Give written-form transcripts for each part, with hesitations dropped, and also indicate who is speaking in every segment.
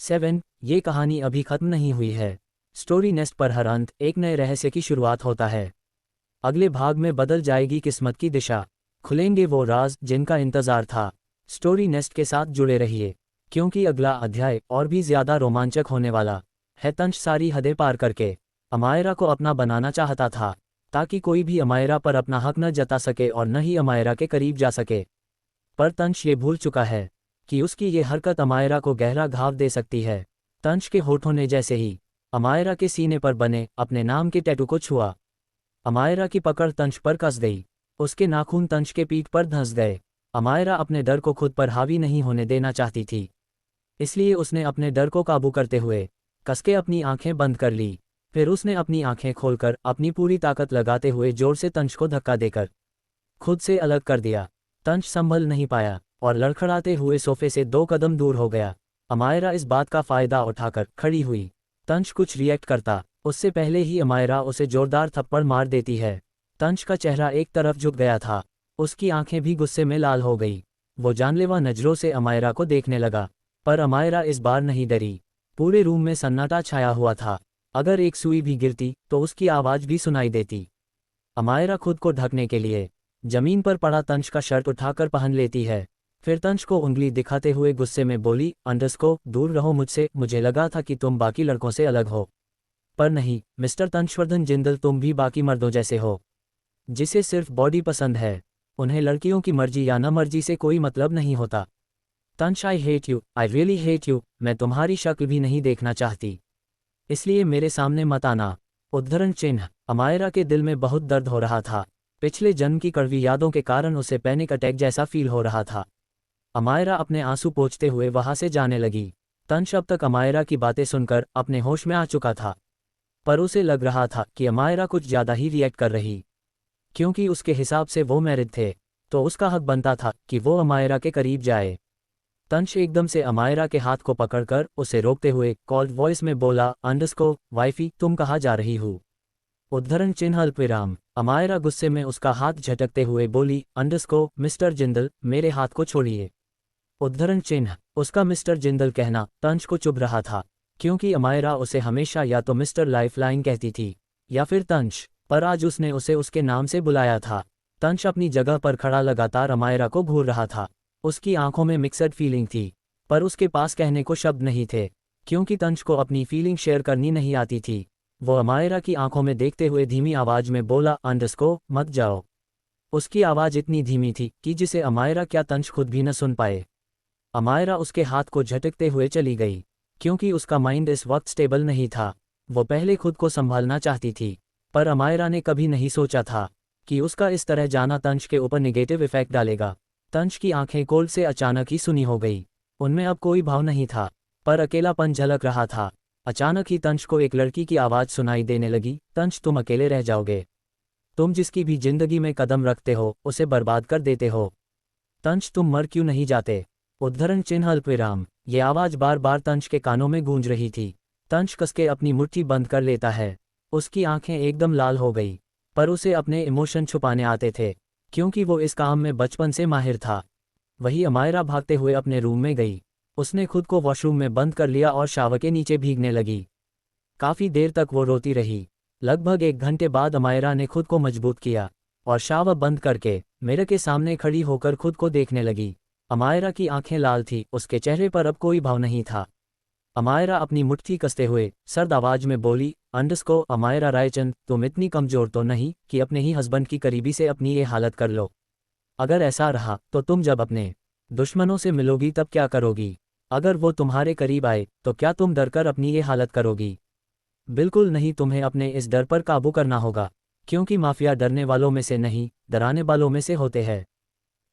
Speaker 1: 7 ये कहानी अभी खत्म नहीं हुई है। स्टोरी नेस्ट पर हर अंत एक नए रहस्य की शुरुआत होता है। अगले भाग में बदल जाएगी किस्मत की दिशा, खुलेंगे वो राज जिनका इंतजार था। स्टोरी नेस्ट के साथ जुड़े रहिए, क्योंकि अगला अध्याय और भी ज्यादा रोमांचक होने वाला है। तंश सारी हदें पार करके अमायरा को अपना बनाना चाहता था, ताकि कोई भी अमायरा पर अपना हक न जता सके और न ही अमायरा के करीब जा सके। पर तंश ये भूल चुका है कि उसकी ये हरकत अमायरा को गहरा घाव दे सकती है। तंश के होठों ने जैसे ही अमायरा के सीने पर बने अपने नाम के टैटू को छुआ, अमायरा की पकड़ तंश पर कस गई। उसके नाखून तंश के पीठ पर धंस गए। अमायरा अपने डर को खुद पर हावी नहीं होने देना चाहती थी, इसलिए उसने अपने डर को काबू करते हुए कसके अपनी आंखें बंद कर ली। फिर उसने अपनी आंखें खोलकर अपनी पूरी ताकत लगाते हुए जोर से तंश को धक्का देकर खुद से अलग कर दिया। तंश संभल नहीं पाया और लड़खड़ाते हुए सोफे से 2 कदम दूर हो गया। अमायरा इस बात का फायदा उठाकर खड़ी हुई। तंश कुछ रिएक्ट करता उससे पहले ही अमायरा उसे जोरदार थप्पड़ मार देती है। तंश का चेहरा एक तरफ झुक गया था, उसकी आंखें भी गुस्से में लाल हो गई। वो जानलेवा नजरों से अमायरा को देखने लगा, पर अमायरा इस बार नहीं डरी। पूरे रूम में सन्नाटा छाया हुआ था। अगर एक सुई भी गिरती तो उसकी आवाज भी सुनाई देती। अमायरा खुद को ढकने के लिए जमीन पर पड़ा तंश का शर्ट उठाकर पहन लेती है। फिर तंश को उंगली दिखाते हुए गुस्से में बोली, अंडरस्को दूर रहो मुझसे। मुझे लगा था कि तुम बाकी लड़कों से अलग हो, पर नहीं मिस्टर तंशवर्धन जिंदल, तुम भी बाकी मर्दों जैसे हो जिसे सिर्फ बॉडी पसंद है। उन्हें लड़कियों की मर्जी या न मर्जी से कोई मतलब नहीं होता। Tansh, I hate you, I really hate you. मैं तुम्हारी शक्ल भी नहीं देखना चाहती, इसलिए मेरे सामने मत आना। उद्धरण चिन्ह। अमायरा के दिल में बहुत दर्द हो रहा था। पिछले जन्म की कड़वी यादों के कारण उसे पैनिक अटैक जैसा फील हो रहा था। अमायरा अपने आंसू पोंछते हुए वहां से जाने लगी। तंश अब तक अमायरा की बातें सुनकर अपने होश में आ चुका था, पर उसे लग रहा था कि अमायरा कुछ ज्यादा ही रिएक्ट कर रही। क्योंकि उसके हिसाब से वो मैरिड थे, तो उसका हक बनता था कि वो अमायरा के करीब जाए। तंश एकदम से अमायरा के हाथ को पकड़कर उसे रोकते हुए कॉल्ड वॉइस में बोला, अंडरस्को वाइफी, तुम कहाँ जा रही हो? उद्धरण चिन्ह अल्पविराम। अमायरा गुस्से में उसका हाथ झटकते हुए बोली, अंडरस्को मिस्टर जिंदल, मेरे हाथ को छोड़िए। उद्धरण चिन्ह। उसका मिस्टर जिंदल कहना तंश को चुभ रहा था, क्योंकि अमायरा उसे हमेशा या तो मिस्टर लाइफलाइन कहती थी या फिर तंश, पर आज उसने उसे उसके नाम से बुलाया था। तंश अपनी जगह पर खड़ा लगातार अमायरा को घूर रहा था। उसकी आंखों में मिक्सड फीलिंग थी, पर उसके पास कहने को शब्द नहीं थे, क्योंकि तंश को अपनी फीलिंग शेयर करनी नहीं आती थी। वो अमायरा की आंखों में देखते हुए धीमी आवाज में बोला, अंडरस्को मत जाओ। उसकी आवाज इतनी धीमी थी कि जिसे अमायरा क्या तंश खुद भी न सुन पाए। अमायरा उसके हाथ को झटकते हुए चली गई, क्योंकि उसका माइंड इस वक्त स्टेबल नहीं था। वो पहले खुद को संभालना चाहती थी, पर अमायरा ने कभी नहीं सोचा था कि उसका इस तरह जाना तंश के ऊपर नेगेटिव इफेक्ट डालेगा। तंश की आंखें कोल्ड से अचानक ही सुनी हो गई। उनमें अब कोई भाव नहीं था, पर अकेलापन झलक रहा था। अचानक ही तंश को एक लड़की की आवाज सुनाई देने लगी, तंश तुम अकेले रह जाओगे। तुम जिसकी भी जिंदगी में कदम रखते हो उसे बर्बाद कर देते हो। तंश तुम मर क्यों नहीं जाते? उद्धरण चिन्ह अल्पविराम। ये आवाज बार बार तंश के कानों में गूंज रही थी। तंश कसके अपनी मुट्ठी बंद कर लेता है। उसकी आंखें एकदम लाल हो गई, पर उसे अपने इमोशन छुपाने आते थे, क्योंकि वो इस काम में बचपन से माहिर था। वही अमायरा भागते हुए अपने रूम में गई। उसने खुद को वॉशरूम में बंद कर लिया और शावर के नीचे भीगने लगी। काफी देर तक वो रोती रही। लगभग 1 घंटे बाद अमायरा ने खुद को मजबूत किया और शावर बंद करके मिरर के सामने खड़ी होकर खुद को देखने लगी। अमायरा की आंखें लाल थी, उसके चेहरे पर अब कोई भाव नहीं था। अमायरा अपनी मुट्ठी कसते हुए सर्द आवाज में बोली, अंडरस्को अमायरा रायचंद, तुम इतनी कमजोर तो नहीं कि अपने ही हस्बैंड की करीबी से अपनी ये हालत कर लो। अगर ऐसा रहा तो तुम जब अपने दुश्मनों से मिलोगी तब क्या करोगी? अगर वो तुम्हारे करीब आए तो क्या तुम डरकर अपनी ये हालत करोगी? बिल्कुल नहीं, तुम्हें अपने इस डर पर काबू करना होगा, क्योंकि माफिया डरने वालों में से नहीं, डराने वालों में से होते हैं।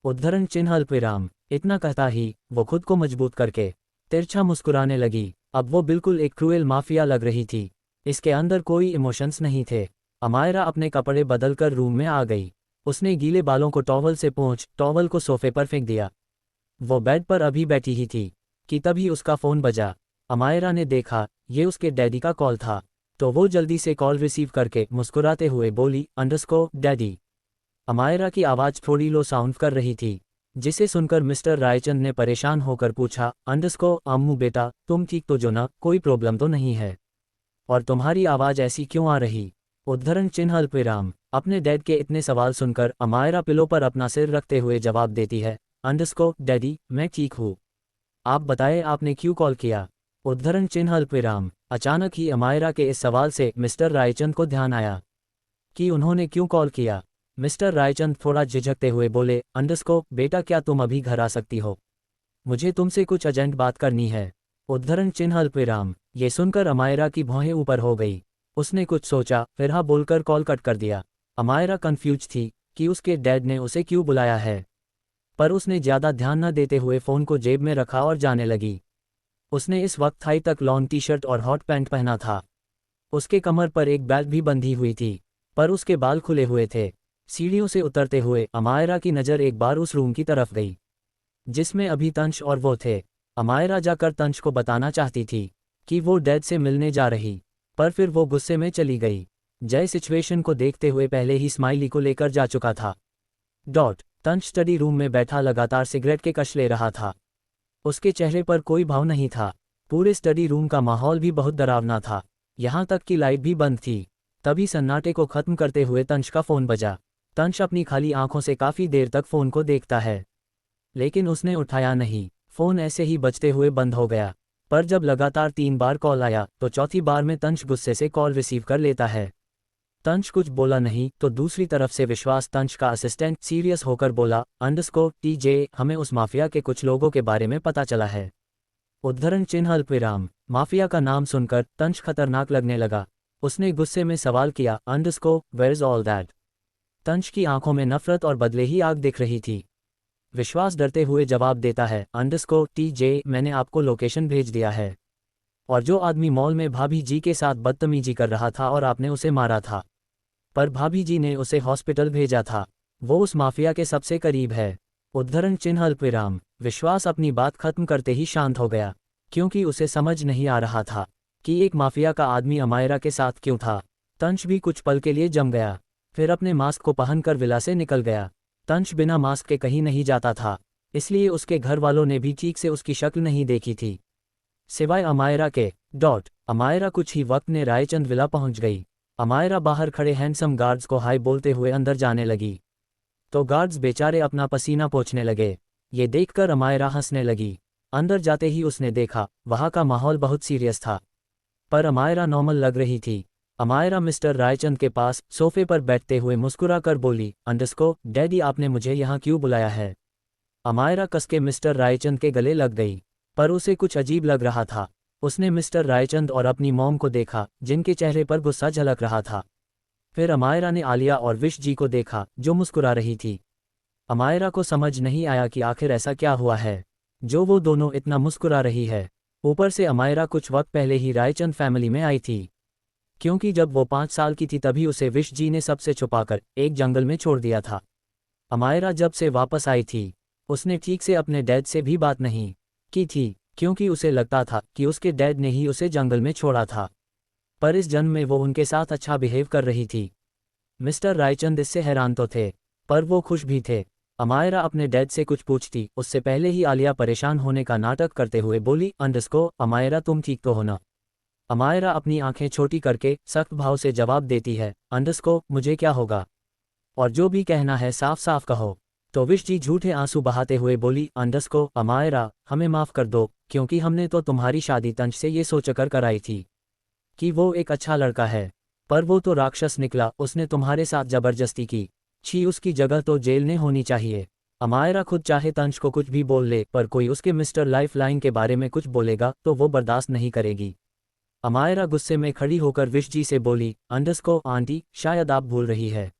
Speaker 1: उद्धरण चिन्ह अल्पविराम। इतना कहता ही वो खुद को मजबूत करके तिरछा मुस्कुराने लगी। अब वो बिल्कुल एक क्रूएल माफिया लग रही थी। इसके अंदर कोई इमोशंस नहीं थे। अमायरा अपने कपड़े बदलकर रूम में आ गई। उसने गीले बालों को टॉवल से पोंछ टॉवल को सोफे पर फेंक दिया। वो बेड पर अभी बैठी ही थी कि तभी उसका फोन बजा। अमायरा ने देखा ये उसके डैडी का कॉल था, तो वो जल्दी से कॉल रिसीव करके मुस्कुराते हुए बोली, अंडरस्को डैडी। अमायरा की आवाज थोड़ी लो साउंड कर रही थी, जिसे सुनकर मिस्टर रायचंद ने परेशान होकर पूछा, अम्मू बेटा, तुम ठीक तो जो ना, कोई प्रॉब्लम तो नहीं है? और तुम्हारी आवाज़ ऐसी क्यों आ रही? उद्धरण चिन्ह अल्पविराम। अपने डैड के इतने सवाल सुनकर अमायरा पिलो पर अपना सिर रखते हुए जवाब देती है, डैडी, मैं ठीक हूँ। आप बताएं आपने क्यों कॉल किया? उद्धरण चिन्ह अल्पविराम। अचानक ही अमायरा के इस सवाल से मिस्टर रायचंद को ध्यान आया कि उन्होंने क्यों कॉल किया। मिस्टर रायचंद थोड़ा झिझकते हुए बोले, बेटा क्या तुम अभी घर आ सकती हो? मुझे तुमसे कुछ अर्जेंट बात करनी है। उद्धरण चिन्ह अल्पविराम। ये सुनकर अमायरा की भौहें ऊपर हो गई। उसने कुछ सोचा, फिर हाँ बोलकर कॉल कट कर दिया। अमायरा कंफ्यूज थी कि उसके डैड ने उसे क्यों बुलाया है, पर उसने ज़्यादा ध्यान न देते हुए फ़ोन को जेब में रखा और जाने लगी। उसने इस वक्त थाई तक लॉन्ग टी शर्ट और हॉट पैंट पहना था। उसके कमर पर एक बेल्ट भी बंधी हुई थी, पर उसके बाल खुले हुए थे। सीढ़ियों से उतरते हुए अमायरा की नज़र एक बार उस रूम की तरफ गई जिसमें अभी तंश और वो थे। अमायरा जाकर तंश को बताना चाहती थी कि वो डैड से मिलने जा रही, पर फिर वो गुस्से में चली गई। जय सिचुएशन को देखते हुए पहले ही स्माइली को लेकर जा चुका था। तंश स्टडी रूम में बैठा लगातार सिगरेट के कश ले रहा था। उसके चेहरे पर कोई भाव नहीं था। पूरे स्टडी रूम का माहौल भी बहुत डरावना था, यहाँ तक कि लाइट भी बंद थी। तभी सन्नाटे को खत्म करते हुए तंश का फ़ोन बजा। तंश अपनी खाली आंखों से काफ़ी देर तक फ़ोन को देखता है, लेकिन उसने उठाया नहीं। फ़ोन ऐसे ही बजते हुए बंद हो गया। पर जब लगातार 3 बार कॉल आया तो चौथी बार में तंश गुस्से से कॉल रिसीव कर लेता है। तंश कुछ बोला नहीं तो दूसरी तरफ से विश्वास, तंश का असिस्टेंट, सीरियस होकर बोला, टीजे, हमें उस माफिया के कुछ लोगों के बारे में पता चला है। उद्धरण चिन्ह अल्पविराम। माफिया का नाम सुनकर तंश खतरनाक लगने लगा। उसने गुस्से में सवाल किया, वेयर इज ऑल दैट? तंश की आंखों में नफरत और बदले ही आग दिख रही थी। विश्वास डरते हुए जवाब देता है, टीजे, मैंने आपको लोकेशन भेज दिया है, और जो आदमी मॉल में भाभी जी के साथ बदतमीजी कर रहा था और आपने उसे मारा था, पर भाभी जी ने उसे हॉस्पिटल भेजा था, वो उस माफिया के सबसे करीब है। उद्धरण चिन्ह अल्पविराम। विश्वास अपनी बात खत्म करते ही शांत हो गया, क्योंकि उसे समझ नहीं आ रहा था कि एक माफिया का आदमी अमायरा के साथ क्यों था। तंश भी कुछ पल के लिए जम गया, फिर अपने मास्क को पहनकर विला से निकल गया। तंश बिना मास्क के कहीं नहीं जाता था, इसलिए उसके घर वालों ने भी ठीक से उसकी शक्ल नहीं देखी थी, सिवाय अमायरा के। अमायरा कुछ ही वक्त में रायचंद विला पहुंच गई। अमायरा बाहर खड़े हैंडसम गार्ड्स को हाय बोलते हुए अंदर जाने लगी, तो गार्ड्स बेचारे अपना पसीना पोंछने लगे। ये देखकर अमायरा हंसने लगी। अंदर जाते ही उसने देखा वहाँ का माहौल बहुत सीरियस था, पर अमायरा नॉर्मल लग रही थी। अमायरा मिस्टर रायचंद के पास सोफे पर बैठते हुए मुस्कुरा कर बोली, डैडी, आपने मुझे यहाँ क्यों बुलाया है? अमायरा कसके मिस्टर रायचंद के गले लग गई, पर उसे कुछ अजीब लग रहा था। उसने मिस्टर रायचंद और अपनी मॉम को देखा, जिनके चेहरे पर गुस्सा झलक रहा था। फिर अमायरा ने आलिया और विश जी को देखा, जो मुस्कुरा रही थी। अमायरा को समझ नहीं आया कि आखिर ऐसा क्या हुआ है जो वो दोनों इतना मुस्कुरा रही है। ऊपर से अमायरा कुछ वक्त पहले ही रायचंद फैमिली में आई थी, क्योंकि जब वो 5 साल की थी तभी उसे विश जी ने सबसे छुपाकर एक जंगल में छोड़ दिया था। अमायरा जब से वापस आई थी, उसने ठीक से अपने डैड से भी बात नहीं की थी, क्योंकि उसे लगता था कि उसके डैड ने ही उसे जंगल में छोड़ा था, पर इस जन्म में वो उनके साथ अच्छा बिहेव कर रही थी। मिस्टर रायचंद इससे हैरान तो थे, पर वो खुश भी थे। अमायरा अपने डैड से कुछ पूछती उससे पहले ही आलिया परेशान होने का नाटक करते हुए बोली, अमायरा, तुम ठीक तो हो ना? अमायरा अपनी आंखें छोटी करके सख्त भाव से जवाब देती है, मुझे क्या होगा, और जो भी कहना है साफ साफ कहो। तो विश जी झूठे आंसू बहाते हुए बोली, अमायरा, हमें माफ़ कर दो, क्योंकि हमने तो तुम्हारी शादी तंश से ये सोचकर कराई थी कि वो एक अच्छा लड़का है, पर वो तो राक्षस निकला। उसने तुम्हारे साथ जबरदस्ती की। छी, उसकी जगह तो जेल में होनी चाहिए। अमायरा खुद चाहे तंश को कुछ भी बोल ले, पर कोई उसके मिस्टर लाइफलाइन के बारे में कुछ बोलेगा तो वो बर्दाश्त नहीं करेगी। अमायरा गुस्से में खड़ी होकर विश जी से बोली, आंटी, शायद आप भूल रही है,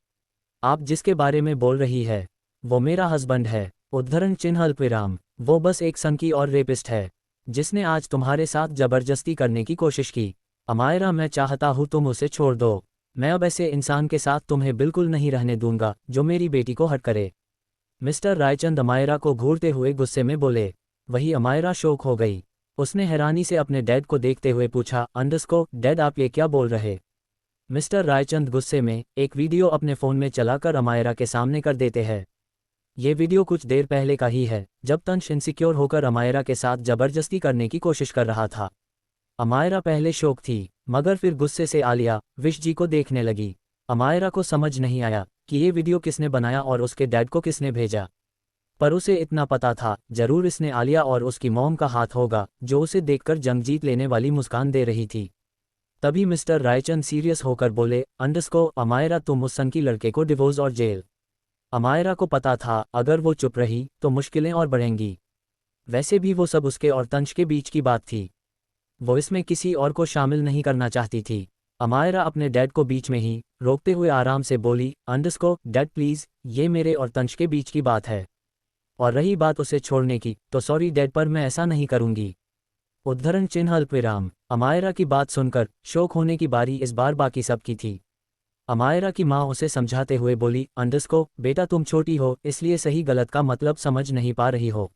Speaker 1: आप जिसके बारे में बोल रही है वो मेरा हस्बैंड है। उद्धरण चिन्ह अल्पविराम। वो बस एक सनकी और रेपिस्ट है, जिसने आज तुम्हारे साथ जबरदस्ती करने की कोशिश की। अमायरा, मैं चाहता हूँ तुम उसे छोड़ दो। मैं अब ऐसे इंसान के साथ तुम्हें बिल्कुल नहीं रहने दूंगा जो मेरी बेटी को हर्ट करे। मिस्टर रायचंद अमायरा को घूरते हुए गुस्से में बोले। वही अमायरा शौक हो गई। उसने हैरानी से अपने डैड को देखते हुए पूछा, डैड, आप ये क्या बोल रहे? मिस्टर रायचंद गुस्से में एक वीडियो अपने फ़ोन में चलाकर अमायरा के सामने कर देते हैं। ये वीडियो कुछ देर पहले का ही है, जब तंश इनसिक्योर होकर अमायरा के साथ जबरदस्ती करने की कोशिश कर रहा था। अमायरा पहले शौक थी, मगर फिर गुस्से से आलिया विश जी को देखने लगी। अमायरा को समझ नहीं आया कि ये वीडियो किसने बनाया और उसके डैड को किसने भेजा, पर उसे इतना पता था जरूर इसने आलिया और उसकी मॉम का हाथ होगा, जो उसे देखकर जंग जीत लेने वाली मुस्कान दे रही थी। तभी मिस्टर रायचंद सीरियस होकर बोले, अंडरस्को अमायरा, तुम उस सन की लड़के को डिवोर्स और जेल। अमायरा को पता था अगर वो चुप रही तो मुश्किलें और बढ़ेंगी। वैसे भी वो सब उसके और तंश के बीच की बात थी, वो इसमें किसी और को शामिल नहीं करना चाहती थी। अमायरा अपने डैड को बीच में ही रोकते हुए आराम से बोली, अंडरस्को डैड प्लीज, ये मेरे और तंश के बीच की बात है, और रही बात उसे छोड़ने की तो सॉरी डैड, पर मैं ऐसा नहीं करूंगी। उद्धरण चिन्ह अल्पविराम। अमायरा की बात सुनकर शोक होने की बारी इस बार बाकी सब की थी। अमायरा की माँ उसे समझाते हुए बोली, अंडरस्को बेटा, तुम छोटी हो इसलिए सही गलत का मतलब समझ नहीं पा रही हो,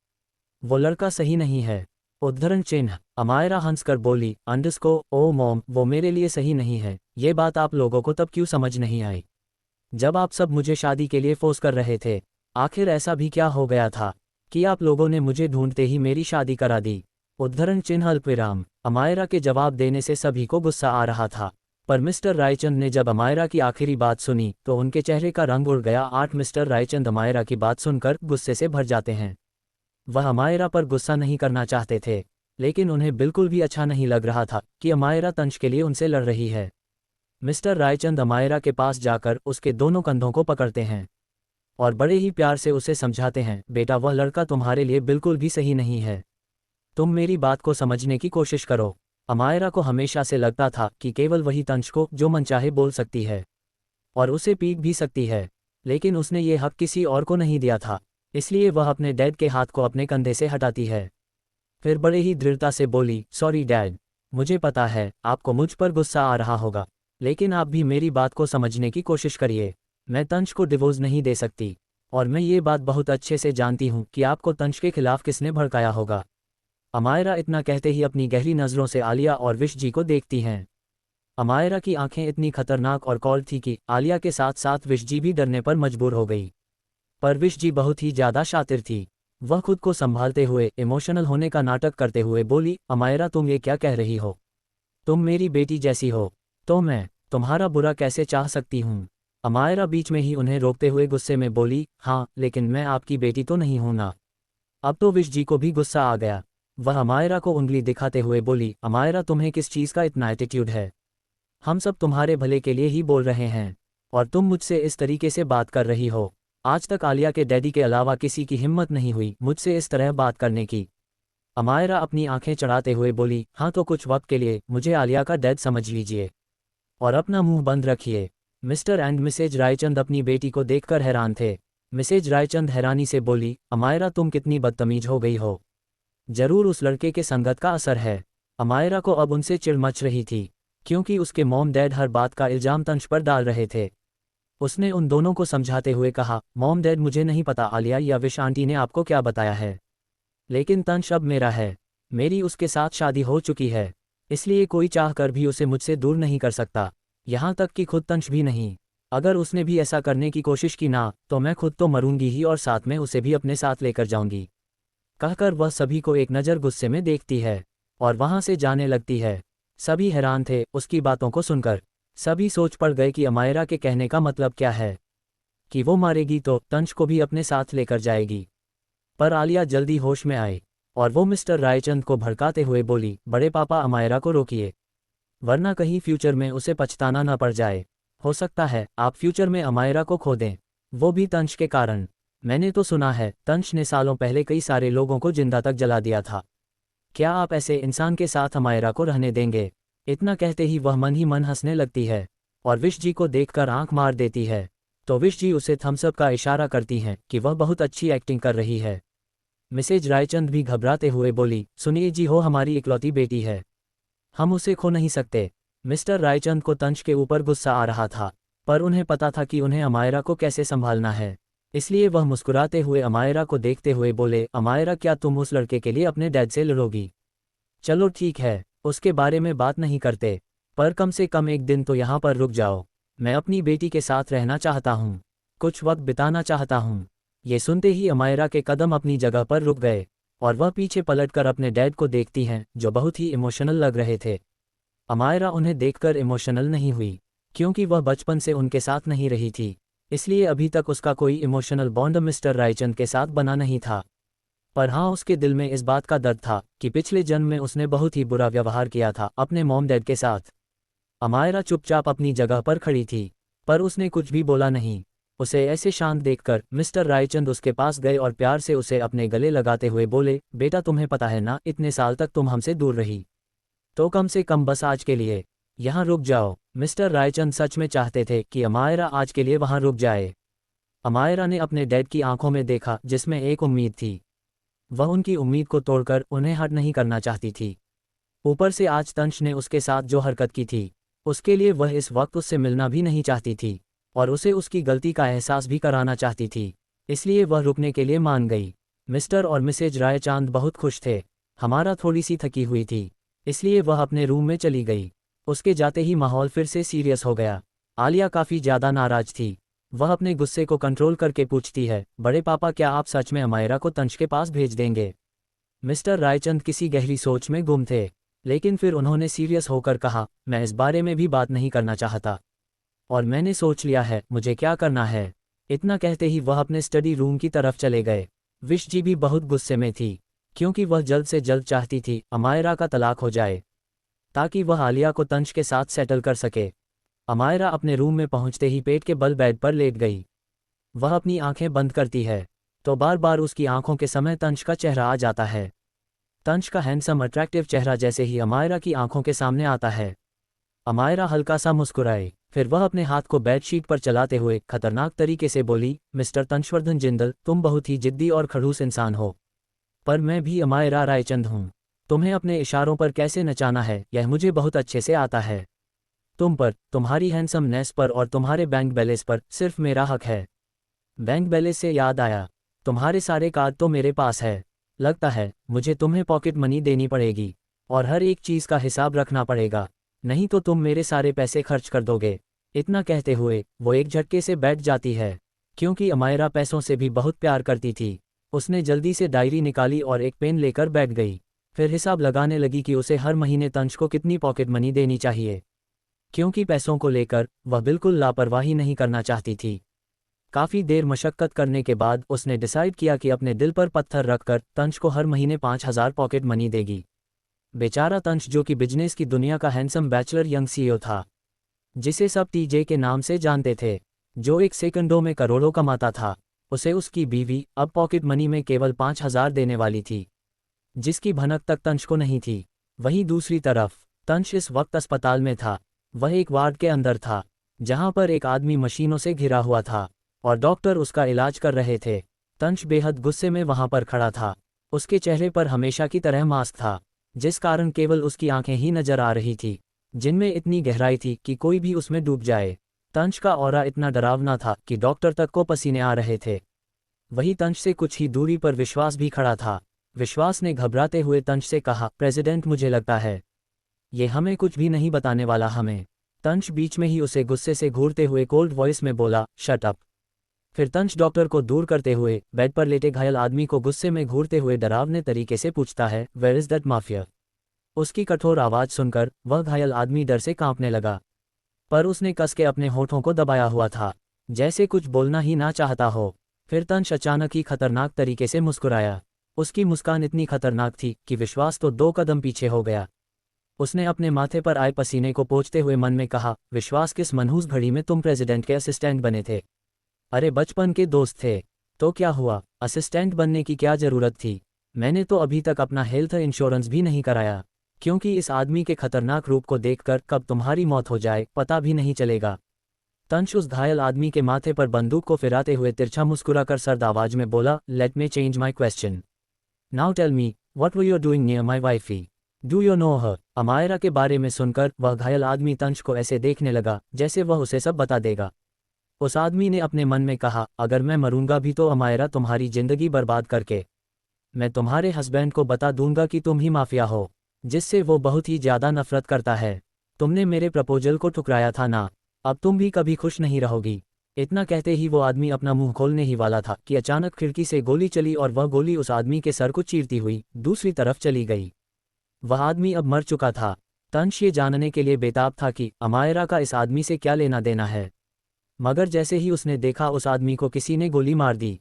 Speaker 1: वो लड़का सही नहीं है। उद्धरण चिन्ह। अमायरा हंसकर बोली, अंडरस्को ओ मॉम, वो मेरे लिए सही नहीं है। ये बात आप लोगों को तब क्यों समझ नहीं आई, जब आप सब मुझे शादी के लिए फोर्स कर रहे थे? आखिर ऐसा भी क्या हो गया था कि आप लोगों ने मुझे ढूंढते ही मेरी शादी करा दी? उद्धरण चिन्ह अल्पविराम। अमायरा के जवाब देने से सभी को गुस्सा आ रहा था, पर मिस्टर रायचंद ने जब अमायरा की आखिरी बात सुनी तो उनके चेहरे का रंग उड़ गया। मिस्टर रायचंद अमायरा की बात सुनकर गुस्से से भर जाते हैं। वह अमायरा पर गुस्सा नहीं करना चाहते थे, लेकिन उन्हें बिल्कुल भी अच्छा नहीं लग रहा था कि अमायरा तंश के लिए उनसे लड़ रही है। मिस्टर रायचंद अमायरा के पास जाकर उसके दोनों कंधों को पकड़ते हैं और बड़े ही प्यार से उसे समझाते हैं, बेटा वह लड़का तुम्हारे लिए बिल्कुल भी सही नहीं है, तुम मेरी बात को समझने की कोशिश करो। अमायरा को हमेशा से लगता था कि केवल वही तंश को जो मनचाहे बोल सकती है और उसे पीट भी सकती है, लेकिन उसने ये हक किसी और को नहीं दिया था, इसलिए वह अपने डैड के हाथ को अपने कंधे से हटाती है। फिर बड़े ही दृढ़ता से बोली, सॉरी डैड, मुझे पता है आपको मुझ पर गुस्सा आ रहा होगा, लेकिन आप भी मेरी बात को समझने की कोशिश करिए। मैं तंश को डिवोर्स नहीं दे सकती, और मैं ये बात बहुत अच्छे से जानती हूँ कि आपको तंश के खिलाफ किसने भड़काया होगा। अमायरा इतना कहते ही अपनी गहरी नज़रों से आलिया और विश जी को देखती हैं। अमायरा की आंखें इतनी खतरनाक और कौल थी कि आलिया के साथ साथ विश जी भी डरने पर मजबूर हो गई। पर विश जी बहुत ही ज़्यादा शातिर थी, वह खुद को संभालते हुए इमोशनल होने का नाटक करते हुए बोली, अमायरा तुम ये क्या कह रही हो? तुम मेरी बेटी जैसी हो, तो मैं तुम्हारा बुरा कैसे चाह सकती हूँ? अमायरा बीच में ही उन्हें रोकते हुए गुस्से में बोली, हाँ लेकिन मैं आपकी बेटी तो नहीं हूं ना। अब तो विश जी को भी गुस्सा आ गया, वह अमायरा को उंगली दिखाते हुए बोली, अमायरा तुम्हें किस चीज़ का इतना एटीट्यूड है? हम सब तुम्हारे भले के लिए ही बोल रहे हैं, और तुम मुझसे इस तरीके से बात कर रही हो। आज तक आलिया के डैडी के अलावा किसी की हिम्मत नहीं हुई मुझसे इस तरह बात करने की। अमायरा अपनी आंखें चढ़ाते हुए बोली, हाँ तो कुछ वक्त के लिए मुझे आलिया का डैड समझ लीजिए और अपना मुंह बंद रखिए। मिस्टर एंड मिसेज रायचंद अपनी बेटी को देखकर हैरान थे। मिसेज रायचंद हैरानी से बोली, अमायरा तुम कितनी बदतमीज हो गई हो, जरूर उस लड़के के संगत का असर है। अमायरा को अब उनसे चिढ़ मच रही थी, क्योंकि उसके मॉम डैड हर बात का इल्जाम तंश पर डाल रहे थे। उसने उन दोनों को समझाते हुए कहा, मॉम डैड मुझे नहीं पता आलिया या विश आंटी ने आपको क्या बताया है, लेकिन तंश अब मेरा है, मेरी उसके साथ शादी हो चुकी है, इसलिए कोई चाह कर भी उसे मुझसे दूर नहीं कर सकता, यहाँ तक कि खुद तंश भी नहीं। अगर उसने भी ऐसा करने की कोशिश की ना तो मैं खुद तो मरूंगी ही और साथ में उसे भी अपने साथ लेकर जाऊंगी। कहकर वह सभी को एक नज़र गुस्से में देखती है और वहां से जाने लगती है। सभी हैरान थे उसकी बातों को सुनकर, सभी सोच पड़ गए कि अमायरा के कहने का मतलब क्या है, कि वो मारेगी तो तंश को भी अपने साथ लेकर जाएगी। पर आलिया जल्दी होश में आई और वो मिस्टर रायचंद को भड़काते हुए बोली, बड़े पापा अमायरा को रोकिए, वरना कहीं फ्यूचर में उसे पछताना न पड़ जाए। हो सकता है आप फ्यूचर में अमायरा को खो दें, वो भी तंश के कारण। मैंने तो सुना है तंश ने सालों पहले कई सारे लोगों को जिंदा तक जला दिया था, क्या आप ऐसे इंसान के साथ अमायरा को रहने देंगे? इतना कहते ही वह मन ही मन हंसने लगती है और विश जी को देखकर आंख मार देती है, तो विश जी उसे थम्सअप का इशारा करती हैं कि वह बहुत अच्छी एक्टिंग कर रही है। मिसेज रायचंद भी घबराते हुए बोली, सुनिए जी, हो हमारी इकलौती बेटी है, हम उसे खो नहीं सकते। मिस्टर रायचंद को तंश के ऊपर गुस्सा आ रहा था, पर उन्हें पता था कि उन्हें अमायरा को कैसे संभालना है, इसलिए वह मुस्कुराते हुए अमायरा को देखते हुए बोले, अमायरा क्या तुम उस लड़के के लिए अपने डैड से लड़ोगी? चलो ठीक है, उसके बारे में बात नहीं करते, पर कम से कम एक दिन तो यहाँ पर रुक जाओ, मैं अपनी बेटी के साथ रहना चाहता हूँ, कुछ वक्त बिताना चाहता हूँ। ये सुनते ही अमायरा के कदम अपनी जगह पर रुक गए और वह पीछे पलटकर अपने डैड को देखती हैं जो बहुत ही इमोशनल लग रहे थे। अमायरा उन्हें देखकर इमोशनल नहीं हुई क्योंकि वह बचपन से उनके साथ नहीं रही थी, इसलिए अभी तक उसका कोई इमोशनल बॉन्ड मिस्टर रायचंद के साथ बना नहीं था। पर हाँ, उसके दिल में इस बात का दर्द था कि पिछले जन्म में उसने बहुत ही बुरा व्यवहार किया था अपने मॉम डैड के साथ। अमायरा चुपचाप अपनी जगह पर खड़ी थी, पर उसने कुछ भी बोला नहीं। उसे ऐसे शांत देखकर मिस्टर रायचंद उसके पास गए और प्यार से उसे अपने गले लगाते हुए बोले, बेटा तुम्हें पता है ना, इतने साल तक तुम हमसे दूर रही, तो कम से कम बस आज के लिए यहाँ रुक जाओ। मिस्टर रायचंद सच में चाहते थे कि अमायरा आज के लिए वहाँ रुक जाए। अमायरा ने अपने डैड की आंखों में देखा जिसमें एक उम्मीद थी। वह उनकी उम्मीद को तोड़कर उन्हें हर्ट नहीं करना चाहती थी। ऊपर से आज तंश ने उसके साथ जो हरकत की थी उसके लिए वह इस वक्त उससे मिलना भी नहीं चाहती थी और उसे उसकी गलती का एहसास भी कराना चाहती थी, इसलिए वह रुकने के लिए मान गई। मिस्टर और मिसेज रायचांद बहुत खुश थे। हमारा थोड़ी सी थकी हुई थी, इसलिए वह अपने रूम में चली गई। उसके जाते ही माहौल फिर से सीरियस हो गया। आलिया काफ़ी ज़्यादा नाराज थी। वह अपने गुस्से को कंट्रोल करके पूछती है, बड़े पापा क्या आप सच में अमायरा को तंश के पास भेज देंगे? मिस्टर रायचंद किसी गहरी सोच में गुम थे, लेकिन फिर उन्होंने सीरियस होकर कहा, मैं इस बारे में भी बात नहीं करना चाहता और मैंने सोच लिया है मुझे क्या करना है। इतना कहते ही वह अपने स्टडी रूम की तरफ चले गए। विश जी भी बहुत गुस्से में थी क्योंकि वह जल्द से जल्द चाहती थी अमायरा का तलाक हो जाए ताकि वह आलिया को तंश के साथ सेटल कर सके। अमायरा अपने रूम में पहुंचते ही पेट के बल बेड पर लेट गई। वह अपनी आंखें बंद करती है तो बार बार उसकी आंखों के समय तंश का चेहरा आ जाता है। तंश का हैंडसम अट्रैक्टिव चेहरा जैसे ही अमायरा की आंखों के सामने आता है, अमायरा हल्का सा मुस्कुराई। फिर वह अपने हाथ को बेडशीट पर चलाते हुए खतरनाक तरीके से बोली, मिस्टर तंशवर्धन जिंदल, तुम बहुत ही जिद्दी और खड़ूस इंसान हो, पर मैं भी अमायरा रायचंद हूँ। तुम्हें अपने इशारों पर कैसे नचाना है यह मुझे बहुत अच्छे से आता है। तुम पर, तुम्हारी हैंडसमनेस पर और तुम्हारे बैंक बैलेंस पर सिर्फ मेरा हक है। बैंक बैलेंस से याद आया, तुम्हारे सारे कार्ड तो मेरे पास है। लगता है मुझे तुम्हें पॉकेट मनी देनी पड़ेगी और हर एक चीज़ का हिसाब रखना पड़ेगा, नहीं तो तुम मेरे सारे पैसे खर्च कर दोगे। इतना कहते हुए वो एक झटके से बैठ जाती है क्योंकि अमायरा पैसों से भी बहुत प्यार करती थी। उसने जल्दी से डायरी निकाली और एक पेन लेकर बैठ गई। फिर हिसाब लगाने लगी कि उसे हर महीने तंश को कितनी पॉकेट मनी देनी चाहिए, क्योंकि पैसों को लेकर वह बिल्कुल लापरवाही नहीं करना चाहती थी। काफ़ी देर मशक्कत करने के बाद उसने डिसाइड किया कि अपने दिल पर पत्थर रखकर तंश को हर महीने 5,000 पॉकेट मनी देगी। बेचारा तंश, जो कि बिजनेस की दुनिया का हैंडसम बैचलर यंग सीईओ था, जिसे सब टीजे के नाम से जानते थे, जो एक सेकंडों में करोड़ों कमाता था, उसे उसकी बीवी अब पॉकेट मनी में केवल 5,000 देने वाली थी, जिसकी भनक तक तंश को नहीं थी। वहीं दूसरी तरफ तंश इस वक्त अस्पताल में था। वह एक वार्ड के अंदर था जहां पर एक आदमी मशीनों से घिरा हुआ था और डॉक्टर उसका इलाज कर रहे थे। तंश बेहद गुस्से में वहां पर खड़ा था। उसके चेहरे पर हमेशा की तरह मास्क था, जिस कारण केवल उसकी आंखें ही नजर आ रही थी, जिनमें इतनी गहराई थी कि कोई भी उसमें डूब जाए। तंश का ऑरा इतना डरावना था कि डॉक्टर तक को पसीने आ रहे थे। वही तंश से कुछ ही दूरी पर विश्वास भी खड़ा था। विश्वास ने घबराते हुए तंश से कहा, प्रेसिडेंट, मुझे लगता है ये हमें कुछ भी नहीं बताने वाला हमें। तंश बीच में ही उसे गुस्से से घूरते हुए कोल्ड वॉइस में बोला, शट अप। फिर तंश डॉक्टर को दूर करते हुए बेड पर लेटे घायल आदमी को गुस्से में घूरते हुए डरावने तरीके से पूछता है, वेयर इज दैट माफिया? उसकी कठोर आवाज़ सुनकर वह घायल आदमी डर से कांपने लगा, पर उसने कस के अपने होठों को दबाया हुआ था, जैसे कुछ बोलना ही ना चाहता हो। फिर तंश अचानक ही खतरनाक तरीके से मुस्कुराया। उसकी मुस्कान इतनी खतरनाक थी कि विश्वास तो 2 कदम पीछे हो गया। उसने अपने माथे पर आए पसीने को पोंछते हुए मन में कहा, विश्वास, किस मनहूस घड़ी में तुम प्रेसिडेंट के असिस्टेंट बने थे? अरे बचपन के दोस्त थे तो क्या हुआ, असिस्टेंट बनने की क्या ज़रूरत थी? मैंने तो अभी तक अपना हेल्थ इंश्योरेंस भी नहीं कराया, क्योंकि इस आदमी के खतरनाक रूप को देखकर कब तुम्हारी मौत हो जाए पता भी नहीं चलेगा। तंश उस घायल आदमी के माथे पर बंदूक को फिराते हुए तिरछा मुस्कुराकर सर्द आवाज में बोला, let me change my question. Now tell me, what were you doing near my wifey? Do you know her? Amayra के बारे में सुनकर वह घायल आदमी तंश को ऐसे देखने लगा जैसे वह उसे सब बता देगा। उस आदमी ने अपने मन में कहा, अगर मैं मरूंगा भी तो अमायरा तुम्हारी जिंदगी बर्बाद करके मैं तुम्हारे हस्बैंड को बता दूंगा कि तुम ही माफिया हो, जिससे वो बहुत ही ज़्यादा नफरत करता है। तुमने मेरे प्रपोजल को ठुकराया था ना, अब तुम भी कभी खुश नहीं रहोगी। इतना कहते ही वो आदमी अपना मुंह खोलने ही वाला था कि अचानक खिड़की से गोली चली और वह गोली उस आदमी के सर को चीरती हुई दूसरी तरफ चली गई। वह आदमी अब मर चुका था। तंश ये जानने के लिए बेताब था कि अमायरा का इस आदमी से क्या लेना देना है, मगर जैसे ही उसने देखा उस आदमी को किसी ने गोली मार दी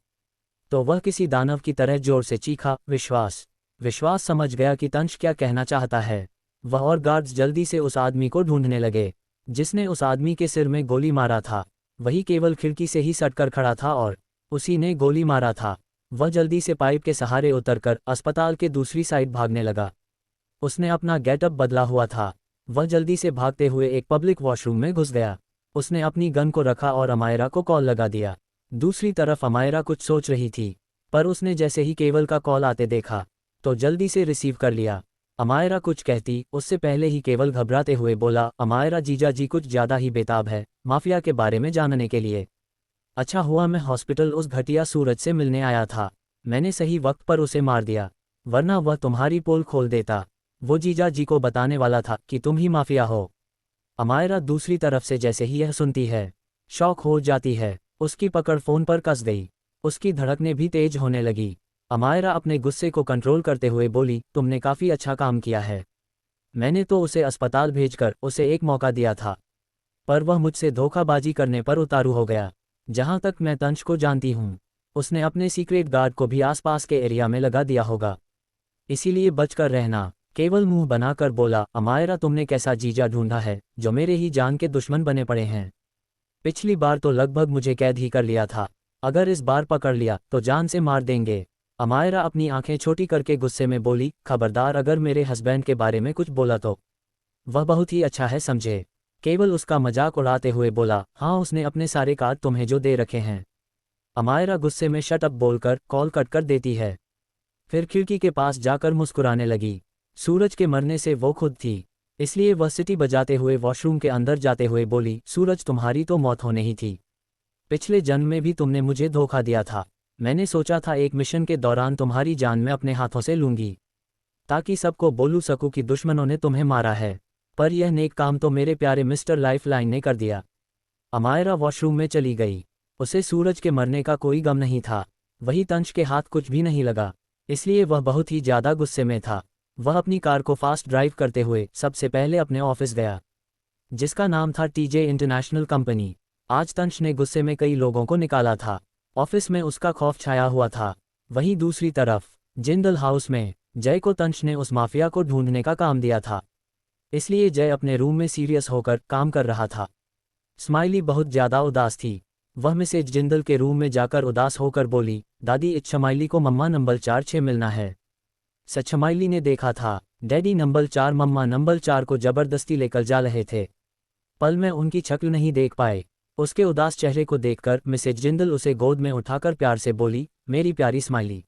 Speaker 1: तो वह किसी दानव की तरह जोर से चीखा, विश्वास। विश्वास समझ गया कि तंश क्या कहना चाहता है। वह और गार्ड्स जल्दी से उस आदमी को ढूंढने लगे जिसने उस आदमी के सिर में गोली मारा था। वही केवल खिड़की से ही सटकर खड़ा था और उसी ने गोली मारा था। वह जल्दी से पाइप के सहारे उतरकर अस्पताल के दूसरी साइड भागने लगा। उसने अपना गेटअप बदला हुआ था। वह जल्दी से भागते हुए एक पब्लिक वॉशरूम में घुस गया। उसने अपनी गन को रखा और अमायरा को कॉल लगा दिया। दूसरी तरफ अमायरा कुछ सोच रही थी, पर उसने जैसे ही केवल का कॉल आते देखा तो जल्दी से रिसीव कर लिया। अमायरा कुछ कहती उससे पहले ही केवल घबराते हुए बोला, अमायरा जीजा जी कुछ ज़्यादा ही बेताब है माफिया के बारे में जानने के लिए। अच्छा हुआ मैं हॉस्पिटल उस घटिया सूरज से मिलने आया था। मैंने सही वक्त पर उसे मार दिया, वरना वह तुम्हारी पोल खोल देता। वो जीजा जी को बताने वाला था कि तुम ही माफिया हो। अमायरा दूसरी तरफ से जैसे ही यह सुनती है शॉक हो जाती है। उसकी पकड़ फोन पर कस गई। उसकी धड़कनें भी तेज होने लगी। अमायरा अपने गुस्से को कंट्रोल करते हुए बोली, तुमने काफ़ी अच्छा काम किया है। मैंने तो उसे अस्पताल भेजकर उसे एक मौका दिया था, पर वह मुझसे धोखाबाजी करने पर उतारू हो गया। जहां तक मैं तंश को जानती हूं, उसने अपने सीक्रेट गार्ड को भी आसपास के एरिया में लगा दिया होगा। इसीलिए बचकर रहना। केवल मुंह बनाकर बोला, अमायरा तुमने कैसा जीजा ढूंढा है जो मेरे ही जान के दुश्मन बने पड़े हैं। पिछली बार तो लगभग मुझे कैद ही कर लिया था, अगर इस बार पकड़ लिया तो जान से मार देंगे। अमायरा अपनी आंखें छोटी करके गुस्से में बोली, खबरदार अगर मेरे हस्बैंड के बारे में कुछ बोला तो। वह बहुत ही अच्छा है समझे। केवल उसका मजाक उड़ाते हुए बोला, हाँ उसने अपने सारे कार्ड तुम्हें जो दे रखे हैं। अमायरा गुस्से में शट अप बोलकर कॉल कट कर देती है। फिर खिड़की के पास जाकर मुस्कुराने लगी। सूरज के मरने से वो खुद थी, इसलिए वह सिटी बजाते हुए वॉशरूम के अंदर जाते हुए बोली, सूरज तुम्हारी तो मौत होने ही थी। पिछले जन्म में भी तुमने मुझे धोखा दिया था। मैंने सोचा था एक मिशन के दौरान तुम्हारी जान मैं अपने हाथों से लूंगी, ताकि सबको बोलू सकूं कि दुश्मनों ने तुम्हें मारा है, पर यह नेक काम तो मेरे प्यारे मिस्टर लाइफलाइन ने कर दिया। अमायरा वॉशरूम में चली गई। उसे सूरज के मरने का कोई गम नहीं था। वही तंश के हाथ कुछ भी नहीं लगा, इसलिए वह बहुत ही ज़्यादा गुस्से में था। वह अपनी कार को फास्ट ड्राइव करते हुए सबसे पहले अपने ऑफिस गया, जिसका नाम था टीजे इंटरनेशनल कंपनी। आज तंश ने गुस्से में कई लोगों को निकाला था। ऑफिस में उसका खौफ छाया हुआ था। वहीं दूसरी तरफ जिंदल हाउस में जय को तंश ने उस माफिया को ढूंढने का काम दिया था, इसलिए जय अपने रूम में सीरियस होकर काम कर रहा था। स्माइली बहुत ज़्यादा उदास थी। वह मिसेज जिंदल के रूम में जाकर उदास होकर बोली, दादी इस स्माइली को मम्मा नंबर 4 मिलना है। सच स्माइली ने देखा था डैडी नंबर 4 मम्मा नंबर 4 को जबरदस्ती लेकर जा रहे थे। पल में उनकी शक्ल नहीं देख पाए। उसके उदास चेहरे को देखकर मिसेज जिंदल उसे गोद में उठाकर प्यार से बोली, मेरी प्यारी स्माइली,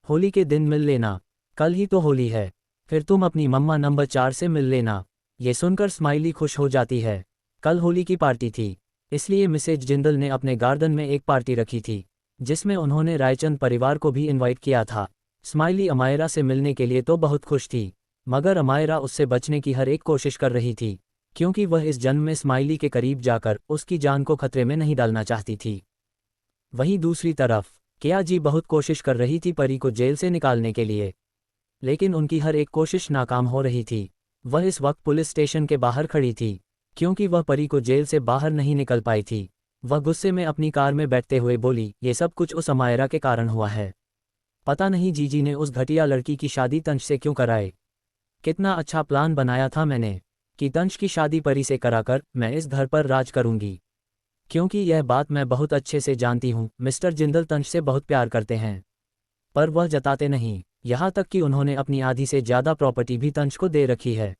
Speaker 1: होली के दिन मिल लेना, कल ही तो होली है, फिर तुम अपनी मम्मा नंबर 4 से मिल लेना। ये सुनकर स्माइली खुश हो जाती है। कल होली की पार्टी थी, इसलिए मिसेज जिंदल ने अपने गार्डन में एक पार्टी रखी थी, जिसमें उन्होंने रायचंद परिवार को भी इनवाइट किया था। स्माइली अमायरा से मिलने के लिए तो बहुत खुश थी, मगर अमायरा उससे बचने की हर एक कोशिश कर रही थी, क्योंकि वह इस जन्म में स्माइली के करीब जाकर उसकी जान को खतरे में नहीं डालना चाहती थी। वहीं दूसरी तरफ किया जी बहुत कोशिश कर रही थी परी को जेल से निकालने के लिए, लेकिन उनकी हर एक कोशिश नाकाम हो रही थी। वह इस वक्त पुलिस स्टेशन के बाहर खड़ी थी, क्योंकि वह परी को जेल से बाहर नहीं निकल पाई थी। वह गुस्से में अपनी कार में बैठते हुए बोली, ये सब कुछ उस अमायरा के कारण हुआ है। पता नहीं जीजी ने उस घटिया लड़की की शादी तंश से क्यों कराई। कितना अच्छा प्लान बनाया था मैंने कि तंश की शादी परी से कराकर मैं इस घर पर राज करूंगी, क्योंकि यह बात मैं बहुत अच्छे से जानती हूँ मिस्टर जिंदल तंश से बहुत प्यार करते हैं, पर वह जताते नहीं। यहाँ तक कि उन्होंने अपनी आधी से ज़्यादा प्रॉपर्टी भी तंश को दे रखी है,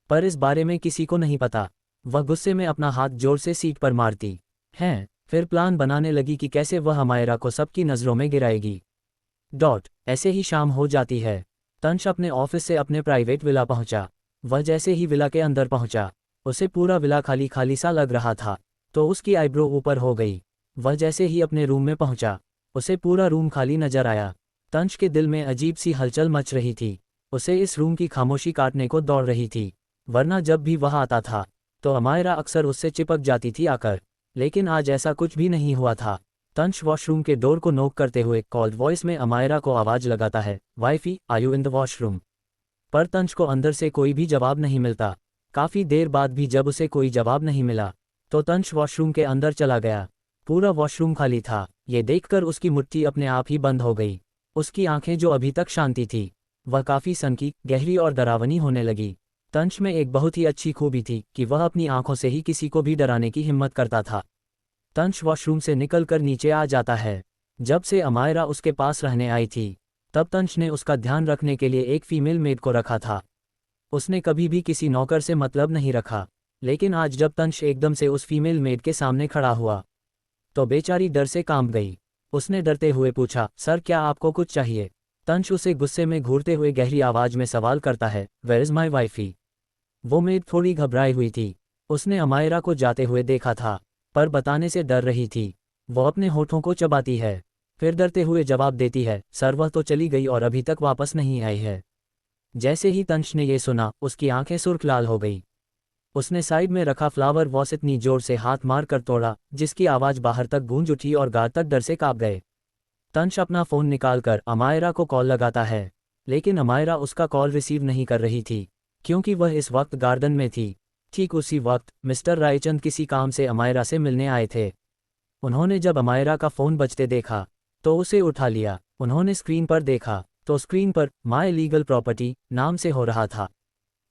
Speaker 1: पर इस बारे में किसी को नहीं पता। वह गुस्से में अपना हाथ जोर से सीट पर मारती है, फिर प्लान बनाने लगी कि कैसे वह अमायरा को सबकी नज़रों में गिराएगी। ऐसे ही शाम हो जाती है। तंश अपने ऑफिस से अपने प्राइवेट विला पहुंचा। वह जैसे ही विला के अंदर पहुंचा, उसे पूरा विला खाली खाली सा लग रहा था, तो उसकी आईब्रो ऊपर हो गई। वह जैसे ही अपने रूम में पहुंचा, उसे पूरा रूम खाली नजर आया। तंश के दिल में अजीब सी हलचल मच रही थी। उसे इस रूम की खामोशी काटने को दौड़ रही थी, वरना जब भी वह आता था तो अमायरा अक्सर उससे चिपक जाती थी आकर। लेकिन आज ऐसा कुछ भी नहीं हुआ था। तंश वॉशरूम के डोर को नोक करते हुए कॉल्ड वॉइस में अमायरा को आवाज लगाता है, wifey, are you in the washroom? पर तंश को अंदर से कोई भी जवाब नहीं मिलता। काफी देर बाद भी जब उसे कोई जवाब नहीं मिला तो तंश वॉशरूम के अंदर चला गया। पूरा वॉशरूम खाली था। ये देखकर उसकी मुट्ठी अपने आप ही बंद हो गई। उसकी आंखें जो अभी तक शांति थी, वह काफी सनकी, गहरी और डरावनी होने लगी। तंश में एक बहुत ही अच्छी खूबी थी कि वह अपनी आंखों से ही किसी को भी डराने की हिम्मत करता था। तंश वॉशरूम से निकलकर नीचे आ जाता है। जब से अमायरा उसके पास रहने आई थी, तब तंश ने उसका ध्यान रखने के लिए एक फीमेल मेड को रखा था। उसने कभी भी किसी नौकर से मतलब नहीं रखा। लेकिन आज जब तंश एकदम से उस फीमेल मेड के सामने खड़ा हुआ तो बेचारी डर से कांप गई। उसने डरते हुए पूछा, सर क्या आपको कुछ चाहिए? तंश उसे गुस्से में घूरते हुए गहरी आवाज में सवाल करता है, वेयर इज माई वाइफी? वो मेड थोड़ी घबराई हुई थी। उसने अमायरा को जाते हुए देखा था, पर बताने से डर रही थी। वो अपने होठों को चबाती है, फिर डरते हुए जवाब देती है, सर वह तो चली गई और अभी तक वापस नहीं आई है। जैसे ही तंश ने ये सुना, उसकी आंखें सुर्ख लाल हो गई। उसने साइड में रखा फ्लावर वॉस इतनी जोर से हाथ मार कर तोड़ा, जिसकी आवाज बाहर तक गूंज उठी और गार्ड तक डर से कांप गए। तंश अपना फोन निकालकर अमायरा को कॉल लगाता है, लेकिन अमायरा उसका कॉल रिसीव नहीं कर रही थी, क्योंकि वह इस वक्त गार्डन में थी। ठीक उसी वक्त मिस्टर रायचंद किसी काम से अमायरा से मिलने आए थे। उन्होंने जब अमायरा का फोन बजते देखा तो उसे उठा लिया। उन्होंने स्क्रीन पर देखा तो स्क्रीन पर माय लीगल प्रॉपर्टी नाम से हो रहा था।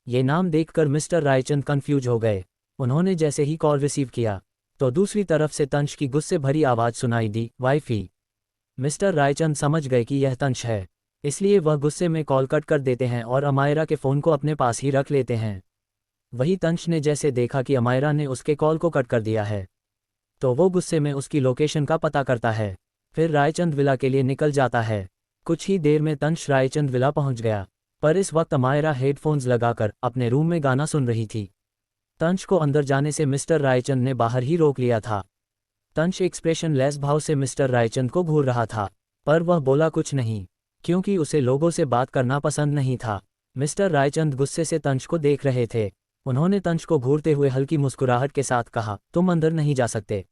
Speaker 1: ये नाम देखकर मिस्टर रायचंद कंफ्यूज हो गए। उन्होंने जैसे ही कॉल रिसीव किया तो दूसरी तरफ से तंश की गुस्से भरी आवाज सुनाई दी, वाइफी। मिस्टर रायचंद समझ गए कि यह तंश है, इसलिए वह गुस्से में कॉल कट कर देते हैं और अमायरा के फ़ोन को अपने पास ही रख लेते हैं। वही तंश ने जैसे देखा कि अमायरा ने उसके कॉल को कट कर दिया है, तो वो गुस्से में उसकी लोकेशन का पता करता है, फिर रायचंद विला के लिए निकल जाता है। कुछ ही देर में तंश रायचंद विला पहुंच गया, पर इस वक्त अमायरा हेडफोन्स लगाकर अपने रूम में गाना सुन रही थी। तंश को अंदर जाने से मिस्टर रायचंद ने बाहर ही रोक लिया था। तंश एक्सप्रेशन लेस भाव से मिस्टर रायचंद को घूर रहा था, पर वह बोला कुछ नहीं, क्योंकि उसे लोगों से बात करना पसंद नहीं था। मिस्टर रायचंद गुस्से से तंश को देख रहे थे। उन्होंने तंश को घूरते हुए हल्की मुस्कुराहट के साथ कहा, तुम अंदर नहीं जा सकते,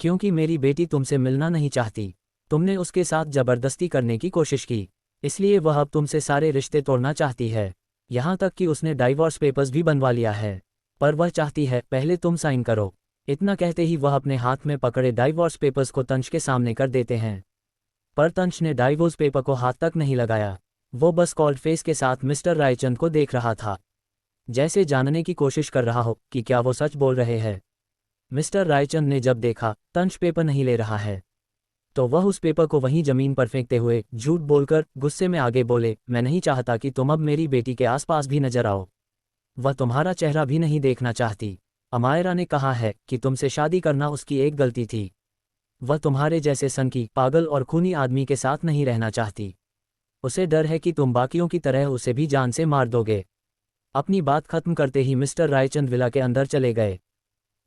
Speaker 1: क्योंकि मेरी बेटी तुमसे मिलना नहीं चाहती। तुमने उसके साथ जबरदस्ती करने की कोशिश की, इसलिए वह अब तुमसे सारे रिश्ते तोड़ना चाहती है। यहाँ तक कि उसने डाइवोर्स पेपर्स भी बनवा लिया है, पर वह चाहती है पहले तुम साइन करो। इतना कहते ही वह अपने हाथ में पकड़े डाइवोर्स पेपर्स को तंश के सामने कर देते हैं, पर तंश ने डाइवोर्स पेपर को हाथ तक नहीं लगाया। वो बस कॉल्ड फेस के साथ मिस्टर रायचंद को देख रहा था, जैसे जानने की कोशिश कर रहा हो कि क्या वो सच बोल रहे हैं। मिस्टर रायचंद ने जब देखा तंश पेपर नहीं ले रहा है, तो वह उस पेपर को वहीं जमीन पर फेंकते हुए झूठ बोलकर गुस्से में आगे बोले, मैं नहीं चाहता कि तुम अब मेरी बेटी के आसपास भी नजर आओ। वह तुम्हारा चेहरा भी नहीं देखना चाहती। अमायरा ने कहा है कि तुमसे शादी करना उसकी एक गलती थी। वह तुम्हारे जैसे सनकी, पागल और खूनी आदमी के साथ नहीं रहना चाहती। उसे डर है कि तुम बाकियों की तरह उसे भी जान से मार दोगे। अपनी बात खत्म करते ही मिस्टर रायचंद विला के अंदर चले गए,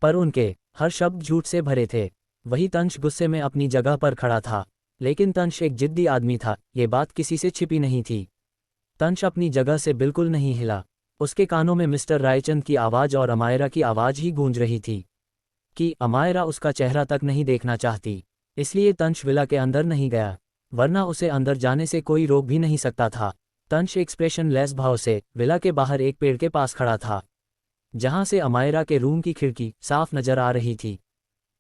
Speaker 1: पर उनके हर शब्द झूठ से भरे थे। वही तंश गुस्से में अपनी जगह पर खड़ा था, लेकिन तंश एक जिद्दी आदमी था, ये बात किसी से छिपी नहीं थी। तंश अपनी जगह से बिल्कुल नहीं हिला। उसके कानों में मिस्टर रायचंद की आवाज़ और अमायरा की आवाज़ ही गूंज रही थी कि अमायरा उसका चेहरा तक नहीं देखना चाहती। इसलिए तंश विला के अंदर नहीं गया, वरना उसे अंदर जाने से कोई रोक भी नहीं सकता था। तंश एक्सप्रेशन लेस भाव से विला के बाहर एक पेड़ के पास खड़ा था, जहां से अमायरा के रूम की खिड़की साफ नजर आ रही थी,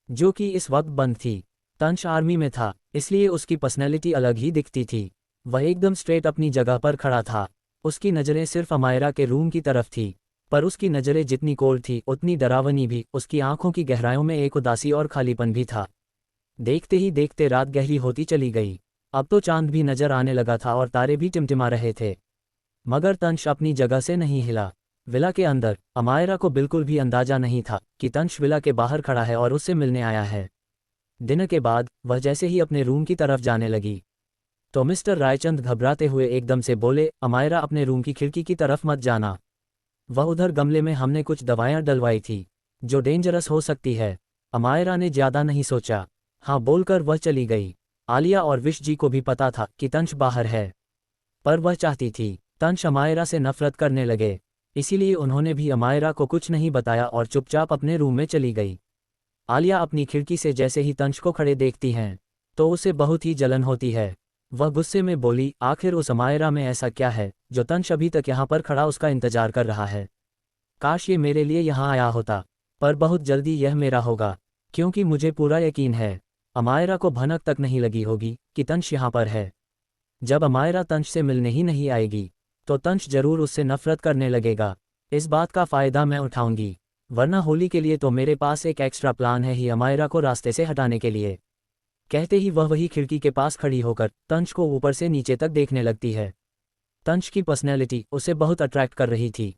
Speaker 1: जो कि इस वक्त बंद थी। तंश आर्मी में था, इसलिए उसकी पर्सनैलिटी अलग ही दिखती थी। वह एकदम स्ट्रेट अपनी जगह पर खड़ा था। उसकी नज़रें सिर्फ अमायरा के रूम की तरफ थी, पर उसकी नज़रें जितनी कोल्ड थी उतनी डरावनी भी। उसकी आंखों की गहराइयों में एक उदासी और खालीपन भी था। देखते ही देखते रात गहरी होती चली गई। अब तो चांद भी नजर आने लगा था और तारे भी टिमटिमा रहे थे, मगर तंश अपनी जगह से नहीं हिला। विला के अंदर अमायरा को बिल्कुल भी अंदाजा नहीं था कि तंश विला के बाहर खड़ा है और उससे मिलने आया है। दिन के बाद वह जैसे ही अपने रूम की तरफ जाने लगी, तो मिस्टर रायचंद घबराते हुए एकदम से बोले, अमायरा अपने रूम की खिड़की की तरफ मत जाना। वह उधर गमले में हमने कुछ दवाएं डलवाई थी जो डेंजरस हो सकती है। अमायरा ने ज्यादा नहीं सोचा, हाँ बोलकर वह चली गई। आलिया और विश जी को भी पता था कि तंश बाहर है, पर वह चाहती थी तंश अमायरा से नफरत करने लगे, इसीलिए उन्होंने भी अमायरा को कुछ नहीं बताया और चुपचाप अपने रूम में चली गई। आलिया अपनी खिड़की से जैसे ही तंश को खड़े देखती हैं तो उसे बहुत ही जलन होती है। वह गुस्से में बोली, आखिर उस अमायरा में ऐसा क्या है जो तंश अभी तक यहाँ पर खड़ा उसका इंतजार कर रहा है। काश ये मेरे लिए यहाँ आया होता, पर बहुत जल्दी यह मेरा होगा, क्योंकि मुझे पूरा यकीन है अमायरा को भनक तक नहीं लगी होगी कि तंश यहाँ पर है। जब अमायरा तंश से मिलने ही नहीं आएगी तो तंश जरूर उससे नफरत करने लगेगा। इस बात का फ़ायदा मैं उठाऊंगी, वरना होली के लिए तो मेरे पास एक एक्स्ट्रा प्लान है ही अमायरा को रास्ते से हटाने के लिए। कहते ही वह वही खिड़की के पास खड़ी होकर तंश को ऊपर से नीचे तक देखने लगती है। तंश की पर्सनैलिटी उसे बहुत अट्रैक्ट कर रही थी।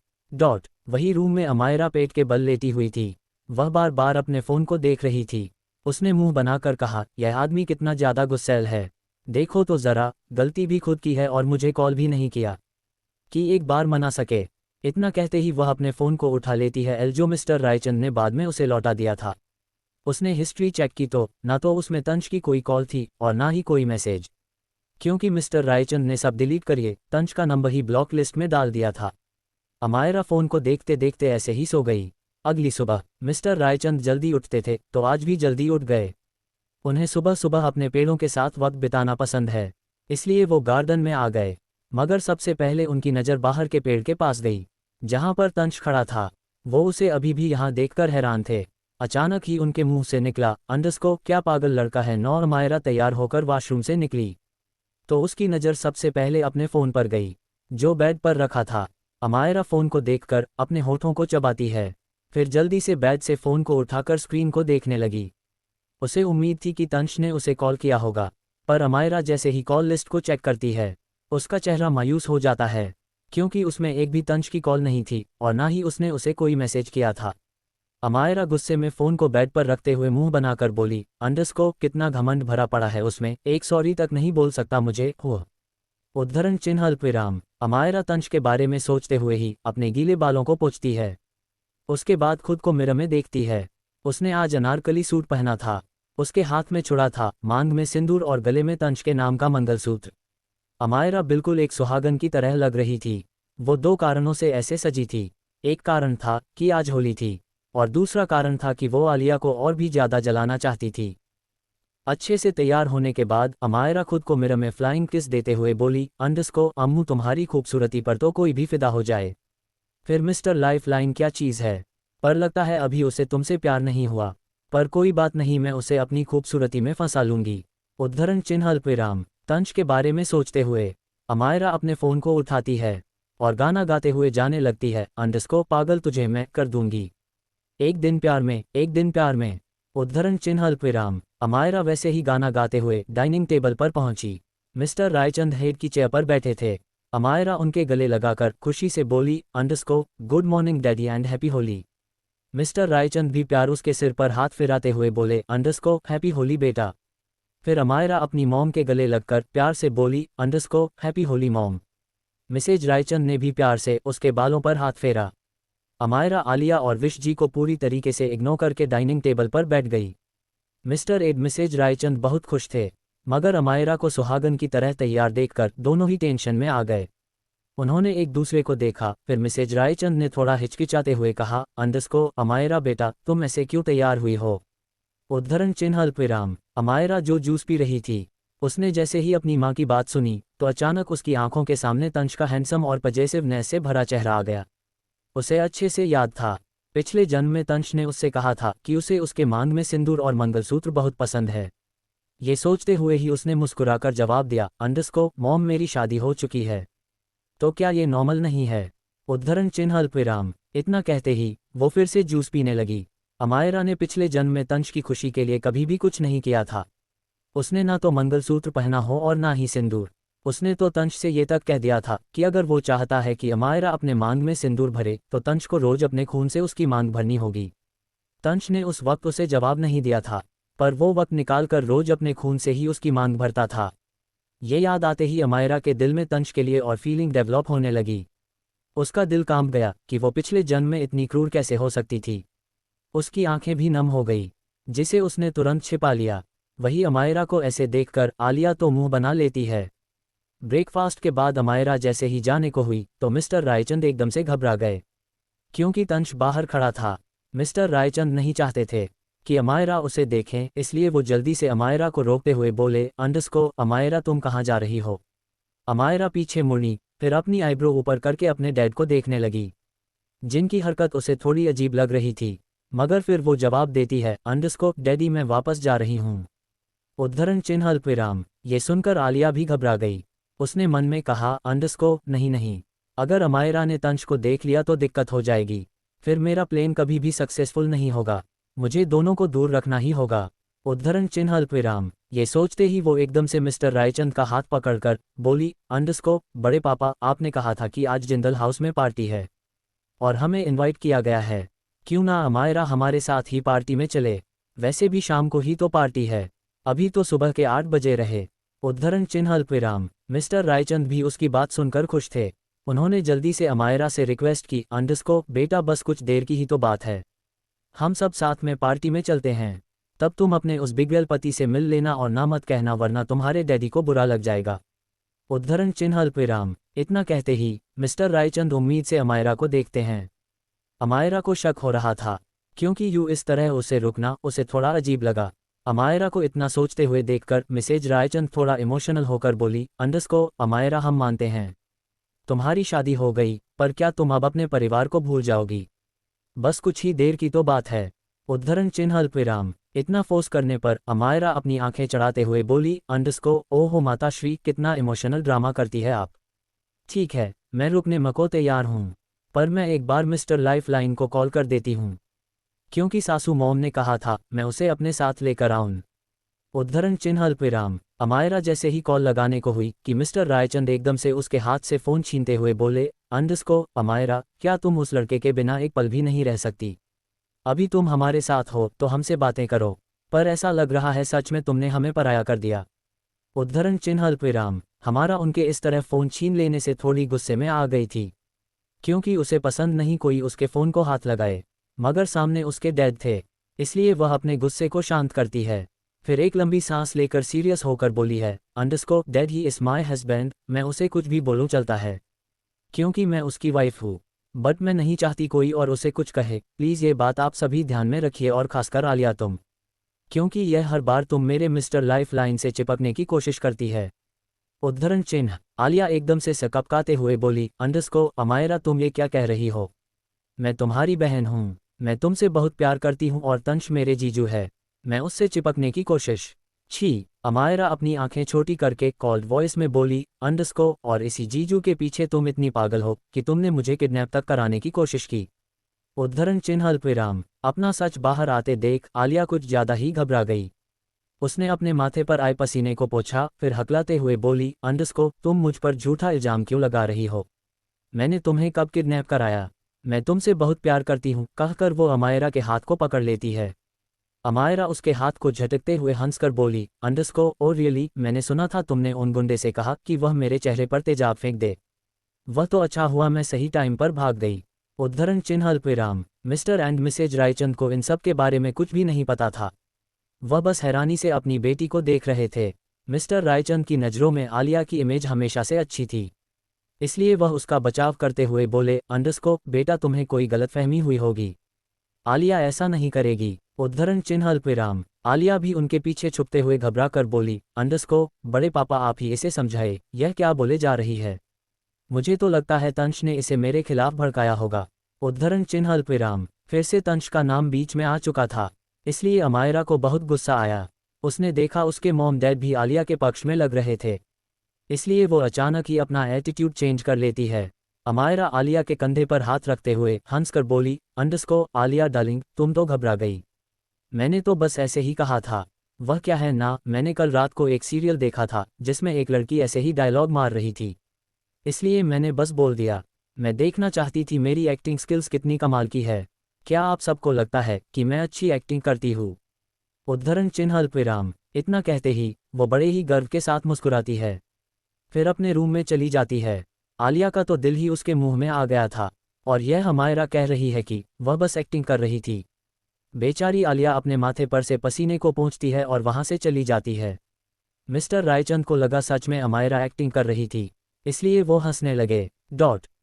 Speaker 1: वही रूम में अमायरा पेट के बल लेटी हुई थी। वह बार बार अपने फ़ोन को देख रही थी। उसने मुंह बनाकर कहा, यह आदमी कितना ज़्यादा गुस्सैल है, देखो तो ज़रा, गलती भी खुद की है और मुझे कॉल भी नहीं किया कि एक बार मना सके। इतना कहते ही वह अपने फ़ोन को उठा लेती है जो मिस्टर रायचंद ने बाद में उसे लौटा दिया था। उसने हिस्ट्री चेक की तो ना तो उसमें तंश की कोई कॉल थी और ना ही कोई मैसेज, क्योंकि मिस्टर रायचंद ने सब डिलीट करिए तंश का नंबर ही ब्लॉक लिस्ट में डाल दिया था। अमायरा फ़ोन को देखते देखते ऐसे ही सो गई। अगली सुबह मिस्टर रायचंद जल्दी उठते थे तो आज भी जल्दी उठ गए। उन्हें सुबह सुबह अपने पेड़ों के साथ वक्त बिताना पसंद है, इसलिए वो गार्डन में आ गए। मगर सबसे पहले उनकी नज़र बाहर के पेड़ के पास गई जहाँ पर तंश खड़ा था। वो उसे अभी भी यहाँ देखकर हैरान थे। अचानक ही उनके मुंह से निकला, अंडरस्को क्या पागल लड़का है। नौ अमायरा तैयार होकर वॉशरूम से निकली तो उसकी नज़र सबसे पहले अपने फ़ोन पर गई जो बेड पर रखा था। अमायरा फ़ोन को देखकर अपने होठों को चबाती है, फिर जल्दी से बेड से फ़ोन को उठाकर स्क्रीन को देखने लगी। उसे उम्मीद थी कि तंश ने उसे कॉल किया होगा, पर अमायरा जैसे ही कॉल लिस्ट को चेक करती है उसका चेहरा मायूस हो जाता है, क्योंकि उसमें एक भी तंश की कॉल नहीं थी और ना ही उसने उसे कोई मैसेज किया था। अमायरा गुस्से में फ़ोन को बेड पर रखते हुए मुंह बनाकर बोली, अंडरस्को कितना घमंड भरा पड़ा है उसमें, एक सॉरी तक नहीं बोल सकता मुझे। हुआ उद्धरण चिन्ह अल्पविराम। अमायरा तंश के बारे में सोचते हुए ही अपने गीले बालों को पोंछती है। उसके बाद खुद को मिरर में देखती है। उसने आज अनारकली सूट पहना था, उसके हाथ में छुड़ा था, मांग में सिंदूर और गले में तंश के नाम का मंगलसूत्र। अमायरा बिल्कुल एक सुहागन की तरह लग रही थी। वो दो कारणों से ऐसे सजी थी। एक कारण था कि आज होली थी और दूसरा कारण था कि वो आलिया को और भी ज़्यादा जलाना चाहती थी। अच्छे से तैयार होने के बाद अमायरा खुद को मिरर में फ्लाइंग किस देते हुए बोली, अंडरस्को अम्मू तुम्हारी खूबसूरती पर तो कोई भी फिदा हो जाए। फिर मिस्टर लाइफलाइन क्या चीज़ है, पर लगता है अभी उसे तुमसे प्यार नहीं हुआ, पर कोई बात नहीं, मैं उसे अपनी खूबसूरती में फंसा लूंगी। उद्धरण चिन्ह अल्पविराम। तंश के बारे में सोचते हुए अमायरा अपने फ़ोन को उठाती है और गाना गाते हुए जाने लगती है, अंडरस्को पागल तुझे मैं कर दूंगी, एक दिन प्यार में, एक दिन प्यार में। उद्धरण चिन्ह अल्पविराम। अमायरा वैसे ही गाना गाते हुए डाइनिंग टेबल पर पहुंची। मिस्टर रायचंद हेड की चेयर पर बैठे थे। अमायरा उनके गले लगाकर खुशी से बोली, अंडरस्को good morning daddy and happy Holi. Mister Raichand भी प्यार उसके सिर पर हाथ फिराते हुए बोले, अंडरस्को हैप्पी होली बेटा। फिर अमायरा अपनी मॉम के गले लगकर प्यार से बोली, अंडरस्को happy Holi mom. Mrs Raichand ने भी प्यार से उसके बालों पर हाथ फेरा। अमायरा आलिया और विश जी को पूरी तरीके से इग्नोर करके डाइनिंग टेबल पर बैठ गई। मिस्टर एड मिसेज रायचंद बहुत खुश थे, मगर अमायरा को सुहागन की तरह तैयार देखकर दोनों ही टेंशन में आ गए। उन्होंने एक दूसरे को देखा, फिर मिसेज रायचंद ने थोड़ा हिचकिचाते हुए कहा, अंडरस्को अमायरा बेटा तुम ऐसे क्यों तैयार हुई हो। उद्धरण चिन्ह अल्पविराम। अमायरा जो जूस पी रही थी, उसने जैसे ही अपनी माँ की बात सुनी तो अचानक उसकी आंखों के सामने तंश का हैंडसम और पजेसिवनेस से भरा चेहरा आ गया। उसे अच्छे से याद था, पिछले जन्म में तंश ने उससे कहा था कि उसे उसके मांग में सिंदूर और मंगलसूत्र बहुत पसंद है। ये सोचते हुए ही उसने मुस्कुराकर जवाब दिया, अंडरस्को मॉम मेरी शादी हो चुकी है, तो क्या ये नॉर्मल नहीं है। उद्धरण चिन्ह अल्पविराम। इतना कहते ही वो फिर से जूस पीने लगी। अमायरा ने पिछले जन्म में तंश की खुशी के लिए कभी भी कुछ नहीं किया था। उसने ना तो मंगलसूत्र पहना हो और ना ही सिंदूर। उसने तो तंश से ये तक कह दिया था कि अगर वो चाहता है कि अमायरा अपने मांग में सिंदूर भरे तो तंश को रोज अपने खून से उसकी मांग भरनी होगी। तंश ने उस वक्त उसे जवाब नहीं दिया था, पर वो वक्त निकालकर रोज अपने खून से ही उसकी मांग भरता था। ये याद आते ही अमायरा के दिल में तंश के लिए और फीलिंग डेवलप होने लगी। उसका दिल कांप गया कि वो पिछले जन्म में इतनी क्रूर कैसे हो सकती थी। उसकी आंखें भी नम हो गई, जिसे उसने तुरंत छिपा लिया। वही अमायरा को ऐसे देखकर आलिया तो मुंह बना लेती है। ब्रेकफास्ट के बाद अमायरा जैसे ही जाने को हुई तो मिस्टर रायचंद एकदम से घबरा गए, क्योंकि तंश बाहर खड़ा था। मिस्टर रायचंद नहीं चाहते थे कि अमायरा उसे देखें, इसलिए वो जल्दी से अमायरा को रोकते हुए बोले, अमायरा तुम कहाँ जा रही हो? अमायरा पीछे मुड़ी, फिर अपनी आईब्रो ऊपर करके अपने डैड को देखने लगी, जिनकी हरकत उसे थोड़ी अजीब लग रही थी। मगर फिर वो जवाब देती है, डैडी मैं वापस जा रही हूँ। उद्धरण चिन्ह अल्पविराम। ये सुनकर आलिया भी घबरा गई। उसने मन में कहा, नहीं नहीं, अगर अमायरा ने तंश को देख लिया तो दिक्कत हो जाएगी, फिर मेरा प्लेन कभी भी सक्सेसफुल नहीं होगा, मुझे दोनों को दूर रखना ही होगा। उद्धरण चिन्ह अल्पविराम। ये सोचते ही वो एकदम से मिस्टर रायचंद का हाथ पकड़कर बोली, बड़े पापा आपने कहा था कि आज जिंदल हाउस में पार्टी है और हमें इनवाइट किया गया है, क्यों ना अमायरा हमारे साथ ही पार्टी में चले? वैसे भी शाम को ही तो पार्टी है, अभी तो सुबह के 8 बजे रहे। उद्धरण चिन्ह अल्पविराम। मिस्टर रायचंद भी उसकी बात सुनकर खुश थे। उन्होंने जल्दी से अमायरा से रिक्वेस्ट की, बेटा बस कुछ देर की ही तो बात है, हम सब साथ में पार्टी में चलते हैं, तब तुम अपने उस बिगवेल पति से मिल लेना और ना मत कहना वरना तुम्हारे डैडी को बुरा लग जाएगा। उद्धरण चिन्ह अल्पविराम। इतना कहते ही मिस्टर रायचंद उम्मीद से अमायरा को देखते हैं। अमायरा को शक हो रहा था, क्योंकि यूं इस तरह उसे रुकना उसे थोड़ा अजीब लगा। अमायरा को इतना सोचते हुए देखकर मिसेज रायचंद थोड़ा इमोशनल होकर बोली, अमायरा हम मानते हैं तुम्हारी शादी हो गई, पर क्या तुम अब अपने परिवार को भूल जाओगी? बस कुछ ही देर की तो बात है। उद्धरण चिन्ह अल्पविराम। इतना फोर्स करने पर अमायरा अपनी आंखें चढ़ाते हुए बोली, ओहो माताश्री, कितना इमोशनल ड्रामा करती है आप। ठीक है, मैं रुकने मको तैयार हूँ, पर मैं एक बार मिस्टर लाइफलाइन को कॉल कर देती हूँ, क्योंकि सासू मॉम ने कहा था मैं उसे अपने साथ लेकर आऊँ। उद्धरण चिन्ह अल्पविराम। अमायरा जैसे ही कॉल लगाने को हुई कि मिस्टर रायचंद एकदम से उसके हाथ से फ़ोन छीनते हुए बोले, अमायरा, क्या तुम उस लड़के के बिना एक पल भी नहीं रह सकती? अभी तुम हमारे साथ हो तो हमसे बातें करो, पर ऐसा लग रहा है सच में तुमने हमें पराया कर दिया। उद्धरण चिन्ह अल्पविराम। हमारा उनके इस तरह फ़ोन छीन लेने से थोड़ी गुस्से में आ गई थी, क्योंकि उसे पसंद नहीं कोई उसके फ़ोन को हाथ लगाए, मगर सामने उसके डैड थे, इसलिए वह अपने गुस्से को शांत करती है। फिर एक लंबी सांस लेकर सीरियस होकर बोली है, dad he is my husband, मैं उसे कुछ भी बोलूं चलता है, क्योंकि मैं उसकी वाइफ हूँ, बट मैं नहीं चाहती कोई और उसे कुछ कहे। प्लीज़ ये बात आप सभी ध्यान में रखिए और खासकर आलिया तुम, क्योंकि यह हर बार तुम मेरे मिस्टर लाइफलाइन से चिपकने की कोशिश करती है। उद्धरण चिन्ह। आलिया एकदम से सकपकाते हुए बोली, अमायरा तुम ये क्या कह रही हो? मैं तुम्हारी बहन हूँ, मैं तुमसे बहुत प्यार करती हूँ और तंश मेरे जीजू है, मैं उससे चिपकने की कोशिश? छी। अमायरा अपनी आंखें छोटी करके कॉल्ड वॉइस में बोली, और इसी जीजू के पीछे तुम इतनी पागल हो कि तुमने मुझे किडनैप तक कराने की कोशिश की। उद्धरण चिन्ह अल्पविराम। अपना सच बाहर आते देख आलिया कुछ ज्यादा ही घबरा गई। उसने अपने माथे पर आए पसीने को पोंछा, फिर हकलाते हुए बोली, तुम मुझ पर झूठा इल्जाम क्यों लगा रही हो? मैंने तुम्हें कब किडनैप कराया? मैं तुमसे बहुत प्यार करती हूँ, कहकर वो अमायरा के हाथ को पकड़ लेती है। अमायरा उसके हाथ को झटकते हुए हंसकर बोली, ओ रियली, मैंने सुना था तुमने उन गुंडे से कहा कि वह मेरे चेहरे पर तेजाब फेंक दे। वह तो अच्छा हुआ मैं सही टाइम पर भाग गई। उद्धरण चिन्ह अल्पविराम। मिस्टर एंड मिसेज रायचंद को इन सब के बारे में कुछ भी नहीं पता था, वह बस हैरानी से अपनी बेटी को देख रहे थे। मिस्टर रायचंद की नज़रों में आलिया की इमेज हमेशा से अच्छी थी, इसलिए वह उसका बचाव करते हुए बोले, बेटा तुम्हें कोई गलतफहमी हुई होगी, आलिया ऐसा नहीं करेगी। उद्धरण चिन्ह अल्पविराम। आलिया भी उनके पीछे छुपते हुए घबरा कर बोली, बड़े पापा आप ही इसे समझाए, यह क्या बोले जा रही है? मुझे तो लगता है तंश ने इसे मेरे खिलाफ भड़काया होगा। उद्धरण चिन्ह अल्पविराम। फिर से तंश का नाम बीच में आ चुका था, इसलिए अमायरा को बहुत गुस्सा आया। उसने देखा उसके मॉम डैड भी आलिया के पक्ष में लग रहे थे, इसलिए वो अचानक ही अपना एटीट्यूड चेंज कर लेती है। अमायरा आलिया के कंधे पर हाथ रखते हुए हंसकर बोली, आलिया डार्लिंग, तुम तो घबरा गई, मैंने तो बस ऐसे ही कहा था। वह क्या है ना, मैंने कल रात को एक सीरियल देखा था जिसमें एक लड़की ऐसे ही डायलॉग मार रही थी, इसलिए मैंने बस बोल दिया। मैं देखना चाहती थी मेरी एक्टिंग स्किल्स कितनी कमाल की है। क्या आप सबको लगता है कि मैं अच्छी एक्टिंग करती हूँ? उद्धरण चिन्ह अल्पविराम। इतना कहते ही वो बड़े ही गर्व के साथ मुस्कुराती है, फिर अपने रूम में चली जाती है। आलिया का तो दिल ही उसके मुंह में आ गया था, और यह अमायरा कह रही है कि वह बस एक्टिंग कर रही थी। बेचारी आलिया अपने माथे पर से पसीने को पोंछती है और वहां से चली जाती है। मिस्टर रायचंद को लगा सच में अमायरा एक्टिंग कर रही थी, इसलिए वो हंसने लगे।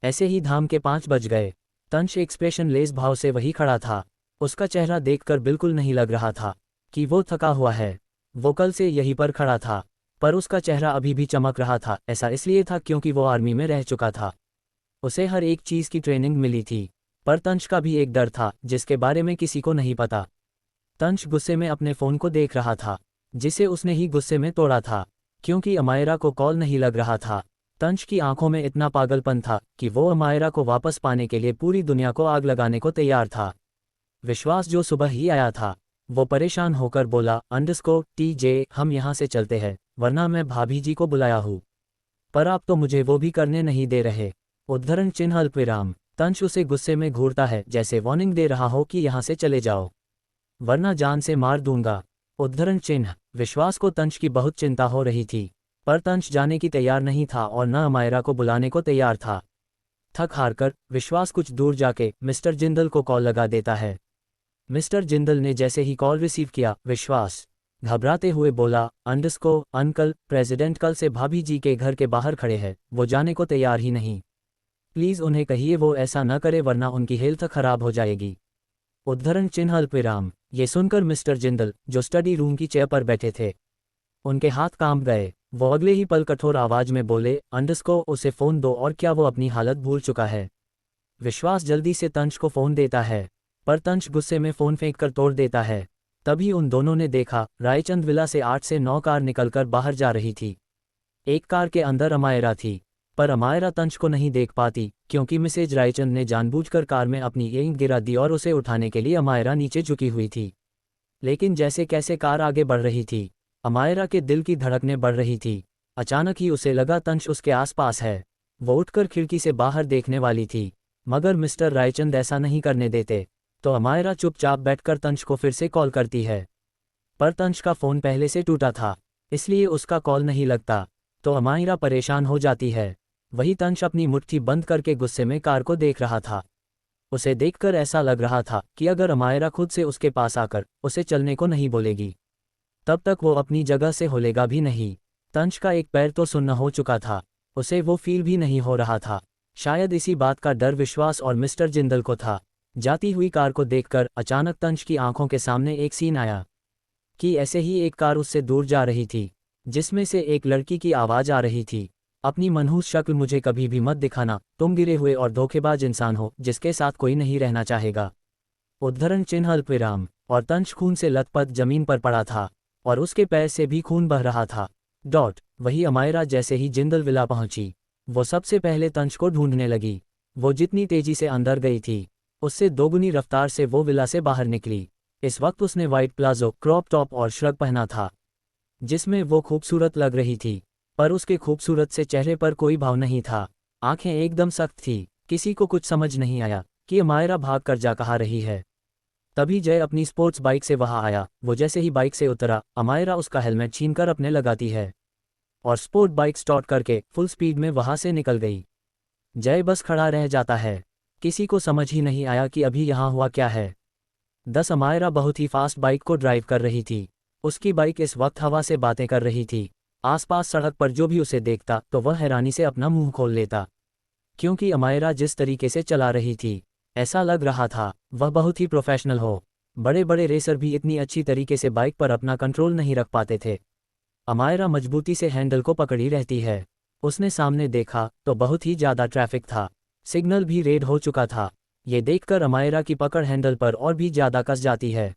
Speaker 1: ऐसे ही धाम के 5 बज गए। तंश एक्सप्रेशन लेस भाव से वही खड़ा था। उसका चेहरा देखकर बिल्कुल नहीं लग रहा था कि वो थका हुआ है। वो कल से यहीं पर खड़ा था, पर उसका चेहरा अभी भी चमक रहा था। ऐसा इसलिए था क्योंकि वो आर्मी में रह चुका था। उसे हर एक चीज़ की ट्रेनिंग मिली थी। पर तंश का भी एक डर था जिसके बारे में किसी को नहीं पता। तंश गुस्से में अपने फ़ोन को देख रहा था, जिसे उसने ही गुस्से में तोड़ा था, क्योंकि अमायरा को कॉल नहीं लग रहा था। तंश की आंखों में इतना पागलपन था कि वो अमायरा को वापस पाने के लिए पूरी दुनिया को आग लगाने को तैयार था। विश्वास जो सुबह ही आया था, वो परेशान होकर बोला, टीजे हम यहाँ से चलते हैं, वरना मैं भाभी जी को बुलाया हूँ। पर आप तो मुझे वो भी करने नहीं दे रहे। उद्धरण चिन्ह अल्पविराम। तंश उसे गुस्से में घूरता है, जैसे वार्निंग दे रहा हो कि यहाँ से चले जाओ, वरना जान से मार दूंगा। उद्धरण चिन्ह। विश्वास को तंश की बहुत चिंता हो रही थी, पर तंश जाने की तैयार नहीं था और न अमायरा को बुलाने को तैयार था। थक हार कर विश्वास कुछ दूर जाके मिस्टर जिंदल को कॉल लगा देता है। मिस्टर जिंदल ने जैसे ही कॉल रिसीव किया, विश्वास घबराते हुए बोला, अंकल, प्रेसिडेंट कल से भाभी जी के घर के बाहर खड़े हैं, वो जाने को तैयार ही नहीं। प्लीज़ उन्हें कहिए वो ऐसा न करे, वरना उनकी हेल्थ खराब हो जाएगी। उद्धरण चिन्ह अल्पविराम। ये सुनकर मिस्टर जिंदल, जो स्टडी रूम की चेयर पर बैठे थे, उनके हाथ कांप गए। वो अगले ही पल कठोर आवाज में बोले, उसे फ़ोन दो, और क्या वो अपनी हालत भूल चुका है। विश्वास जल्दी से तंश को फ़ोन देता है, पर तंश गुस्से में फ़ोन फेंक कर तोड़ देता है। तभी उन दोनों ने देखा, रायचंद विला से 8 से 9 कार निकलकर बाहर जा रही थी। एक कार के अंदर अमायरा थी, पर अमायरा तंश को नहीं देख पाती, क्योंकि मिसेज रायचंद ने जानबूझकर कार में अपनी ईंट गिरा दी और उसे उठाने के लिए अमायरा नीचे झुकी हुई थी। लेकिन जैसे कैसे कार आगे बढ़ रही थी, अमायरा के दिल की धड़कनें बढ़ रही थी। अचानक ही उसे लगा तंश उसके आसपास है। वो उठकर खिड़की से बाहर देखने वाली थी, मगर मिस्टर रायचंद ऐसा नहीं करने देते। तो अमायरा चुपचाप बैठकर तंश को फिर से कॉल करती है, पर तंश का फ़ोन पहले से टूटा था, इसलिए उसका कॉल नहीं लगता। तो अमायरा परेशान हो जाती है। वही तंश अपनी मुट्ठी बंद करके गुस्से में कार को देख रहा था। उसे देखकर ऐसा लग रहा था कि अगर अमायरा खुद से उसके पास आकर उसे चलने को नहीं बोलेगी, तब तक वो अपनी जगह से हिलेगा भी नहीं। तंश का एक पैर तो सुन्न हो चुका था, उसे वो फील भी नहीं हो रहा था। शायद इसी बात का डर विश्वास और मिस्टर जिंदल को था। जाती हुई कार को देखकर अचानक तंश की आंखों के सामने एक सीन आया कि ऐसे ही एक कार उससे दूर जा रही थी, जिसमें से एक लड़की की आवाज़ आ रही थी, अपनी मनहूस शक्ल मुझे कभी भी मत दिखाना, तुम गिरे हुए और धोखेबाज इंसान हो जिसके साथ कोई नहीं रहना चाहेगा। उद्धरण चिन्ह अल्पविराम। और तंश खून से लथपथ जमीन पर पड़ा था, और उसके पैर से भी खून बह रहा था। वही अमायरा जैसे ही जिंदल विला पहुंची, वो सबसे पहले तंश को ढूंढने लगी। वो जितनी तेजी से अंदर गई थी, उससे दोगुनी रफ्तार से वो विला से बाहर निकली। इस वक्त उसने वाइट प्लाजो, क्रॉप टॉप और श्रग पहना था, जिसमें वो खूबसूरत लग रही थी, पर उसके खूबसूरत से चेहरे पर कोई भाव नहीं था। आंखें एकदम सख्त थी। किसी को कुछ समझ नहीं आया कि अमायरा भाग कर जा कहाँ रही है। तभी जय अपनी स्पोर्ट्स बाइक से वहां आया। वो जैसे ही बाइक से उतरा, अमायरा उसका हेलमेट छीनकर अपने लगाती है और स्पोर्ट बाइक स्टार्ट करके फुल स्पीड में वहां से निकल गई। जय बस खड़ा रह जाता है। किसी को समझ ही नहीं आया कि अभी यहाँ हुआ क्या है। अमायरा बहुत ही फास्ट बाइक को ड्राइव कर रही थी। उसकी बाइक इस वक्त हवा से बातें कर रही थी। आसपास सड़क पर जो भी उसे देखता तो वह हैरानी से अपना मुंह खोल लेता, क्योंकि अमायरा जिस तरीके से चला रही थी, ऐसा लग रहा था वह बहुत ही प्रोफेशनल हो। बड़े बड़े रेसर भी इतनी अच्छी तरीके से बाइक पर अपना कंट्रोल नहीं रख पाते थे। अमायरा मजबूती से हैंडल को पकड़ी रहती है। उसने सामने देखा तो बहुत ही ज़्यादा ट्रैफिक था। सिग्नल भी रेड हो चुका था। ये देखकर अमायरा की पकड़ हैंडल पर और भी ज़्यादा कस जाती है,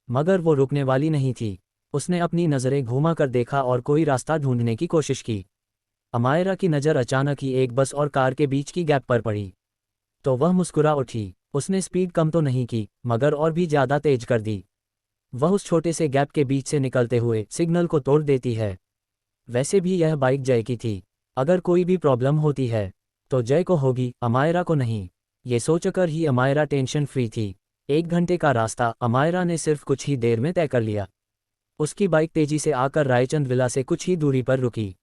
Speaker 1: मगर वो रुकने वाली नहीं थी। उसने अपनी नज़रें घुमा कर देखा और कोई रास्ता ढूंढने की कोशिश की। अमायरा की नज़र अचानक ही एक बस और कार के बीच की गैप पर पड़ी, तो वह मुस्कुरा उठी। उसने स्पीड कम तो नहीं की, मगर और भी ज़्यादा तेज कर दी। वह उस छोटे से गैप के बीच से निकलते हुए सिग्नल को तोड़ देती है। वैसे भी यह बाइक जय की थी। अगर कोई भी प्रॉब्लम होती है तो जय को होगी, अमायरा को नहीं। ये सोचकर ही अमायरा टेंशन फ्री थी। 1 घंटे का रास्ता अमायरा ने सिर्फ कुछ ही देर में तय कर लिया। उसकी बाइक तेजी से आकर रायचंद विला से कुछ ही दूरी पर रुकी।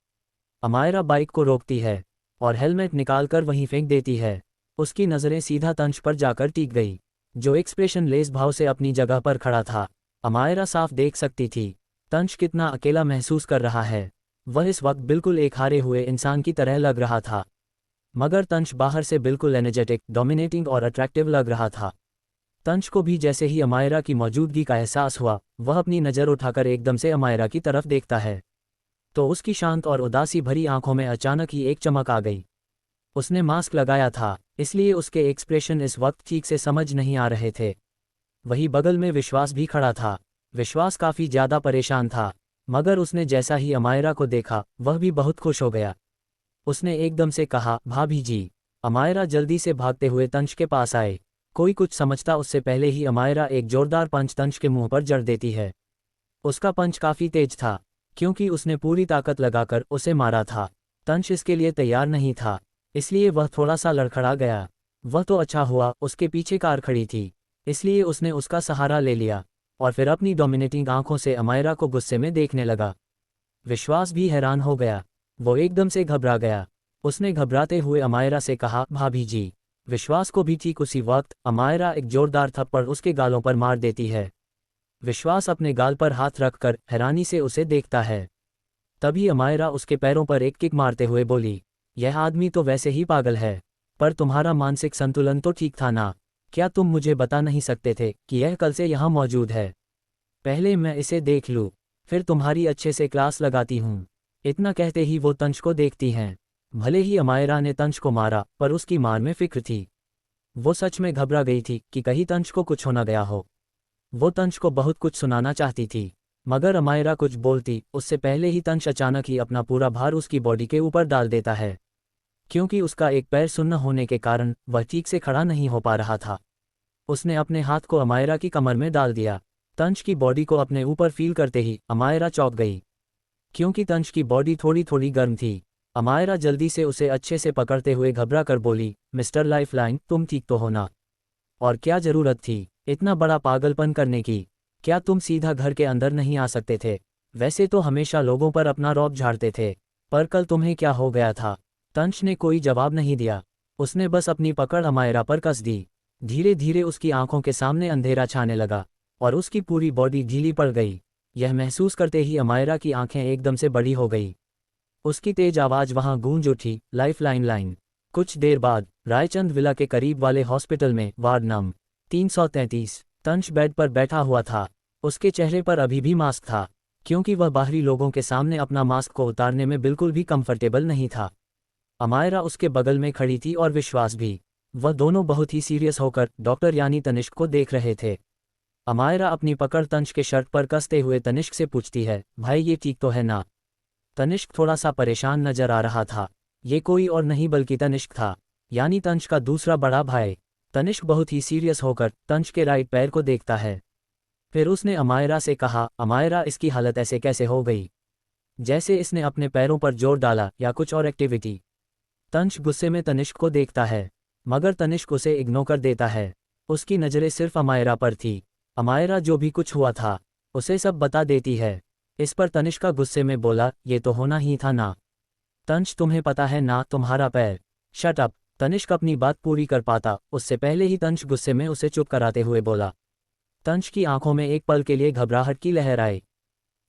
Speaker 1: अमायरा बाइक को रोकती है और हेलमेट निकालकर वहीं फेंक देती है। उसकी नज़रें सीधा तंश पर जाकर टिक गई, जो एक्सप्रेशन लेस भाव से अपनी जगह पर खड़ा था। अमायरा साफ देख सकती थी तंश कितना अकेला महसूस कर रहा है। वह इस वक्त बिल्कुल एक हारे हुए इंसान की तरह लग रहा था, मगर तंश बाहर से बिल्कुल एनर्जेटिक, डोमिनेटिंग और अट्रैक्टिव लग रहा था। तंश को भी जैसे ही अमायरा की मौजूदगी का एहसास हुआ, वह अपनी नज़र उठाकर एकदम से अमायरा की तरफ देखता है, तो उसकी शांत और उदासी भरी आंखों में अचानक ही एक चमक आ गई। उसने मास्क लगाया था, इसलिए उसके एक्सप्रेशन इस वक्त ठीक से समझ नहीं आ रहे थे। वही बगल में विश्वास भी खड़ा था। विश्वास काफ़ी ज़्यादा परेशान था, मगर उसने जैसा ही अमायरा को देखा, वह भी बहुत खुश हो गया। उसने एकदम से कहा, भाभी जी। अमायरा जल्दी से भागते हुए तंश के पास आए। कोई कुछ समझता उससे पहले ही अमायरा एक जोरदार पंच तंश के मुंह पर जड़ देती है। उसका पंच काफ़ी तेज था, क्योंकि उसने पूरी ताकत लगाकर उसे मारा था। तंश इसके लिए तैयार नहीं था, इसलिए वह थोड़ा सा लड़खड़ा गया। वह तो अच्छा हुआ उसके पीछे कार खड़ी थी, इसलिए उसने उसका सहारा ले लिया और फिर अपनी डोमिनेटिंग आंखों से अमायरा को गुस्से में देखने लगा। विश्वास भी हैरान हो गया। वो एकदम से घबरा गया। उसने घबराते हुए अमायरा से कहा, भाभी जी। विश्वास को भी ठीक उसी वक्त अमायरा एक जोरदार थप्पड़ उसके गालों पर मार देती है। विश्वास अपने गाल पर हाथ रखकर हैरानी से उसे देखता है। तभी अमायरा उसके पैरों पर एक किक मारते हुए बोली, यह आदमी तो वैसे ही पागल है, पर तुम्हारा मानसिक संतुलन तो ठीक था ना? क्या तुम मुझे बता नहीं सकते थे कि यह कल से यहाँ मौजूद है? पहले मैं इसे देख लूँ, फिर तुम्हारी अच्छे से क्लास लगाती हूँ। इतना कहते ही वो तंश को देखती हैं। भले ही अमायरा ने तंश को मारा, पर उसकी मार में फिक्र थी। वो सच में घबरा गई थी कि कहीं तंश को कुछ हो न गया हो। वो तंश को बहुत कुछ सुनाना चाहती थी, मगर अमायरा कुछ बोलती उससे पहले ही तंश अचानक ही अपना पूरा भार उसकी बॉडी के ऊपर डाल देता है। क्योंकि उसका एक पैर सुन्न होने के कारण वह ठीक से खड़ा नहीं हो पा रहा था। उसने अपने हाथ को अमायरा की कमर में डाल दिया। तंश की बॉडी को अपने ऊपर फील करते ही अमायरा चौंक गई, क्योंकि तंश की बॉडी थोड़ी थोड़ी गर्म थी। अमायरा जल्दी से उसे अच्छे से पकड़ते हुए घबरा कर बोली, मिस्टर लाइफलाइन, तुम ठीक तो हो ना? और क्या ज़रूरत थी इतना बड़ा पागलपन करने की? क्या तुम सीधा घर के अंदर नहीं आ सकते थे? वैसे तो हमेशा लोगों पर अपना रौब झाड़ते थे, पर कल तुम्हें क्या हो गया था? तंश ने कोई जवाब नहीं दिया। उसने बस अपनी पकड़ अमायरा पर कस दी। धीरे धीरे उसकी आंखों के सामने अंधेरा छाने लगा और उसकी पूरी बॉडी ढीली पड़ गई। यह महसूस करते ही अमायरा की आंखें एकदम से बड़ी हो गई। उसकी तेज आवाज़ वहां गूंज उठी, लाइफलाइन लाइन। कुछ देर बाद रायचंद विला के करीब वाले हॉस्पिटल में वार्ड नंबर 333 तंश बेड पर बैठा हुआ था। उसके चेहरे पर अभी भी मास्क था, क्योंकि वह बाहरी लोगों के सामने अपना मास्क को उतारने में बिल्कुल भी कंफर्टेबल नहीं था। अमायरा उसके बगल में खड़ी थी और विश्वास भी। वह दोनों बहुत ही सीरियस होकर डॉक्टर यानी तनिष्क को देख रहे थे। अमायरा अपनी पकड़ तनिष्क के शर्ट पर कसते हुए तनिष्क से पूछती है, भाई ये ठीक तो है ना? तनिष्क थोड़ा सा परेशान नजर आ रहा था। ये कोई और नहीं बल्कि तनिष्क था, यानी तंश का दूसरा बड़ा भाई। तनिष्क बहुत ही सीरियस होकर तंश के राइट पैर को देखता है। फिर उसने अमायरा से कहा, अमायरा इसकी हालत ऐसे कैसे हो गई? जैसे इसने अपने पैरों पर जोर डाला या कुछ और एक्टिविटी। तंश गुस्से में तनिष्क को देखता है, मगर तनिष्क उसे इग्नोर कर देता है। उसकी नज़रें सिर्फ अमायरा पर थी। अमायरा जो भी कुछ हुआ था उसे सब बता देती है। इस पर तनिष्क गुस्से में बोला, ये तो होना ही था ना? तंश तुम्हें पता है ना तुम्हारा पैर। Shut up. तनिष्क अपनी बात पूरी कर पाता उससे पहले ही तंश गुस्से में उसे चुप कराते हुए बोला। तंश की आंखों में एक पल के लिए घबराहट की लहर आई,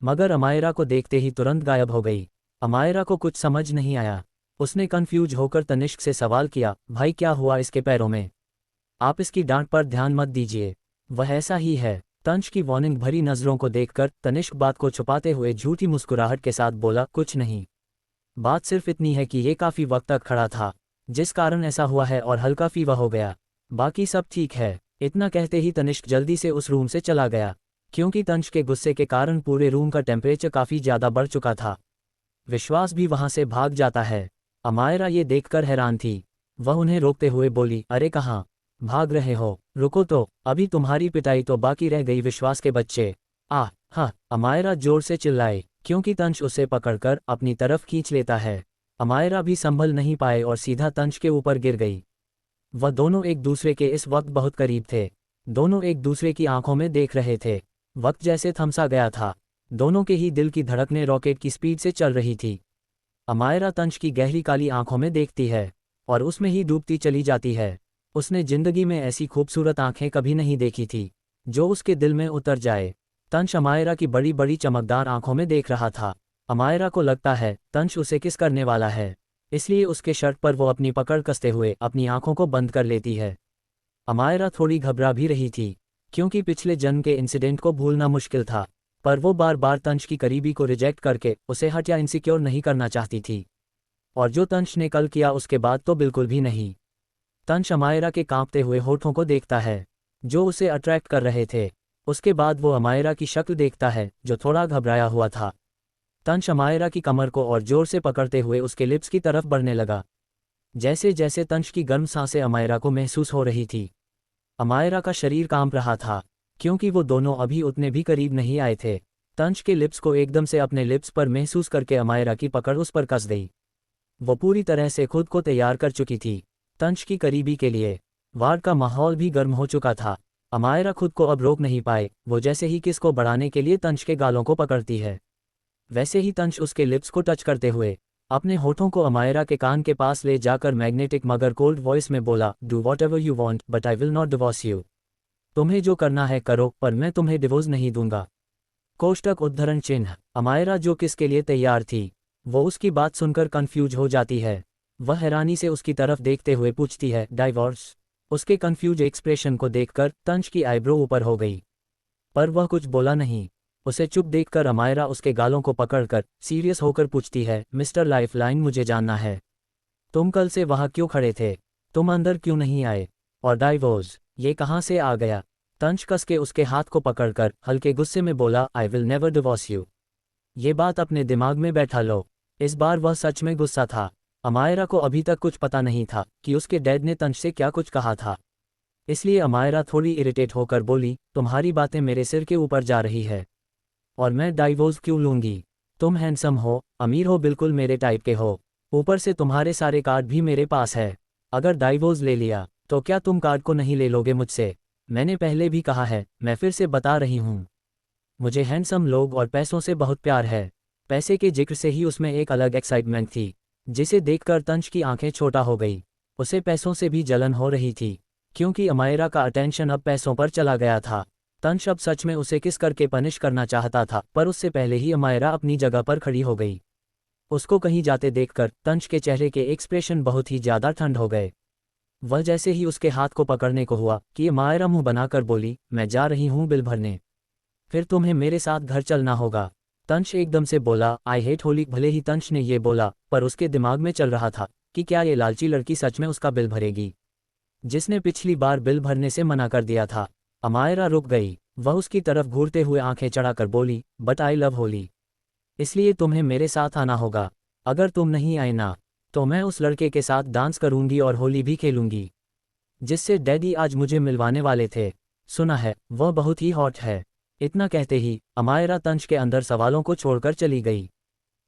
Speaker 1: मगर अमायरा को देखते ही तुरंत गायब हो गई। अमायरा को कुछ समझ नहीं आया। उसने कंफ्यूज होकर तनिष्क से सवाल किया, भाई क्या हुआ इसके पैरों में? आप इसकी डांट पर ध्यान मत दीजिए, वह ऐसा ही है। तंश की वार्निंग भरी नज़रों को देखकर तनिष्क बात को छुपाते हुए झूठी मुस्कुराहट के साथ बोला, कुछ नहीं। बात सिर्फ इतनी है कि ये काफ़ी वक्त तक खड़ा था, जिस कारण ऐसा हुआ है, और हल्का फीवर हो गया। बाकी सब ठीक है। इतना कहते ही तनिष्क जल्दी से उस रूम से चला गया, क्योंकि तंश के गुस्से के कारण पूरे रूम का टेम्परेचर काफ़ी ज़्यादा बढ़ चुका था। विश्वास भी वहाँ से भाग जाता है। अमायरा ये देखकर हैरान थी। वह उन्हें रोकते हुए बोली, अरे कहाँ भाग रहे हो? रुको तो, अभी तुम्हारी पिटाई तो बाकी रह गई विश्वास के बच्चे। हाँ। अमायरा जोर से चिल्लाए, क्योंकि तंश उसे पकड़कर अपनी तरफ खींच लेता है। अमायरा भी संभल नहीं पाए और सीधा तंश के ऊपर गिर गई। वह दोनों एक दूसरे के इस वक्त बहुत करीब थे। दोनों एक दूसरे की आंखों में देख रहे थे। वक्त जैसे थमसा गया था। दोनों के ही दिल की धड़कनें रॉकेट की स्पीड से चल रही थी। अमायरा तंश की गहरी काली आंखों में देखती है और उसमें ही डूबती चली जाती है। उसने जिंदगी में ऐसी खूबसूरत आंखें कभी नहीं देखी थी, जो उसके दिल में उतर जाए। तंश अमायरा की बड़ी बड़ी चमकदार आंखों में देख रहा था। अमायरा को लगता है तंश उसे किस करने वाला है, इसलिए उसके शर्ट पर वो अपनी पकड़ कसते हुए अपनी आंखों को बंद कर लेती है। अमायरा थोड़ी घबरा भी रही थी, क्योंकि पिछले जन्म के इंसिडेंट को भूलना मुश्किल था, पर वो बार बार तंश की करीबी को रिजेक्ट करके उसे हर्ट या इनसिक्योर नहीं करना चाहती थी। और जो तंश ने कल किया उसके बाद तो बिल्कुल भी नहीं। तंश अमायरा के कांपते हुए होठों को देखता है, जो उसे अट्रैक्ट कर रहे थे। उसके बाद वो अमायरा की शक्ल देखता है, जो थोड़ा घबराया हुआ था। तंश अमायरा की कमर को और जोर से पकड़ते हुए उसके लिप्स की तरफ बढ़ने लगा। जैसे जैसे तंश की गर्म सांसें अमायरा को महसूस हो रही थी, अमायरा का शरीर कांप रहा था, क्योंकि वो दोनों अभी उतने भी करीब नहीं आए थे। तंश के लिप्स को एकदम से अपने लिप्स पर महसूस करके अमायरा की पकड़ उस पर कस गई। वो पूरी तरह से खुद को तैयार कर चुकी थी तंश की करीबी के लिए। वार्ड का माहौल भी गर्म हो चुका था। अमायरा खुद को अब रोक नहीं पाए। वो जैसे ही किस को बढ़ाने के लिए तंश के गालों को पकड़ती है, वैसे ही तंश उसके लिप्स को टच करते हुए अपने होठों को अमायरा के कान के पास ले जाकर मैग्नेटिक मगर कोल्ड वॉइस में बोला, do what ever you want but I will not divorce you. तुम्हें जो करना है करो, पर मैं तुम्हें डिवोर्स नहीं दूंगा। कोष्टक उद्धरण चिन्ह। अमायरा जो किसके लिए तैयार थी, वो उसकी बात सुनकर कंफ्यूज हो जाती है। वह हैरानी से उसकी तरफ देखते हुए पूछती है, डाइवोर्स? उसके कंफ्यूज एक्सप्रेशन को देखकर तंश की आईब्रो ऊपर हो गई, पर वह कुछ बोला नहीं। उसे चुप देखकर अमायरा उसके गालों को पकड़कर सीरियस होकर पूछती है, मिस्टर लाइफलाइन, मुझे जानना है, तुम कल से वहां क्यों खड़े थे? तुम अंदर क्यों नहीं आए? और डाइवोर्स ये कहाँ से आ गया? तंश कस के उसके हाथ को पकड़कर हल्के गुस्से में बोला, I will never divorce you. ये बात अपने दिमाग में बैठा लो। इस बार वह सच में गुस्सा था। अमायरा को अभी तक कुछ पता नहीं था कि उसके डैड ने तंश से क्या कुछ कहा था। इसलिए अमायरा थोड़ी इरिटेट होकर बोली, तुम्हारी बातें मेरे सिर के ऊपर जा रही है, और मैं डाइवोर्स क्यों लूंगी? तुम हैंडसम हो, अमीर हो, बिल्कुल मेरे टाइप के हो, ऊपर से तुम्हारे सारे कार्ड भी मेरे पास है। अगर डाइवोर्स ले लिया तो क्या तुम कार्ड को नहीं ले लोगे मुझसे? मैंने पहले भी कहा है, मैं फिर से बता रही हूँ, मुझे हैंडसम लोग और पैसों से बहुत प्यार है। पैसे के जिक्र से ही उसमें एक अलग एक्साइटमेंट थी, जिसे देखकर तंश की आंखें छोटा हो गई। उसे पैसों से भी जलन हो रही थी, क्योंकि अमायरा का अटेंशन अब पैसों पर चला गया था। तंश अब सच में उसे किस करके पनिश करना चाहता था, पर उससे पहले ही अमायरा अपनी जगह पर खड़ी हो गई। उसको कहीं जाते देखकर तंश के चेहरे के एक्सप्रेशन बहुत ही ज्यादा ठंड हो गए। वह जैसे ही उसके हाथ को पकड़ने को हुआ कि अमायरा मुंह बनाकर बोली, मैं जा रही हूँ बिल भरने, फिर तुम्हें मेरे साथ घर चलना होगा। तंश एकदम से बोला, आई हेट होली। भले ही तंश ने ये बोला, पर उसके दिमाग में चल रहा था कि क्या ये लालची लड़की सच में उसका बिल भरेगी, जिसने पिछली बार बिल भरने से मना कर दिया था। अमायरा रुक गई। वह उसकी तरफ घूरते हुए आंखें चढ़ाकर बोली, बट आई लव होली, इसलिए तुम्हें मेरे साथ आना होगा। अगर तुम नहीं आए ना, तो मैं उस लड़के के साथ डांस करूंगी और होली भी खेलूंगी, जिससे डैडी आज मुझे मिलवाने वाले थे। सुना है वह बहुत ही हॉट है। इतना कहते ही अमायरा तंश के अंदर सवालों को छोड़कर चली गई।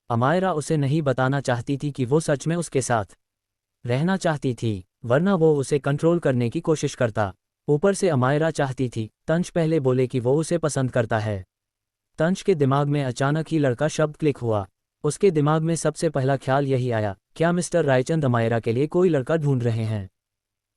Speaker 1: अमायरा उसे नहीं बताना चाहती थी कि वो सच में उसके साथ रहना चाहती थी, वरना वो उसे कंट्रोल करने की कोशिश करता। ऊपर से अमायरा चाहती थी तंश पहले बोले कि वो उसे पसंद करता है। तंश के दिमाग में अचानक ही लड़का शब्द क्लिक हुआ। उसके दिमाग में सबसे पहला ख्याल यही आया, क्या मिस्टर रायचंद अमायरा के लिए कोई लड़का ढूंढ रहे हैं?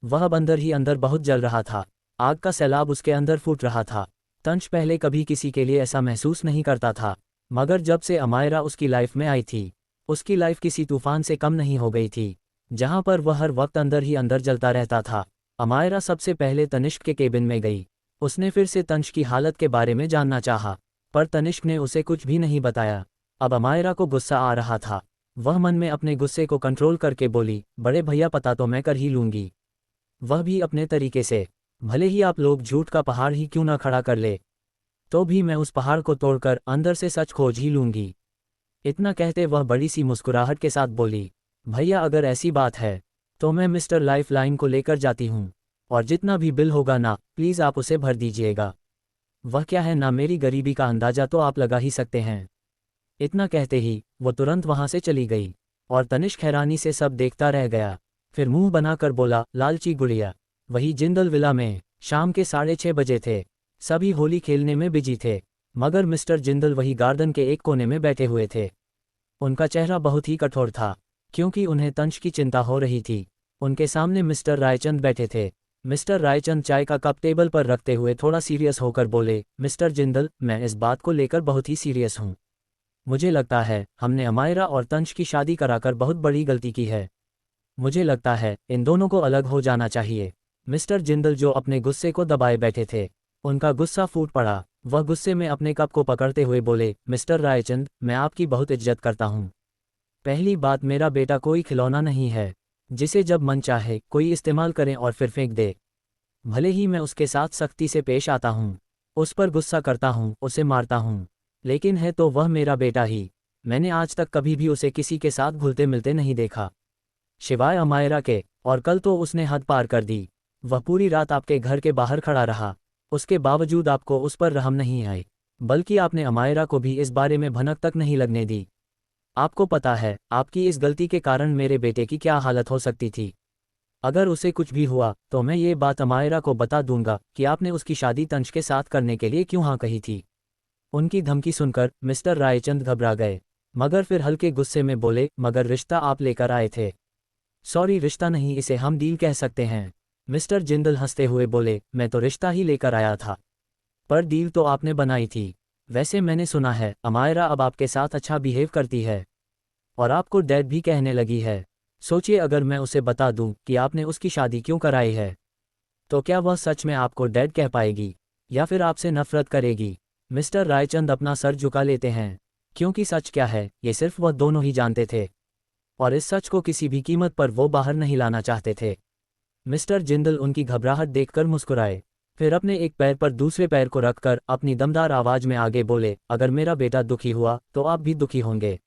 Speaker 1: वह अब अंदर ही अंदर बहुत जल रहा था। आग का सैलाब उसके अंदर फूट रहा था। तंश पहले कभी किसी के लिए ऐसा महसूस नहीं करता था, मगर जब से अमायरा उसकी लाइफ में आई थी, उसकी लाइफ किसी तूफान से कम नहीं हो गई थी, जहां पर वह हर वक्त अंदर ही अंदर जलता रहता था। अमायरा सबसे पहले तनिष्क के केबिन में गई। उसने फिर से तंश की हालत के बारे में जानना चाहा, पर तनिष्क ने उसे कुछ भी नहीं बताया। अब अमायरा को गुस्सा आ रहा था। वह मन में अपने गुस्से को कंट्रोल करके बोली, बड़े भैया पता तो मैं कर ही लूंगी, वह भी अपने तरीके से। भले ही आप लोग झूठ का पहाड़ ही क्यों ना खड़ा कर ले, तो भी मैं उस पहाड़ को तोड़कर अंदर से सच खोज ही लूंगी। इतना कहते वह बड़ी सी मुस्कुराहट के साथ बोली, भैया अगर ऐसी बात है तो मैं मिस्टर लाइफलाइन को लेकर जाती हूँ, और जितना भी बिल होगा ना, प्लीज़ आप उसे भर दीजिएगा। वह क्या है ना, मेरी गरीबी का अंदाजा तो आप लगा ही सकते हैं। इतना कहते ही वो तुरंत वहां से चली गई, और तनिष्क हैरानी से सब देखता रह गया। फिर मुंह बनाकर बोला, लालची गुड़िया। वही जिंदल विला में शाम के 6:30 बजे थे। सभी होली खेलने में बिजी थे, मगर मिस्टर जिंदल वही गार्डन के एक कोने में बैठे हुए थे। उनका चेहरा बहुत ही कठोर था, क्योंकि उन्हें तंश की चिंता हो रही थी। उनके सामने मिस्टर रायचंद बैठे थे। मिस्टर रायचंद चाय का कप टेबल पर रखते हुए थोड़ा सीरियस होकर बोले, मिस्टर जिंदल, मैं इस बात को लेकर बहुत ही सीरियस हूँ। मुझे लगता है हमने अमायरा और तंश की शादी कराकर बहुत बड़ी गलती की है। मुझे लगता है इन दोनों को अलग हो जाना चाहिए। मिस्टर जिंदल जो अपने गुस्से को दबाए बैठे थे, उनका गुस्सा फूट पड़ा। वह गुस्से में अपने कप को पकड़ते हुए बोले, मिस्टर रायचंद, मैं आपकी बहुत इज्जत करता हूँ। पहली बात, मेरा बेटा कोई खिलौना नहीं है जिसे जब मन चाहे कोई इस्तेमाल करें और फिर फेंक दे। भले ही मैं उसके साथ सख्ती से पेश आता हूँ, उस पर गुस्सा करता हूँ, उसे मारता हूँ, लेकिन है तो वह मेरा बेटा ही। मैंने आज तक कभी भी उसे किसी के साथ घुलते मिलते नहीं देखा, सिवाय अमायरा के। और कल तो उसने हद पार कर दी। वह पूरी रात आपके घर के बाहर खड़ा रहा, उसके बावजूद आपको उस पर रहम नहीं आई, बल्कि आपने अमायरा को भी इस बारे में भनक तक नहीं लगने दी। आपको पता है आपकी इस गलती के कारण मेरे बेटे की क्या हालत हो सकती थी। अगर उसे कुछ भी हुआ तो मैं ये बात अमायरा को बता दूंगा कि आपने उसकी शादी तंज के साथ करने के लिए क्यों हाँ कही थी। उनकी धमकी सुनकर मिस्टर रायचंद घबरा गए, मगर फिर हल्के गुस्से में बोले, मगर रिश्ता आप लेकर आए थे। सॉरी, रिश्ता नहीं, इसे हम डील कह सकते हैं। मिस्टर जिंदल हंसते हुए बोले, मैं तो रिश्ता ही लेकर आया था, पर डील तो आपने बनाई थी। वैसे मैंने सुना है अमायरा अब आपके साथ अच्छा बिहेव करती है और आपको डैड भी कहने लगी है। सोचिए, अगर मैं उसे बता दूं कि आपने उसकी शादी क्यों कराई है, तो क्या वह सच में आपको डैड कह पाएगी या फिर आपसे नफरत करेगी। मिस्टर रायचंद अपना सर झुका लेते हैं, क्योंकि सच क्या है ये सिर्फ वह दोनों ही जानते थे, और इस सच को किसी भी कीमत पर वो बाहर नहीं लाना चाहते थे। मिस्टर जिंदल उनकी घबराहट देखकर मुस्कुराए, फिर अपने एक पैर पर दूसरे पैर को रखकर अपनी दमदार आवाज में आगे बोले, अगर मेरा बेटा दुखी हुआ तो आप भी दुखी होंगे,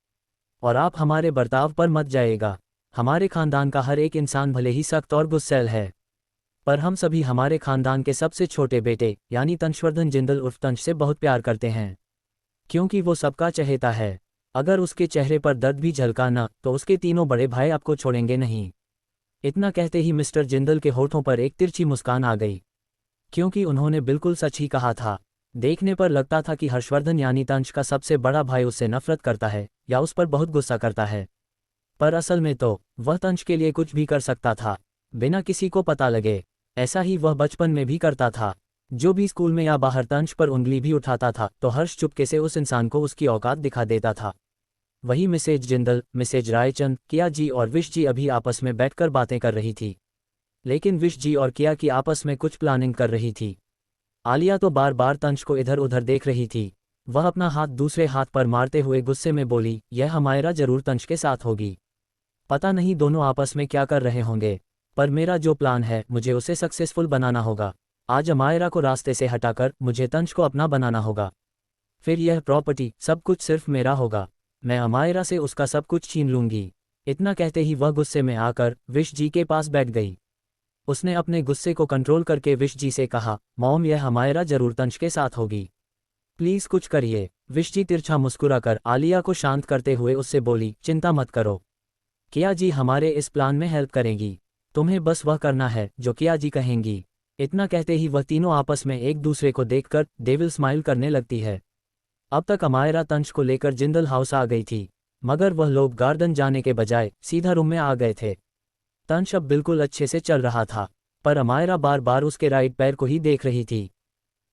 Speaker 1: और आप हमारे बर्ताव पर मत जाइएगा। हमारे खानदान का हर एक इंसान भले ही सख्त और गुस्सैल है, पर हम सभी हमारे खानदान के सबसे छोटे बेटे यानी तंशवर्धन जिंदल उर्फ तंश से बहुत प्यार करते हैं, क्योंकि वो सबका चहेता है। अगर उसके चेहरे पर दर्द भी झलका ना तो उसके तीनों बड़े भाई आपको छोड़ेंगे नहीं। इतना कहते ही मिस्टर जिंदल के होठों पर एक तिरछी मुस्कान आ गई, क्योंकि उन्होंने बिल्कुल सच ही कहा था। देखने पर लगता था कि हर्षवर्धन यानी तंश का सबसे बड़ा भाई उससे नफरत करता है या उस पर बहुत गुस्सा करता है, पर असल में तो वह तंश के लिए कुछ भी कर सकता था बिना किसी को पता लगे। ऐसा ही वह बचपन में भी करता था। जो भी स्कूल में या बाहर तंश पर उंगली भी उठाता था तो हर्ष चुपके से उस इंसान को उसकी औकात दिखा देता था। वही मिसेज जिंदल, मिसेज रायचंद, किया जी और विश जी अभी आपस में बैठकर बातें कर रही थी, लेकिन विश जी और किया की आपस में कुछ प्लानिंग कर रही थी। आलिया तो बार बार तंश को इधर उधर देख रही थी। वह अपना हाथ दूसरे हाथ पर मारते हुए गुस्से में बोली, यह अमायरा जरूर तंश के साथ होगी। पता नहीं दोनों आपस में क्या कर रहे होंगे, पर मेरा जो प्लान है मुझे उसे सक्सेसफुल बनाना होगा। आज अमायरा को रास्ते से हटाकर मुझे तंश को अपना बनाना होगा, फिर यह प्रॉपर्टी सब कुछ सिर्फ मेरा होगा। मैं अमायरा से उसका सब कुछ छीन लूंगी। इतना कहते ही वह गुस्से में आकर विश जी के पास बैठ गई। उसने अपने गुस्से को कंट्रोल करके विश जी से कहा, मॉम, यह अमायरा जरूर तंश के साथ होगी, प्लीज कुछ करिए। विश जी तिरछा मुस्कुराकर आलिया को शांत करते हुए उससे बोली, चिंता मत करो, किया जी हमारे इस प्लान में हेल्प करेंगी, तुम्हें बस वह करना है जो किया जी कहेंगी। इतना कहते ही वह तीनों आपस में एक दूसरे को देखकर डेविल स्माइल करने लगती है। अब तक अमायरा तंश को लेकर जिंदल हाउस आ गई थी, मगर वह लोग गार्डन जाने के बजाय सीधा रूम में आ गए थे। तंश अब बिल्कुल अच्छे से चल रहा था, पर अमायरा बार बार उसके राइट पैर को ही देख रही थी,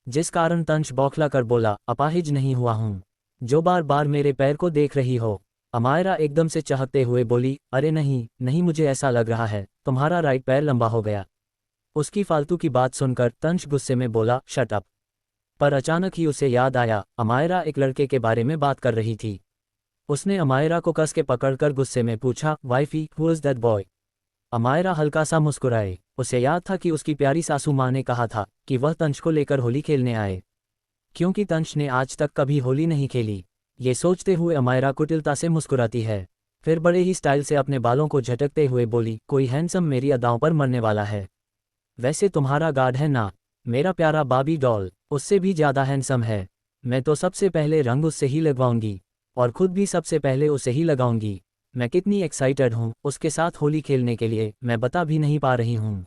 Speaker 1: जिस कारण तंश बौखला कर बोला, अपाहिज नहीं हुआ हूँ जो बार बार मेरे पैर को देख रही हो। अमायरा एकदम से चहकते हुए बोली, अरे नहीं नहीं, मुझे ऐसा लग रहा है तुम्हारा राइट पैर लंबा हो गया। उसकी फालतू की बात सुनकर तंश गुस्से में बोला, शट अप। पर अचानक ही उसे याद आया अमायरा एक लड़के के बारे में बात कर रही थी। उसने अमायरा को कस के पकड़कर गुस्से में पूछा, wifey, who is that boy. Amaira हल्का सा मुस्कुराए। उसे याद था कि उसकी प्यारी सासू माँ ने कहा था कि वह तंश को लेकर होली खेलने आए, क्योंकि तंश ने आज तक कभी होली नहीं खेली। ये सोचते हुए अमायरा कुटिलता से मुस्कुराती है, फिर बड़े ही स्टाइल से अपने बालों को झटकते हुए बोली, कोई हैंडसम मेरी अदाओं पर मरने वाला है। वैसे तुम्हारा गार्ड है ना, मेरा प्यारा बाबी डॉल, उससे भी ज़्यादा हैंडसम है। मैं तो सबसे पहले रंग उससे ही लगवाऊंगी और खुद भी सबसे पहले उसे ही लगाऊंगी। मैं कितनी एक्साइटेड हूँ उसके साथ होली खेलने के लिए, मैं बता भी नहीं पा रही हूँ।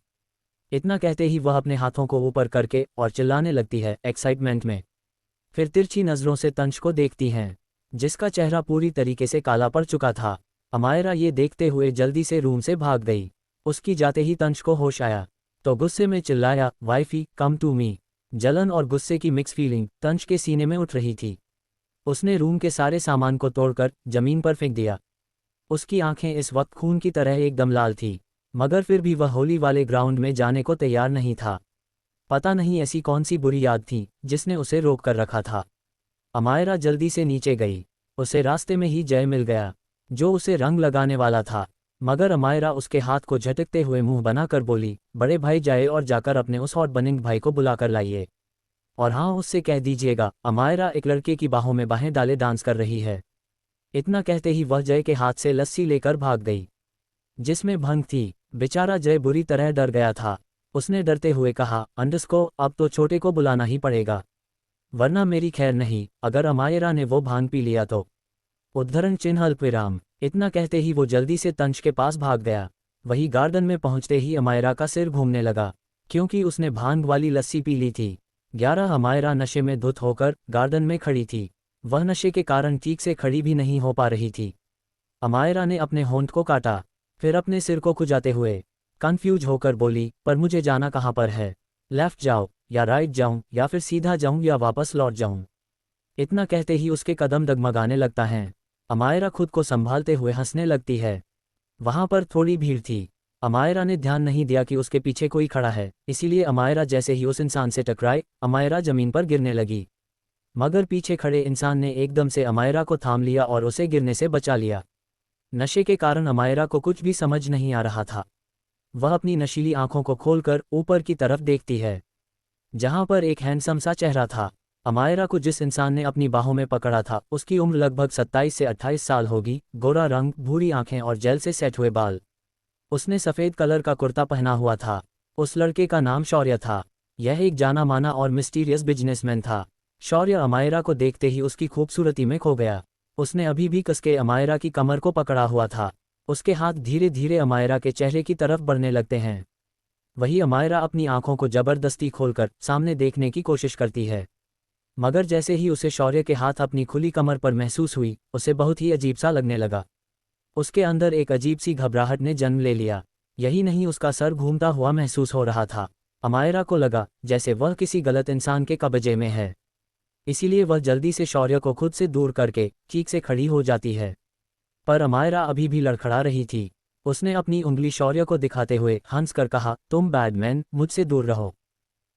Speaker 1: इतना कहते ही वह अपने हाथों को ऊपर करके और चिल्लाने लगती है एक्साइटमेंट में। फिर तिरछी नज़रों से तंश को देखती हैं, जिसका चेहरा पूरी तरीके से काला पड़ चुका था। अमायरा ये देखते हुए जल्दी से रूम से भाग गई। उसकी जाते ही तंश को होश आया तो गुस्से में चिल्लाया, वाइफी, कम टू मी। जलन और गुस्से की मिक्स फीलिंग तंश के सीने में उठ रही थी। उसने रूम के सारे सामान को तोड़कर जमीन पर फेंक दिया। उसकी आंखें इस वक्त खून की तरह एकदम लाल थी। मगर फिर भी वह होली वाले ग्राउंड में जाने को तैयार नहीं था। पता नहीं ऐसी कौन सी बुरी याद थी जिसने उसे रोक कर रखा था। अमायरा जल्दी से नीचे गई। उसे रास्ते में ही जय मिल गया, जो उसे रंग लगाने वाला था। मगर अमायरा उसके हाथ को झटकते हुए मुंह बनाकर बोली, बड़े भाई जाए और जाकर अपने उस हॉट बनिंग भाई को बुलाकर लाइए। और हाँ, उससे कह दीजिएगा अमायरा एक लड़के की बाहों में बाहें डाले डांस कर रही है। इतना कहते ही वह जय के हाथ से लस्सी लेकर भाग गई, जिसमें भंग थी। बेचारा जय बुरी तरह डर गया था। उसने डरते हुए कहा, अंडस्को, अब तो छोटे को बुलाना ही पड़ेगा, वरना मेरी खैर नहीं, अगर अमायरा ने वो भांग पी लिया तो। उद्धरण चिन्ह अल्पविराम। इतना कहते ही वो जल्दी से तंच के पास भाग गया। वही गार्डन में पहुंचते ही अमायरा का सिर घूमने लगा, क्योंकि उसने भांग वाली लस्सी पी ली थी। 11 अमायरा नशे में धुत होकर गार्डन में खड़ी थी। वह नशे के कारण ठीक से खड़ी भी नहीं हो पा रही थी। अमायरा ने अपने होंठ को काटा, फिर अपने सिर को खुजाते हुए कन्फ्यूज होकर बोली, पर मुझे जाना कहाँ पर है? लेफ्ट जाओ या राइट जाऊं, या फिर सीधा जाऊं या वापस लौट जाऊं? इतना कहते ही उसके कदम डगमगाने लगता है। अमायरा खुद को संभालते हुए हंसने लगती है। वहां पर थोड़ी भीड़ थी। अमायरा ने ध्यान नहीं दिया कि उसके पीछे कोई खड़ा है, इसीलिए अमायरा जैसे ही उस इंसान से टकराई, अमायरा जमीन पर गिरने लगी। मगर पीछे खड़े इंसान ने एकदम से अमायरा को थाम लिया और उसे गिरने से बचा लिया। नशे के कारण अमायरा को कुछ भी समझ नहीं आ रहा था। वह अपनी नशीली आंखों को खोलकर ऊपर की तरफ देखती है, जहां पर एक हैंडसम सा चेहरा था। अमायरा को जिस इंसान ने अपनी बाहों में पकड़ा था, उसकी उम्र लगभग 27 से 28 साल होगी। गोरा रंग, भूरी आंखें और जेल से सेट हुए बाल। उसने सफ़ेद कलर का कुर्ता पहना हुआ था। उस लड़के का नाम शौर्य था। यह एक जाना माना और मिस्टीरियस बिजनेसमैन था। शौर्य अमायरा को देखते ही उसकी खूबसूरती में खो गया। उसने अभी भी कसके अमायरा की कमर को पकड़ा हुआ था। उसके हाथ धीरे धीरे अमायरा के चेहरे की तरफ बढ़ने लगते हैं। वही अमायरा अपनी आंखों को जबरदस्ती खोलकर सामने देखने की कोशिश करती है। मगर जैसे ही उसे शौर्य के हाथ अपनी खुली कमर पर महसूस हुई, उसे बहुत ही अजीब सा लगने लगा। उसके अंदर एक अजीब सी घबराहट ने जन्म ले लिया। यही नहीं, उसका सर घूमता हुआ महसूस हो रहा था। अमायरा को लगा जैसे वह किसी गलत इंसान के कब्जे में है। इसीलिए वह जल्दी से शौर्य को खुद से दूर करके चीख से खड़ी हो जाती है। पर अमायरा अभी भी लड़खड़ा रही थी। उसने अपनी उंगली शौर्य को दिखाते हुए हंसकर कहा, तुम बैडमैन, मुझसे दूर रहो।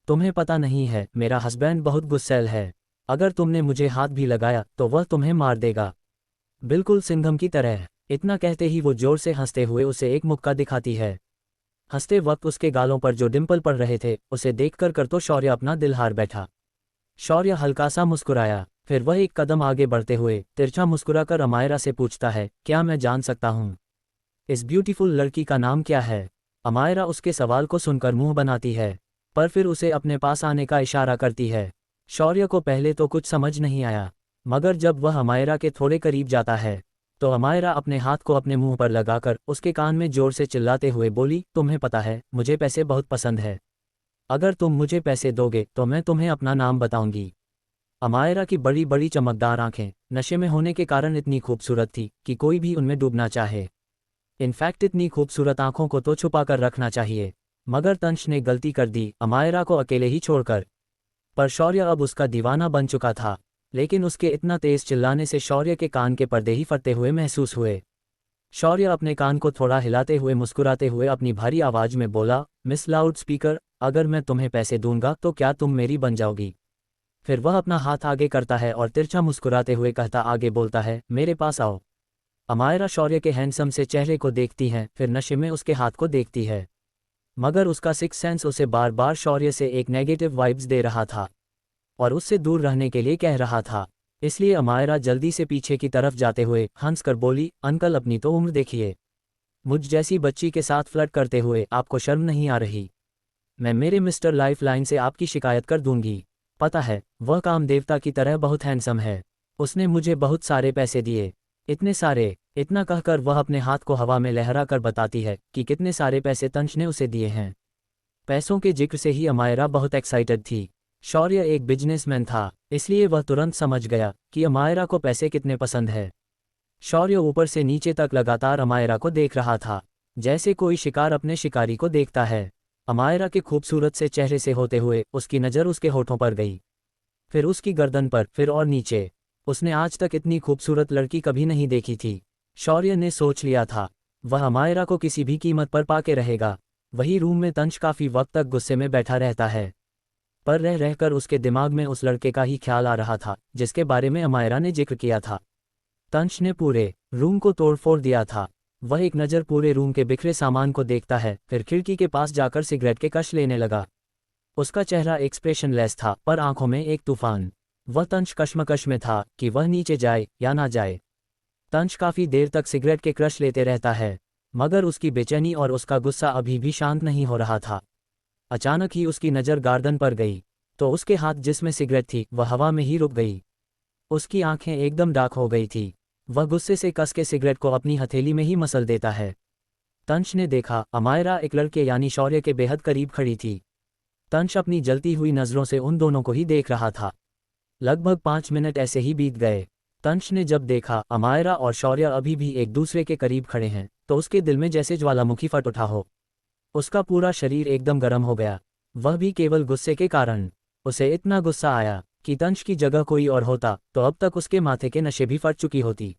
Speaker 1: तुम्हें पता नहीं है, मेरा हस्बैंड बहुत गुस्सैल है। अगर तुमने मुझे हाथ भी लगाया तो वह तुम्हें मार देगा, बिल्कुल सिंघम की तरह। इतना कहते ही वो जोर से हंसते हुए उसे एक मुक्का दिखाती है। हंसते वक्त उसके गालों पर जो डिंपल पड़ रहे थे, उसे देखकर कर तो शौर्य अपना दिल हार बैठा। शौर्य हल्का सा मुस्कुराया, फिर वह एक कदम आगे बढ़ते हुए तिरछा मुस्कुराकर अमायरा से पूछता है, क्या मैं जान सकता हूँ इस ब्यूटीफुल लड़की का नाम क्या है? अमायरा उसके सवाल को सुनकर मुंह बनाती है, पर फिर उसे अपने पास आने का इशारा करती है। शौर्य को पहले तो कुछ समझ नहीं आया, मगर जब वह अमायरा के थोड़े करीब जाता है तो अमायरा अपने हाथ को अपने मुंह पर लगाकर उसके कान में जोर से चिल्लाते हुए बोली, तुम्हें पता है, मुझे पैसे बहुत पसंद है। अगर तुम मुझे पैसे दोगे तो मैं तुम्हें अपना नाम बताऊंगी। अमायरा की बड़ी बड़ी चमकदार आंखें नशे में होने के कारण इतनी खूबसूरत थी कि कोई भी उनमें डूबना चाहे। इनफैक्ट इतनी खूबसूरत आंखों को तो छुपा कर रखना चाहिए। मगर तंश ने गलती कर दी, अमायरा को अकेले ही छोड़कर। पर शौर्य अब उसका दीवाना बन चुका था, लेकिन उसके इतना तेज चिल्लाने से शौर्य के कान के पर्दे ही फटते हुए महसूस हुए। शौर्य अपने कान को थोड़ा हिलाते हुए मुस्कुराते हुए अपनी भारी आवाज में बोला, मिस लाउड स्पीकर, अगर मैं तुम्हें पैसे दूंगा तो क्या तुम मेरी बन जाओगी? फिर वह अपना हाथ आगे करता है और तिरछा मुस्कुराते हुए कहता आगे बोलता है, मेरे पास आओ। अमायरा शौर्य के हैंडसम से चेहरे को देखती है, फिर नशे में उसके हाथ को देखती है। मगर उसका सिक्स सेंस उसे बार बार शौर्य से एक नेगेटिव वाइब्स दे रहा था और उससे दूर रहने के लिए कह रहा था। इसलिए अमायरा जल्दी से पीछे की तरफ जाते हुए हंसकर बोली, अंकल अपनी तो उम्र देखिए, मुझ जैसी बच्ची के साथ फ्लर्ट करते हुए आपको शर्म नहीं आ रही? मैं मेरे मिस्टर लाइफलाइन से आपकी शिकायत कर दूंगी। पता है, वह काम देवता की तरह बहुत हैंडसम है। उसने मुझे बहुत सारे पैसे दिए, इतने सारे। इतना कहकर वह अपने हाथ को हवा में लहरा कर बताती है कि कितने सारे पैसे तंश ने उसे दिए हैं। पैसों के जिक्र से ही अमायरा बहुत एक्साइटेड थी। शौर्य एक बिजनेसमैन था, इसलिए वह तुरंत समझ गया कि अमायरा को पैसे कितने पसंद है। शौर्य ऊपर से नीचे तक लगातार अमायरा को देख रहा था, जैसे कोई शिकार अपने शिकारी को देखता है। अमायरा के खूबसूरत से चेहरे से होते हुए उसकी नज़र उसके होठों पर गई, फिर उसकी गर्दन पर, फिर और नीचे। उसने आज तक इतनी खूबसूरत लड़की कभी नहीं देखी थी। शौर्य ने सोच लिया था, वह अमायरा को किसी भी कीमत पर पाके रहेगा। वही रूम में तंश काफ़ी वक्त तक गुस्से में बैठा रहता है, पर रह रहकर उसके दिमाग में उस लड़के का ही ख्याल आ रहा था जिसके बारे में अमायरा ने जिक्र किया था। तंश ने पूरे रूम को तोड़फोड़ दिया था। वह एक नज़र पूरे रूम के बिखरे सामान को देखता है, फिर खिड़की के पास जाकर सिगरेट के कश लेने लगा। उसका चेहरा एक्सप्रेशनलेस था, पर आंखों में एक तूफान। वह तंश कश्मकश में था कि वह नीचे जाए या ना जाए। तंश काफ़ी देर तक सिगरेट के क्रश लेते रहता है, मगर उसकी बेचैनी और उसका गुस्सा अभी भी शांत नहीं हो रहा था। अचानक ही उसकी नज़र गार्डन पर गई, तो उसके हाथ जिसमें सिगरेट थी वह हवा में ही रुक गई। उसकी आंखें एकदम डार्क हो गई थी। वह गुस्से से कस के सिगरेट को अपनी हथेली में ही मसल देता है। तंश ने देखा अमायरा एक लड़के यानी शौर्य के बेहद करीब खड़ी थी। तंश अपनी जलती हुई नज़रों से उन दोनों को ही देख रहा था। लगभग 5 मिनट ऐसे ही बीत गए। तंश ने जब देखा अमायरा और शौर्य अभी भी एक दूसरे के करीब खड़े हैं, तो उसके दिल में जैसे ज्वालामुखी फट उठा हो। उसका पूरा शरीर एकदम गर्म हो गया, वह भी केवल गुस्से के कारण। उसे इतना गुस्सा आया कि तंश की जगह कोई और होता तो अब तक उसके माथे के नशे भी फट चुकी होती।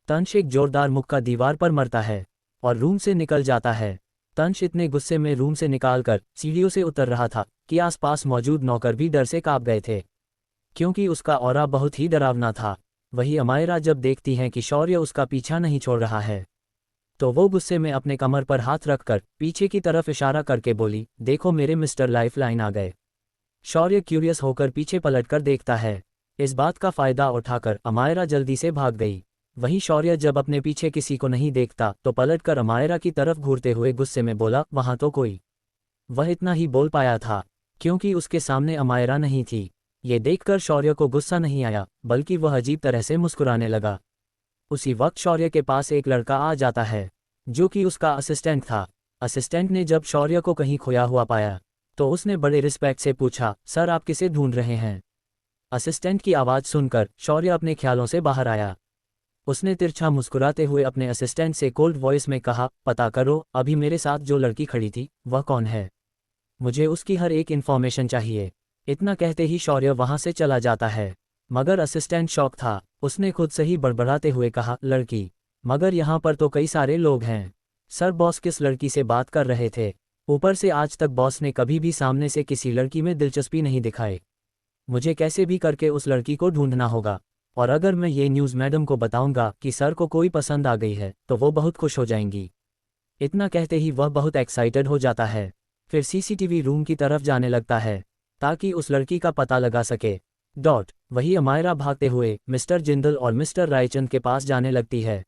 Speaker 1: तंश एक जोरदार मुक्का दीवार पर मरता है और रूम से निकल जाता है। तंश इतने गुस्से में रूम से निकालकर सीढ़ियों से उतर रहा था कि आसपास मौजूद नौकर भी डर से कांप गए थे, क्योंकि उसका ऑरा बहुत ही डरावना था। वही अमायरा जब देखती हैं कि शौर्य उसका पीछा नहीं छोड़ रहा है, तो वो गुस्से में अपने कमर पर हाथ रखकर पीछे की तरफ इशारा करके बोली, देखो मेरे मिस्टर लाइफलाइन आ गए। शौर्य क्यूरियस होकर पीछे पलटकर देखता है। इस बात का फायदा उठाकर अमायरा जल्दी से भाग गई। वहीं शौर्य जब अपने पीछे किसी को नहीं देखता तो पलटकर अमायरा की तरफ घूरते हुए गुस्से में बोला, वहां तो कोई। वह इतना ही बोल पाया था क्योंकि उसके सामने अमायरा नहीं थी। ये देखकर शौर्य को गुस्सा नहीं आया, बल्कि वह अजीब तरह से मुस्कुराने लगा। उसी वक्त शौर्य के पास एक लड़का आ जाता है जो कि उसका असिस्टेंट था। असिस्टेंट ने जब शौर्य को कहीं खोया हुआ पाया तो उसने बड़े रिस्पेक्ट से पूछा, सर आप किसे ढूंढ रहे हैं? असिस्टेंट की आवाज़ सुनकर शौर्य अपने ख्यालों से बाहर आया। उसने तिरछा मुस्कुराते हुए अपने असिस्टेंट से कोल्ड वॉइस में कहा, पता करो अभी मेरे साथ जो लड़की खड़ी थी वह कौन है, मुझे उसकी हर एक इन्फॉर्मेशन चाहिए। इतना कहते ही शौर्य वहां से चला जाता है, मगर असिस्टेंट शॉक था। उसने खुद से ही बड़बड़ाते हुए कहा, लड़की? मगर यहाँ पर तो कई सारे लोग हैं। सर बॉस किस लड़की से बात कर रहे थे? ऊपर से आज तक बॉस ने कभी भी सामने से किसी लड़की में दिलचस्पी नहीं दिखाई। मुझे कैसे भी करके उस लड़की को ढूंढना होगा, और अगर मैं ये न्यूज़ मैडम को बताऊंगा कि सर को कोई पसंद आ गई है तो वो बहुत खुश हो जाएंगी। इतना कहते ही वह बहुत एक्साइटेड हो जाता है। फिर सीसीटीवी रूम की तरफ जाने लगता है ताकि उस लड़की का पता लगा सके। वही अमायरा भागते हुए मिस्टर जिंदल और मिस्टर रायचंद के पास जाने लगती है,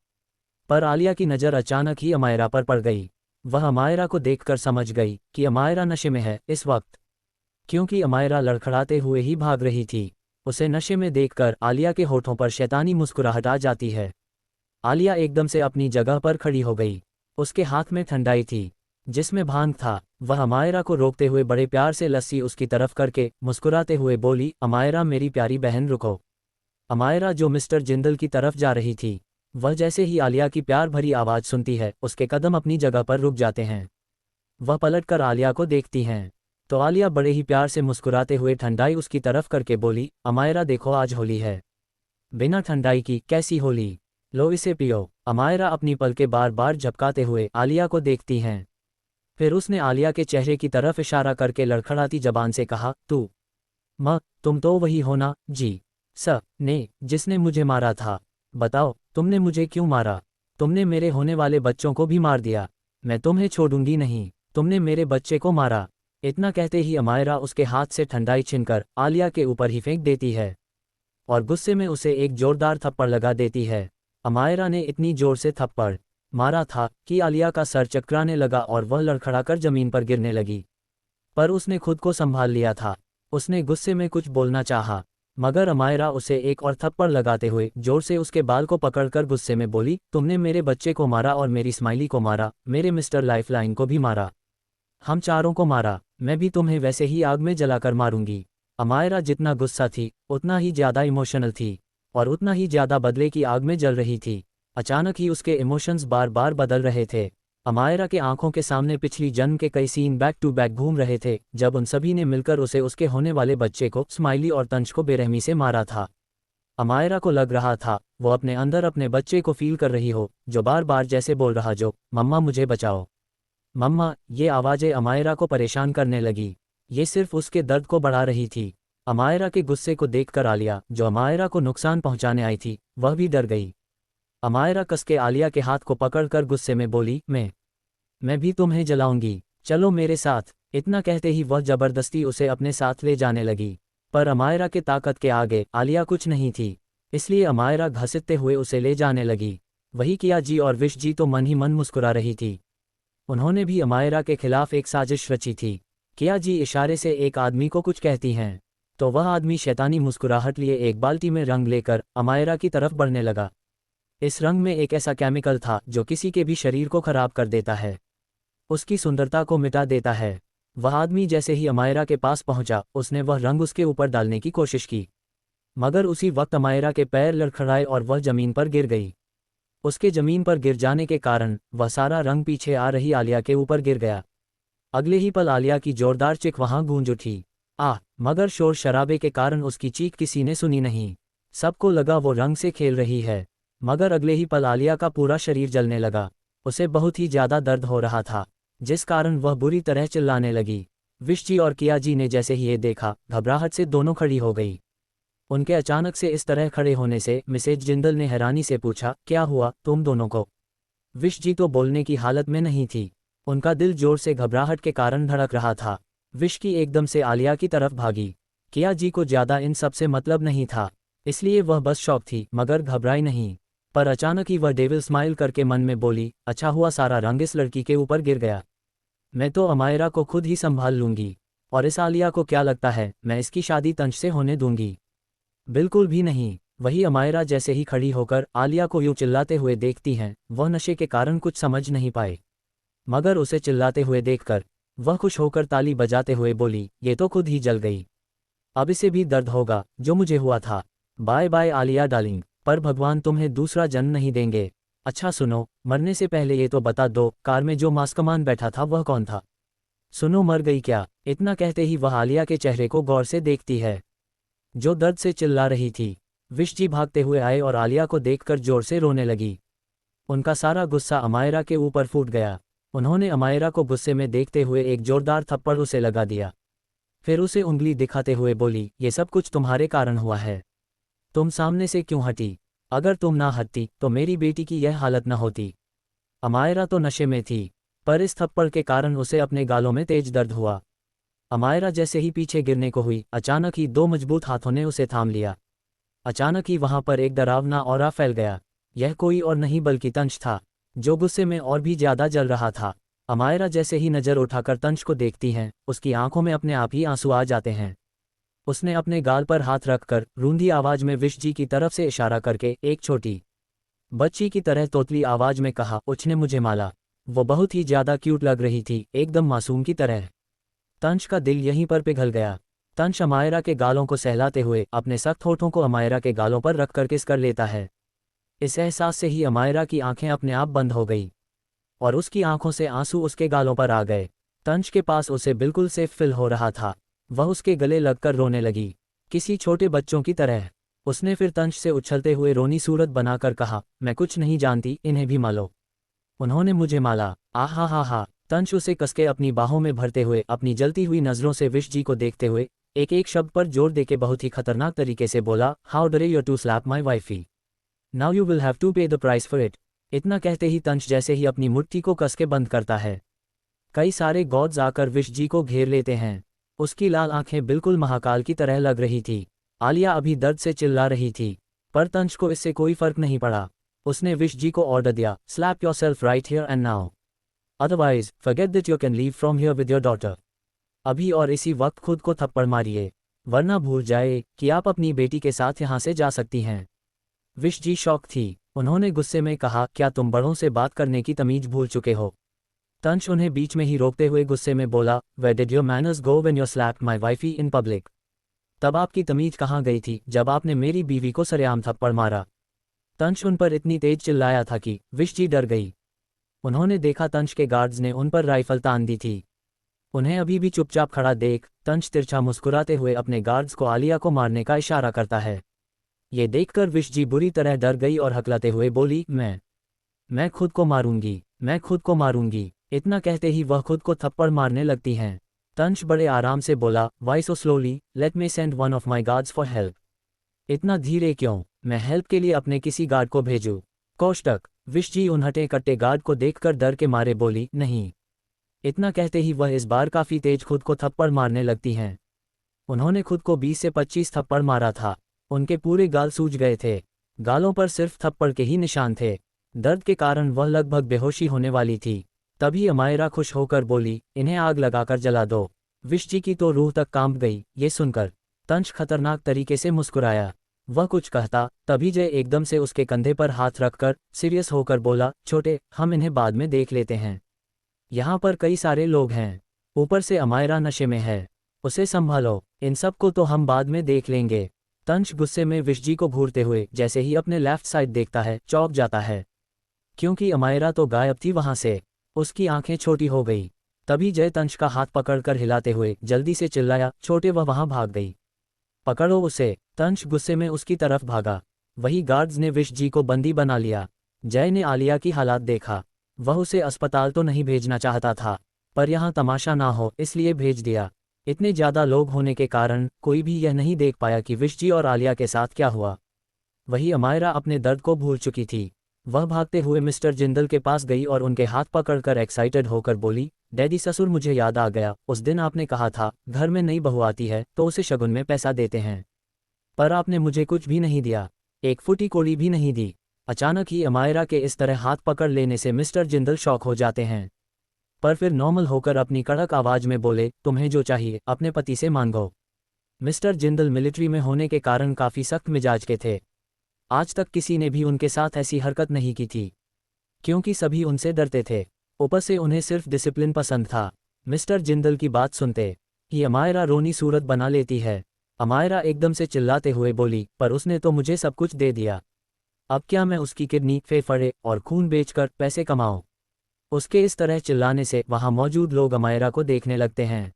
Speaker 1: पर आलिया की नज़र अचानक ही अमायरा पर पड़ गई। वह अमायरा को देखकर समझ गई कि अमायरा नशे में है इस वक्त, क्योंकि अमायरा लड़खड़ाते हुए ही भाग रही थी। उसे नशे में देखकर आलिया के होठों पर शैतानी मुस्कुराहट आ जाती है। आलिया एकदम से अपनी जगह पर खड़ी हो गई। उसके हाथ में ठंडाई थी जिसमें भांग था। वह अमायरा को रोकते हुए बड़े प्यार से लस्सी उसकी तरफ करके मुस्कुराते हुए बोली, अमायरा मेरी प्यारी बहन रुको। अमायरा जो मिस्टर जिंदल की तरफ जा रही थी, वह जैसे ही आलिया की प्यार भरी आवाज़ सुनती है उसके कदम अपनी जगह पर रुक जाते हैं। वह पलटकर आलिया को देखती हैं तो आलिया बड़े ही प्यार से मुस्कुराते हुए ठंडाई उसकी तरफ करके बोली, अमायरा देखो आज होली है। बिना ठंडाई की कैसी होली, लो इसे पियो। अमायरा अपनी पलकें बार बार झपकाते हुए आलिया को देखती हैं। फिर उसने आलिया के चेहरे की तरफ इशारा करके लड़खड़ाती जबान से कहा, तुम तो वही हो ना जी ने जिसने मुझे मारा था। बताओ तुमने मुझे क्यों मारा? तुमने मेरे होने वाले बच्चों को भी मार दिया। मैं तुम्हें छोड़ूंगी नहीं, तुमने मेरे बच्चे को मारा। इतना कहते ही अमायरा उसके हाथ से ठंडाई छीनकर आलिया के ऊपर ही फेंक देती है और गुस्से में उसे एक जोरदार थप्पड़ लगा देती है। अमायरा ने इतनी जोर से थप्पड़ मारा था कि आलिया का सर चकराने लगा और वह लड़खड़ाकर जमीन पर गिरने लगी, पर उसने खुद को संभाल लिया था। उसने गुस्से में कुछ बोलना चाहा, मगर अमायरा उसे एक और थप्पड़ लगाते हुए जोर से उसके बाल को पकड़कर गुस्से में बोली, तुमने मेरे बच्चे को मारा और मेरी स्माइली को मारा, मेरे मिस्टर लाइफलाइन को भी मारा, हम चारों को मारा। मैं भी तुम्हें वैसे ही आग में जलाकर मारूंगी। अमायरा जितना गुस्सा थी उतना ही ज़्यादा इमोशनल थी और उतना ही ज़्यादा बदले की आग में जल रही थी। अचानक ही उसके इमोशंस बार बार बदल रहे थे। अमायरा के आंखों के सामने पिछली जन्म के कई सीन बैक टू बैक घूम रहे थे, जब उन सभी ने मिलकर उसे उसके होने वाले बच्चे को, स्माइली और तंश को बेरहमी से मारा था। अमायरा को लग रहा था वो अपने अंदर अपने बच्चे को फील कर रही हो, जो बार बार जैसे बोल रहा जो मम्मा मुझे बचाओ मम्मा। ये आवाज़ें अमायरा को परेशान करने लगी। ये सिर्फ उसके दर्द को बढ़ा रही थी। अमायरा के गुस्से को देखकर आलिया, जो अमायरा को नुकसान पहुंचाने आई थी, वह भी डर गई। अमायरा कसके आलिया के हाथ को पकड़कर गुस्से में बोली, मैं भी तुम्हें जलाऊंगी, चलो मेरे साथ। इतना कहते ही वह जबरदस्ती उसे अपने साथ ले जाने लगी। पर अमायरा के ताकत के आगे आलिया कुछ नहीं थी, इसलिए अमायरा घसीटते हुए उसे ले जाने लगी। वही किया जी और विश जी तो मन ही मन मुस्कुरा रही थी। उन्होंने भी अमायरा के खिलाफ एक साजिश रची थी। किया जी इशारे से एक आदमी को कुछ कहती हैं, तो वह आदमी शैतानी मुस्कुराहट लिए एक बाल्टी में रंग लेकर अमायरा की तरफ बढ़ने लगा। इस रंग में एक ऐसा केमिकल था जो किसी के भी शरीर को खराब कर देता है, उसकी सुंदरता को मिटा देता है। वह आदमी जैसे ही अमायरा के पास पहुंचा, उसने वह रंग उसके ऊपर डालने की कोशिश की, मगर उसी वक्त अमायरा के पैर लड़खड़ाए और वह जमीन पर गिर गई। उसके जमीन पर गिर जाने के कारण वह सारा रंग पीछे आ रही आलिया के ऊपर गिर गया। अगले ही पल आलिया की जोरदार चीख वहां गूंज उठी, मगर शोर शराबे के कारण उसकी चीख किसी ने सुनी नहीं। सबको लगा वो रंग से खेल रही है, मगर अगले ही पल आलिया का पूरा शरीर जलने लगा। उसे बहुत ही ज्यादा दर्द हो रहा था, जिस कारण वह बुरी तरह चिल्लाने लगी। विश जी और किया जी ने जैसे ही ये देखा, घबराहट से दोनों खड़ी हो गई। उनके अचानक से इस तरह खड़े होने से मिसेज जिंदल ने हैरानी से पूछा, क्या हुआ तुम दोनों को? विश जी तो बोलने की हालत में नहीं थी, उनका दिल जोर से घबराहट के कारण धड़क रहा था। विश की एकदम से आलिया की तरफ भागी। किया जी को ज्यादा इन सब से मतलब नहीं था, इसलिए वह बस शॉक थी मगर घबराई नहीं। पर अचानक ही वह डेविल स्माइल करके मन में बोली, अच्छा हुआ सारा रंग इस लड़की के ऊपर गिर गया। मैं तो अमायरा को खुद ही संभाल लूंगी, और इस आलिया को क्या लगता है मैं इसकी शादी तंज से होने दूंगी? बिल्कुल भी नहीं। वही अमायरा जैसे ही खड़ी होकर आलिया को यूं चिल्लाते हुए देखती हैं, वह नशे के कारण कुछ समझ नहीं पाए, मगर उसे चिल्लाते हुए देखकर वह खुश होकर ताली बजाते हुए बोली, ये तो खुद ही जल गई, अब इसे भी दर्द होगा जो मुझे हुआ था। बाय बाय आलिया डार्लिंग, पर भगवान तुम्हें दूसरा जन्म नहीं देंगे। अच्छा सुनो, मरने से पहले ये तो बता दो, कार में जो मास्कमान बैठा था वह कौन था? सुनो, मर गई क्या? इतना कहते ही वह आलिया के चेहरे को गौर से देखती है, जो दर्द से चिल्ला रही थी। विश जी भागते हुए आए और आलिया को देखकर जोर से रोने लगी। उनका सारा गुस्सा अमायरा के ऊपर फूट गया। उन्होंने अमायरा को गुस्से में देखते हुए एक जोरदार थप्पड़ उसे लगा दिया। फिर उसे उंगली दिखाते हुए बोली, ये सब कुछ तुम्हारे कारण हुआ है, तुम सामने से क्यों हटी? अगर तुम ना हटती तो मेरी बेटी की यह हालत न होती। अमायरा तो नशे में थी, पर इस थप्पड़ के कारण उसे अपने गालों में तेज दर्द हुआ। अमायरा जैसे ही पीछे गिरने को हुई, अचानक ही दो मजबूत हाथों ने उसे थाम लिया। अचानक ही वहां पर एक डरावना ऑरा फैल गया। यह कोई और नहीं बल्कि तंश था, जो गुस्से में और भी ज्यादा जल रहा था। अमायरा जैसे ही नजर उठाकर तंश को देखती हैं, उसकी आंखों में अपने आप ही आंसू आ जाते हैं। उसने अपने गाल पर हाथ रखकर रूंधी आवाज में विश जी की तरफ से इशारा करके एक छोटी बच्ची की तरह तोतली आवाज में कहा, उसने मुझे माला। वो बहुत ही ज्यादा क्यूट लग रही थी, एकदम मासूम की तरह। तंश का दिल यहीं पर पिघल गया। तंश अमायरा के गालों को सहलाते हुए अपने सख्त होठों को अमायरा के गालों पर रखकर किस कर लेता है। इस एहसास से ही अमायरा की आंखें अपने आप बंद हो गई और उसकी आंखों से आंसू उसके गालों पर आ गए। तंश के पास उसे बिल्कुल सेफ फील हो रहा था। वह उसके गले लगकर रोने लगी, किसी छोटे बच्चों की तरह। उसने फिर तंश से उछलते हुए रोनी सूरत बनाकर कहा, मैं कुछ नहीं जानती, इन्हें भी मालो। उन्होंने मुझे माला। आहा हा हा। तंश उसे कसके अपनी बाहों में भरते हुए अपनी जलती हुई नजरों से विश जी को देखते हुए एक एक शब्द पर जोर देके बहुत ही खतरनाक तरीके से बोला, how dare you to slap my wifey, now you will have to pay the price for it. इतना कहते ही तंश जैसे ही अपनी मुट्ठी को कसके बंद करता है, कई सारे गॉड्स आकर विश जी को घेर लेते हैं। उसकी लाल आंखें बिल्कुल महाकाल की तरह लग रही थी। आलिया अभी दर्द से चिल्ला रही थी, पर तंश को इससे कोई फर्क नहीं पड़ा। उसने विश जी को ऑर्डर दिया, slap yourself right here and now, otherwise forget that you can leave from here with your daughter. अभी और इसी वक्त खुद को थप्पड़ मारिए, वरना भूल जाए कि आप अपनी बेटी के साथ यहाँ से जा सकती हैं। विश जी शॉक थी। उन्होंने गुस्से में कहा, क्या तुम बड़ों से बात करने की तमीज भूल चुके हो? तंश उन्हें बीच में ही रोकते हुए गुस्से में बोला, where did your manners go when you slapped my wifey in public? तब आपकी तमीज कहाँ गई थी जब आपने मेरी बीवी को सरेआम थप्पड़ मारा? तंश उन पर इतनी तेज चिल्लाया था कि विश जी डर गई। उन्होंने देखा तंश के गार्ड्स ने उन पर राइफल तान दी थी। उन्हें अभी भी चुपचाप खड़ा देख तंश तिरछा मुस्कुराते हुए अपने गार्ड्स को आलिया को मारने का इशारा करता है। ये देखकर विश जी बुरी तरह डर गई और हकलाते हुए बोली, मैं खुद को मारूंगी, मैं खुद को मारूंगी। इतना कहते ही वह खुद को थप्पड़ मारने लगती हैं। तंश बड़े आराम से बोला, why so slowly, let me send one of my guards for help. इतना धीरे क्यों, मैं हेल्प के लिए अपने किसी गार्ड को भेजूं? कोष्टक। विश जी उन हटे कट्टे गार्ड को देखकर डर के मारे बोली, नहीं। इतना कहते ही वह इस बार काफी तेज खुद को थप्पड़ मारने लगती हैं। उन्होंने खुद को 20 से 25 थप्पड़ मारा था। उनके पूरे गाल सूज गए थे। गालों पर सिर्फ थप्पड़ के ही निशान थे। दर्द के कारण वह लगभग बेहोशी होने वाली थी। तभी अमायरा खुश होकर बोली, इन्हें आग लगाकर जला दो। विश जी की तो रूह तक कांप गई। ये सुनकर तंश खतरनाक तरीके से मुस्कुराया। वह कुछ कहता, तभी जय एकदम से उसके कंधे पर हाथ रखकर सीरियस होकर बोला, छोटे, हम इन्हें बाद में देख लेते हैं। यहाँ पर कई सारे लोग हैं। ऊपर से अमायरा नशे में है। उसे संभालो, इन सब को तो हम बाद में देख लेंगे। तंश गुस्से में विश जी को घूरते हुए जैसे ही अपने लेफ्ट साइड देखता है, चौंक जाता है, क्योंकि अमायरा तो गायब थी वहां से। उसकी आंखें छोटी हो गई। तभी जय तंश का हाथ पकड़कर हिलाते हुए जल्दी से चिल्लाया, छोटे, वह वहां भाग गई, पकड़ो उसे। तंश गुस्से में उसकी तरफ भागा। वही गार्ड्स ने विश जी को बंदी बना लिया। जय ने आलिया की हालात देखा। वह उसे अस्पताल तो नहीं भेजना चाहता था, पर यहाँ तमाशा ना हो इसलिए भेज दिया। इतने ज्यादा लोग होने के कारण कोई भी यह नहीं देख पाया कि विश जी और आलिया के साथ क्या हुआ। वही अमायरा अपने दर्द को भूल चुकी थी। वह भागते हुए मिस्टर जिंदल के पास गई और उनके हाथ पकड़कर एक्साइटेड होकर बोली, डैडी ससुर, मुझे याद आ गया, उस दिन आपने कहा था घर में नई बहू आती है तो उसे शगुन में पैसा देते हैं, पर आपने मुझे कुछ भी नहीं दिया, एक फुटी कौड़ी भी नहीं दी। अचानक ही अमायरा के इस तरह हाथ पकड़ लेने से मिस्टर जिंदल शॉक हो जाते हैं, पर फिर नॉर्मल होकर अपनी कड़क आवाज में बोले, तुम्हें जो चाहिए अपने पति से मांगो। मिस्टर जिंदल मिलिट्री में होने के कारण काफी सख्त मिजाज के थे। आज तक किसी ने भी उनके साथ ऐसी हरकत नहीं की थी, क्योंकि सभी उनसे डरते थे। ऊपर से उन्हें सिर्फ डिसिप्लिन पसंद था। मिस्टर जिंदल की बात सुनते ही अमायरा रोनी सूरत बना लेती है। अमायरा एकदम से चिल्लाते हुए बोली, पर उसने तो मुझे सब कुछ दे दिया, अब क्या मैं उसकी किडनी, फेफड़े और खून बेचकर पैसे कमाऊं? उसके इस तरह चिल्लाने से वहां मौजूद लोग अमायरा को देखने लगते हैं।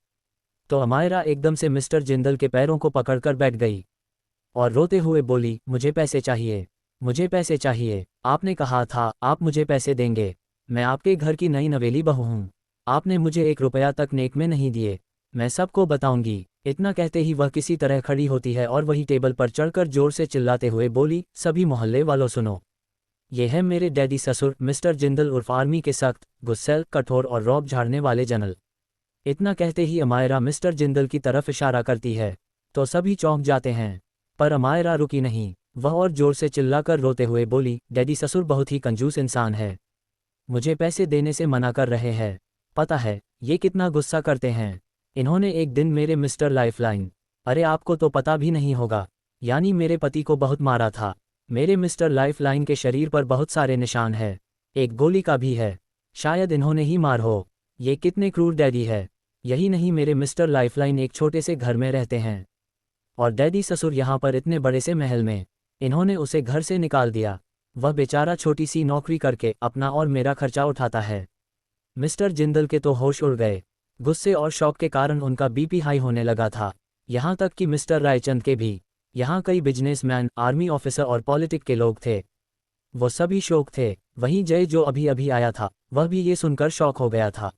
Speaker 1: तो अमायरा एकदम से मिस्टर जिंदल के पैरों को पकड़कर बैठ गई और रोते हुए बोली, मुझे पैसे चाहिए, मुझे पैसे चाहिए। आपने कहा था आप मुझे पैसे देंगे। मैं आपके घर की नई नवेली बहू हूँ। आपने मुझे 1 रुपया तक नेक में नहीं दिए। मैं सबको बताऊंगी। इतना कहते ही वह किसी तरह खड़ी होती है और वही टेबल पर चढ़कर जोर से चिल्लाते हुए बोली, सभी मोहल्ले वालों सुनो, ये है मेरे डैडी ससुर मिस्टर जिंदल उर्फ आर्मी के सख्त, गुस्सैल, कठोर और रौब झाड़ने वाले जनरल। इतना कहते ही अमायरा मिस्टर जिंदल की तरफ इशारा करती है तो सभी चौंक जाते हैं, पर अमायरा रुकी नहीं। वह और जोर से चिल्लाकर रोते हुए बोली, डैडी ससुर बहुत ही कंजूस इंसान है, मुझे पैसे देने से मना कर रहे हैं। पता है ये कितना गुस्सा करते हैं। इन्होंने एक दिन मेरे मिस्टर लाइफलाइन, अरे आपको तो पता भी नहीं होगा, यानी मेरे पति को बहुत मारा था। मेरे मिस्टर लाइफलाइन के शरीर पर बहुत सारे निशान हैं, एक गोली का भी है, शायद इन्होंने ही मार हो। ये कितने क्रूर डैडी है। यही नहीं, मेरे मिस्टर लाइफलाइन एक छोटे से घर में रहते हैं और डैडी ससुर यहाँ पर इतने बड़े से महल में। इन्होंने उसे घर से निकाल दिया। वह बेचारा छोटी सी नौकरी करके अपना और मेरा खर्चा उठाता है। मिस्टर जिंदल के तो होश उड़ गए। गुस्से और शौक के कारण उनका बीपी हाई होने लगा था। यहाँ तक कि मिस्टर रायचंद के भी। यहाँ कई बिजनेसमैन, आर्मी ऑफिसर और पॉलिटिक के लोग थे, वो सभी शौक थे। वहीं जय जो अभी अभी आया था, वह भी ये सुनकर शौक हो गया था।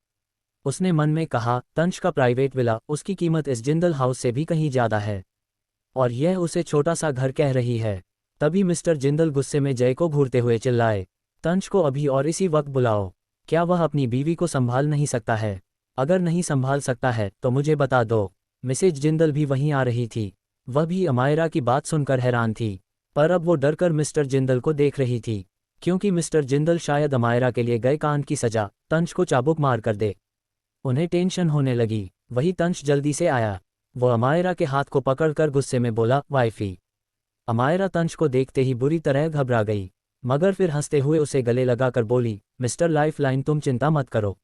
Speaker 1: उसने मन में कहा, तंश का प्राइवेट विला, उसकी कीमत इस जिंदल हाउस से भी कहीं ज्यादा है, और यह उसे छोटा सा घर कह रही है। तभी मिस्टर जिंदल गुस्से में जय को घूरते हुए चिल्लाए, तंश को अभी और इसी वक्त बुलाओ। क्या वह अपनी बीवी को संभाल नहीं सकता है? अगर नहीं संभाल सकता है तो मुझे बता दो। मिसेज जिंदल भी वहीं आ रही थी। वह भी अमायरा की बात सुनकर हैरान थी, पर अब वो डरकर मिस्टर जिंदल को देख रही थी, क्योंकि मिस्टर जिंदल शायद अमायरा के लिए गए कांड की सजा तंश को चाबुक मार कर दे। उन्हें टेंशन होने लगी। वही तंश जल्दी से आया। वो अमायरा के हाथ को पकड़कर गुस्से में बोला, वाइफी। अमायरा तंश को देखते ही बुरी तरह घबरा गई, मगर फिर हंसते हुए उसे गले लगाकर बोली, मिस्टर लाइफलाइन, तुम चिंता मत करो,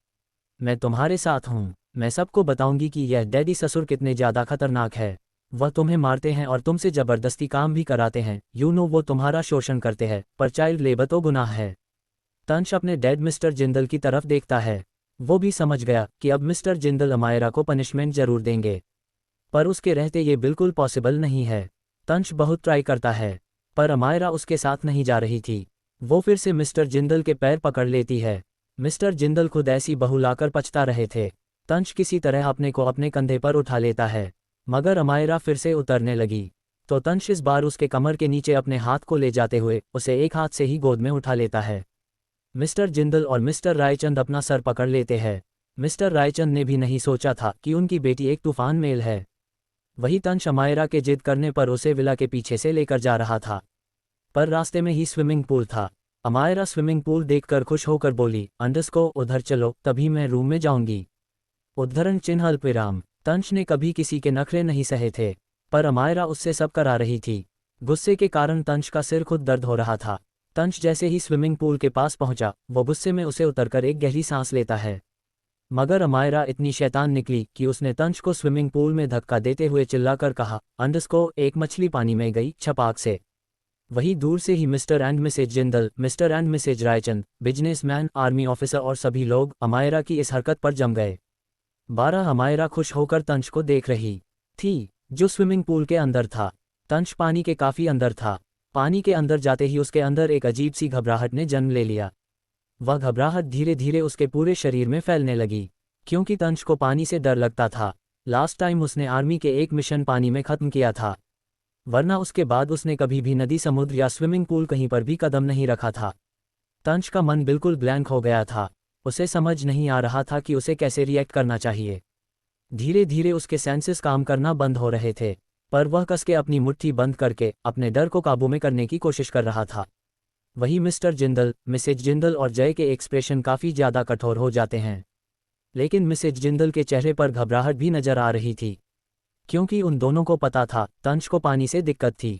Speaker 1: मैं तुम्हारे साथ हूँ। मैं सबको बताऊंगी कि यह डैडी ससुर कितने ज़्यादा खतरनाक है। वह तुम्हें मारते हैं और तुमसे ज़बरदस्ती काम भी कराते हैं। वो तुम्हारा शोषण करते हैं, पर चाइल्ड लेबर तो गुनाह है। तंश अपने डैड मिस्टर जिंदल की तरफ देखता है। वो भी समझ गया कि अब मिस्टर जिंदल अमायरा को पनिशमेंट जरूर देंगे, पर उसके रहते ये बिल्कुल पॉसिबल नहीं है। तंश बहुत ट्राई करता है, पर अमायरा उसके साथ नहीं जा रही थी। वो फिर से मिस्टर जिंदल के पैर पकड़ लेती है। मिस्टर जिंदल खुद ऐसी बहू लाकर पछता रहे थे। तंश किसी तरह अपने को अपने कंधे पर उठा लेता है, मगर अमायरा फिर से उतरने लगी तो तंश इस बार उसके कमर के नीचे अपने हाथ को ले जाते हुए उसे एक हाथ से ही गोद में उठा लेता है। मिस्टर जिंदल और मिस्टर रायचंद अपना सर पकड़ लेते हैं। मिस्टर रायचंद ने भी नहीं सोचा था कि उनकी बेटी एक तूफान मेल है। वही तंश अमायरा के जिद करने पर उसे विला के पीछे से लेकर जा रहा था, पर रास्ते में ही स्विमिंग पूल था। अमायरा स्विमिंग पूल देखकर खुश होकर बोली, अंडरस्को उधर चलो, तभी मैं रूम में जाऊंगी। उद्धरण चिन्ह अल्पविराम। तंश ने कभी किसी के नखरे नहीं सहे थे, पर अमायरा उससे सब करा रही थी। गुस्से के कारण तंश का सिर खुद दर्द हो रहा था। तंश जैसे ही स्विमिंग पूल के पास पहुंचा, वो गुस्से में उसे उतरकर एक गहरी सांस लेता है। मगर अमायरा इतनी शैतान निकली कि उसने तंश को स्विमिंग पूल में धक्का देते हुए चिल्लाकर कहा, अंडरस्को एक मछली पानी में गई छपाक से। वही दूर से ही mister and missus Jindal, mister and missus Raichand, businessman, army officer और सभी लोग अमायरा की इस हरकत पर जम गए। 12 अमायरा खुश होकर तंश को देख रही थी, जो स्विमिंग पूल के अंदर था। तंश पानी के काफी अंदर था। पानी के अंदर जाते ही उसके अंदर एक अजीब सी घबराहट ने जन्म ले लिया। वह घबराहट धीरे धीरे उसके पूरे शरीर में फैलने लगी, क्योंकि तंश को पानी से डर लगता था। लास्ट टाइम उसने आर्मी के एक मिशन पानी में खत्म किया था, वरना उसके बाद उसने कभी भी नदी, समुद्र या स्विमिंग पूल कहीं पर भी कदम नहीं रखा था। तंश का मन बिल्कुल ब्लैंक हो गया था। उसे समझ नहीं आ रहा था कि उसे कैसे रिएक्ट करना चाहिए। धीरे धीरे उसके सेंसेस काम करना बंद हो रहे थे, पर वह कस के अपनी मुट्ठी बंद करके अपने डर को काबू में करने की कोशिश कर रहा था। वही मिस्टर जिंदल, मिसेज जिंदल और जय के एक्सप्रेशन काफ़ी ज़्यादा कठोर हो जाते हैं, लेकिन मिसेज जिंदल के चेहरे पर घबराहट भी नजर आ रही थी, क्योंकि उन दोनों को पता था तंश को पानी से दिक्कत थी।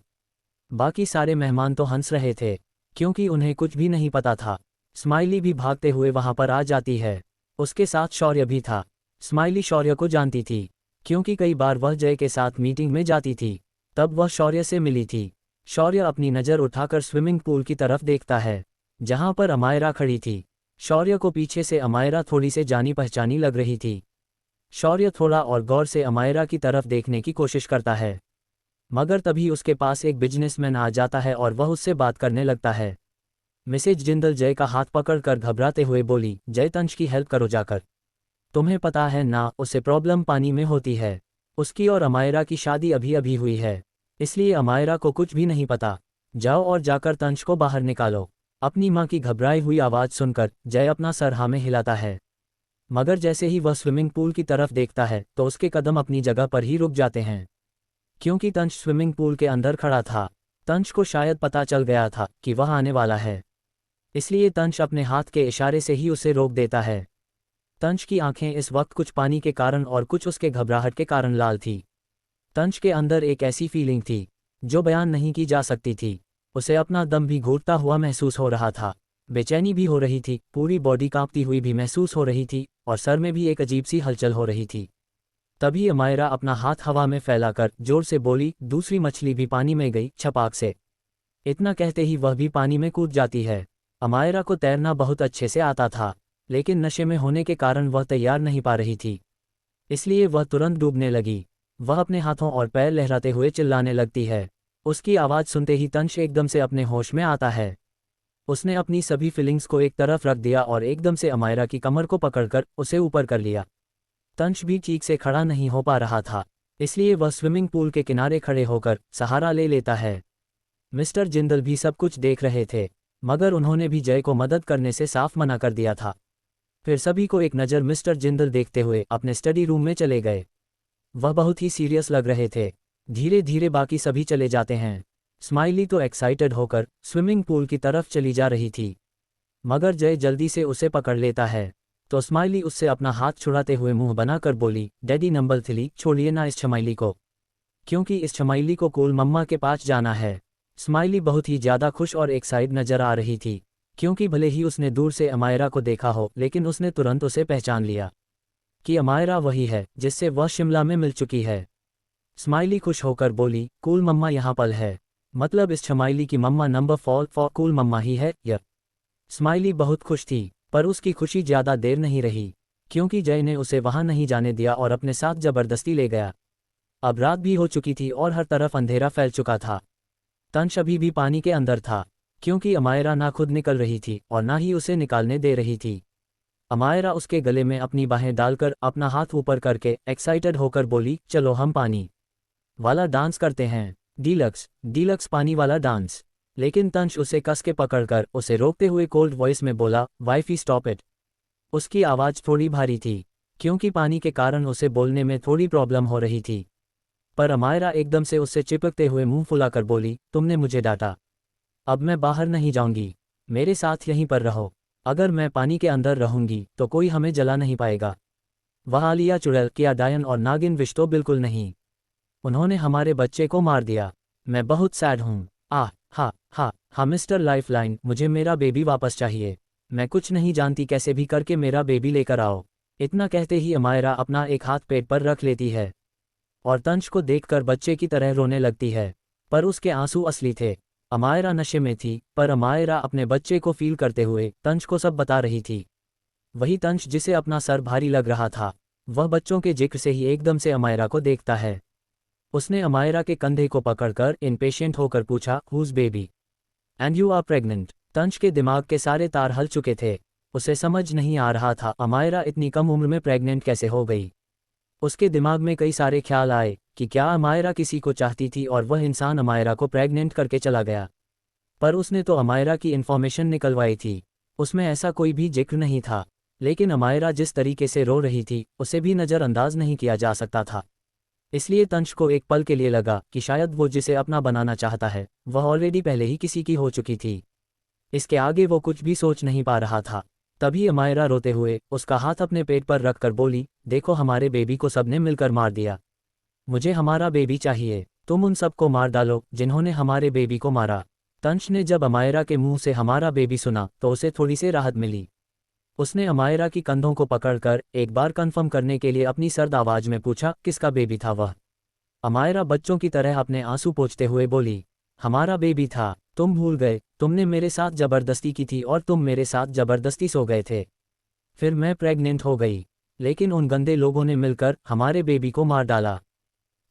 Speaker 1: बाकी सारे मेहमान तो हंस रहे थे, क्योंकि उन्हें कुछ भी नहीं पता था। स्माइली भी भागते हुए वहां पर आ जाती है। उसके साथ शौर्य भी था। स्माइली शौर्य को जानती थी, क्योंकि कई बार वह जय के साथ मीटिंग में जाती थी, तब वह शौर्य से मिली थी। शौर्य अपनी नज़र उठाकर स्विमिंग पूल की तरफ देखता है, जहां पर अमायरा खड़ी थी। शौर्य को पीछे से अमायरा थोड़ी से जानी पहचानी लग रही थी। शौर्य थोड़ा और गौर से अमायरा की तरफ देखने की कोशिश करता है, मगर तभी उसके पास एक बिजनेसमैन आ जाता है और वह उससे बात करने लगता है। मिसेज जिंदल जय का हाथ पकड़कर घबराते हुए बोली, जय तंश की हेल्प करो जाकर। तुम्हें पता है ना, उसे प्रॉब्लम पानी में होती है। उसकी और अमायरा की शादी अभी अभी हुई है, इसलिए अमायरा को कुछ भी नहीं पता। जाओ और जाकर तंश को बाहर निकालो। अपनी माँ की घबराई हुई आवाज़ सुनकर जय अपना सर हाँ में हिलाता है, मगर जैसे ही वह स्विमिंग पूल की तरफ देखता है तो उसके कदम अपनी जगह पर ही रुक जाते हैं, क्योंकि तंश स्विमिंग पूल के अंदर खड़ा था। तंश को शायद पता चल गया था कि वह आने वाला है, इसलिए तंश अपने हाथ के इशारे से ही उसे रोक देता है। तंश की आंखें इस वक्त कुछ पानी के कारण और कुछ उसके घबराहट के कारण लाल थी। तंश के अंदर एक ऐसी फीलिंग थी जो बयान नहीं की जा सकती थी। उसे अपना दम भी घूटता हुआ महसूस हो रहा था, बेचैनी भी हो रही थी, पूरी बॉडी कांपती हुई भी महसूस हो रही थी और सर में भी एक अजीब सी हलचल हो रही थी। तभी अमायरा अपना हाथ हवा में फैलाकर जोर से बोली, दूसरी मछली भी पानी में गई छपाक से। इतना कहते ही वह भी पानी में कूद जाती है। अमायरा को तैरना बहुत अच्छे से आता था, लेकिन नशे में होने के कारण वह तैयार नहीं पा रही थी, इसलिए वह तुरंत डूबने लगी। वह अपने हाथों और पैर लहराते हुए चिल्लाने लगती है। उसकी आवाज़ सुनते ही तंश एकदम से अपने होश में आता है। उसने अपनी सभी फीलिंग्स को एक तरफ रख दिया और एकदम से अमायरा की कमर को पकड़कर उसे ऊपर कर लिया। तंश भी चीख से खड़ा नहीं हो पा रहा था, इसलिए वह स्विमिंग पूल के किनारे खड़े होकर सहारा ले लेता है। मिस्टर जिंदल भी सब कुछ देख रहे थे, मगर उन्होंने भी जय को मदद करने से साफ मना कर दिया था। फिर सभी को एक नज़र मिस्टर जिंदल देखते हुए अपने स्टडी रूम में चले गए। वह बहुत ही सीरियस लग रहे थे। धीरे धीरे बाकी सभी चले जाते हैं। स्माइली तो एक्साइटेड होकर स्विमिंग पूल की तरफ चली जा रही थी, मगर जय जल्दी से उसे पकड़ लेता है, तो स्माइली उससे अपना हाथ छुड़ाते हुए मुंह बनाकर बोली, डैडी नंबर 3 छोड़िए ना इस छमाइली को, क्योंकि इस छमाइली को कूल मम्मा के पास जाना है। स्माइली बहुत ही ज़्यादा खुश और एक्साइट नजर आ रही थी, क्योंकि भले ही उसने दूर से अमायरा को देखा हो, लेकिन उसने तुरंत उसे पहचान लिया कि अमायरा वही है जिससे वह शिमला में मिल चुकी है। स्माइली खुश होकर बोली, कूल मम्मा यहाँ पर है, मतलब इस छमाइली की मम्मा नंबर 4 कूल मम्मा ही है या। स्माइली बहुत खुश थी, पर उसकी खुशी ज़्यादा देर नहीं रही, क्योंकि जय ने उसे वहां नहीं जाने दिया और अपने साथ ज़बरदस्ती ले गया। अब रात भी हो चुकी थी और हर तरफ अंधेरा फैल चुका था। तंश अभी भी पानी के अंदर था, क्योंकि अमायरा ना खुद निकल रही थी और ना ही उसे निकालने दे रही थी। अमायरा उसके गले में अपनी बाहें डालकर अपना हाथ ऊपर करके एक्साइटेड होकर बोली, चलो हम पानी वाला डांस करते हैं, डीलक्स डीलक्स पानी वाला डांस। लेकिन तंश उसे कस के पकड़कर उसे रोकते हुए कोल्ड वॉइस में बोला, वाइफी स्टॉप इट। उसकी आवाज़ थोड़ी भारी थी, क्योंकि पानी के कारण उसे बोलने में थोड़ी प्रॉब्लम हो रही थी। पर अमायरा एकदम से उससे चिपकते हुए मुंह फुलाकर बोली, तुमने मुझे डांटा, अब मैं बाहर नहीं जाऊंगी, मेरे साथ यहीं पर रहो। अगर मैं पानी के अंदर रहूंगी तो कोई हमें जला नहीं पाएगा। वह आलिया चुड़ैल, किया डायन और नागिन विश तो बिल्कुल नहीं। उन्होंने हमारे बच्चे को मार दिया। मैं बहुत सैड हूँ। हा मिस्टर लाइफलाइन, मुझे मेरा बेबी वापस चाहिए। मैं कुछ नहीं जानती, कैसे भी करके मेरा बेबी लेकर आओ। इतना कहते ही अमायरा अपना एक हाथ पेट पर रख लेती है और तंश को देखकर बच्चे की तरह रोने लगती है, पर उसके आंसू असली थे। अमायरा नशे में थी, पर अमायरा अपने बच्चे को फील करते हुए तंश को सब बता रही थी। वही तंश जिसे अपना सर भारी लग रहा था, वह बच्चों के जिक्र से ही एकदम से अमायरा को देखता है। उसने अमायरा के कंधे को पकड़कर इनपेशेंट होकर पूछा, whose baby and you are pregnant. Tansh के दिमाग के सारे तार हल चुके थे। उसे समझ नहीं आ रहा था अमायरा इतनी कम उम्र में प्रेग्नेंट कैसे हो गई। उसके दिमाग में कई सारे ख्याल आए कि क्या अमायरा किसी को चाहती थी और वह इंसान अमायरा को प्रेग्नेंट करके चला गया। पर उसने तो अमायरा की इन्फॉर्मेशन निकलवाई थी, उसमें ऐसा कोई भी जिक्र नहीं था। लेकिन अमायरा जिस तरीके से रो रही थी उसे भी नज़रअंदाज नहीं किया जा सकता था। इसलिए तंश को एक पल के लिए लगा कि शायद वो जिसे अपना बनाना चाहता है वह ऑलरेडी पहले ही किसी की हो चुकी थी। इसके आगे वो कुछ भी सोच नहीं पा रहा था। तभी अमायरा रोते हुए उसका हाथ अपने पेट पर रखकर बोली, देखो हमारे बेबी को सबने मिलकर मार दिया। मुझे हमारा बेबी चाहिए, तुम उन सबको मार डालो जिन्होंने हमारे बेबी को मारा। तंश ने जब अमायरा के मुंह से हमारा बेबी सुना तो उसे थोड़ी सी राहत मिली। उसने अमायरा की कंधों को पकड़कर एक बार कंफर्म करने के लिए अपनी सर्द आवाज में पूछा, किसका बेबी था वह। अमायरा बच्चों की तरह अपने आंसू पोंछते हुए बोली, हमारा बेबी था, तुम भूल गए, तुमने मेरे साथ जबरदस्ती की थी और तुम मेरे साथ जबरदस्ती सो गए थे। फिर मैं प्रेग्नेंट हो गई, लेकिन उन गंदे लोगों ने मिलकर हमारे बेबी को मार डाला।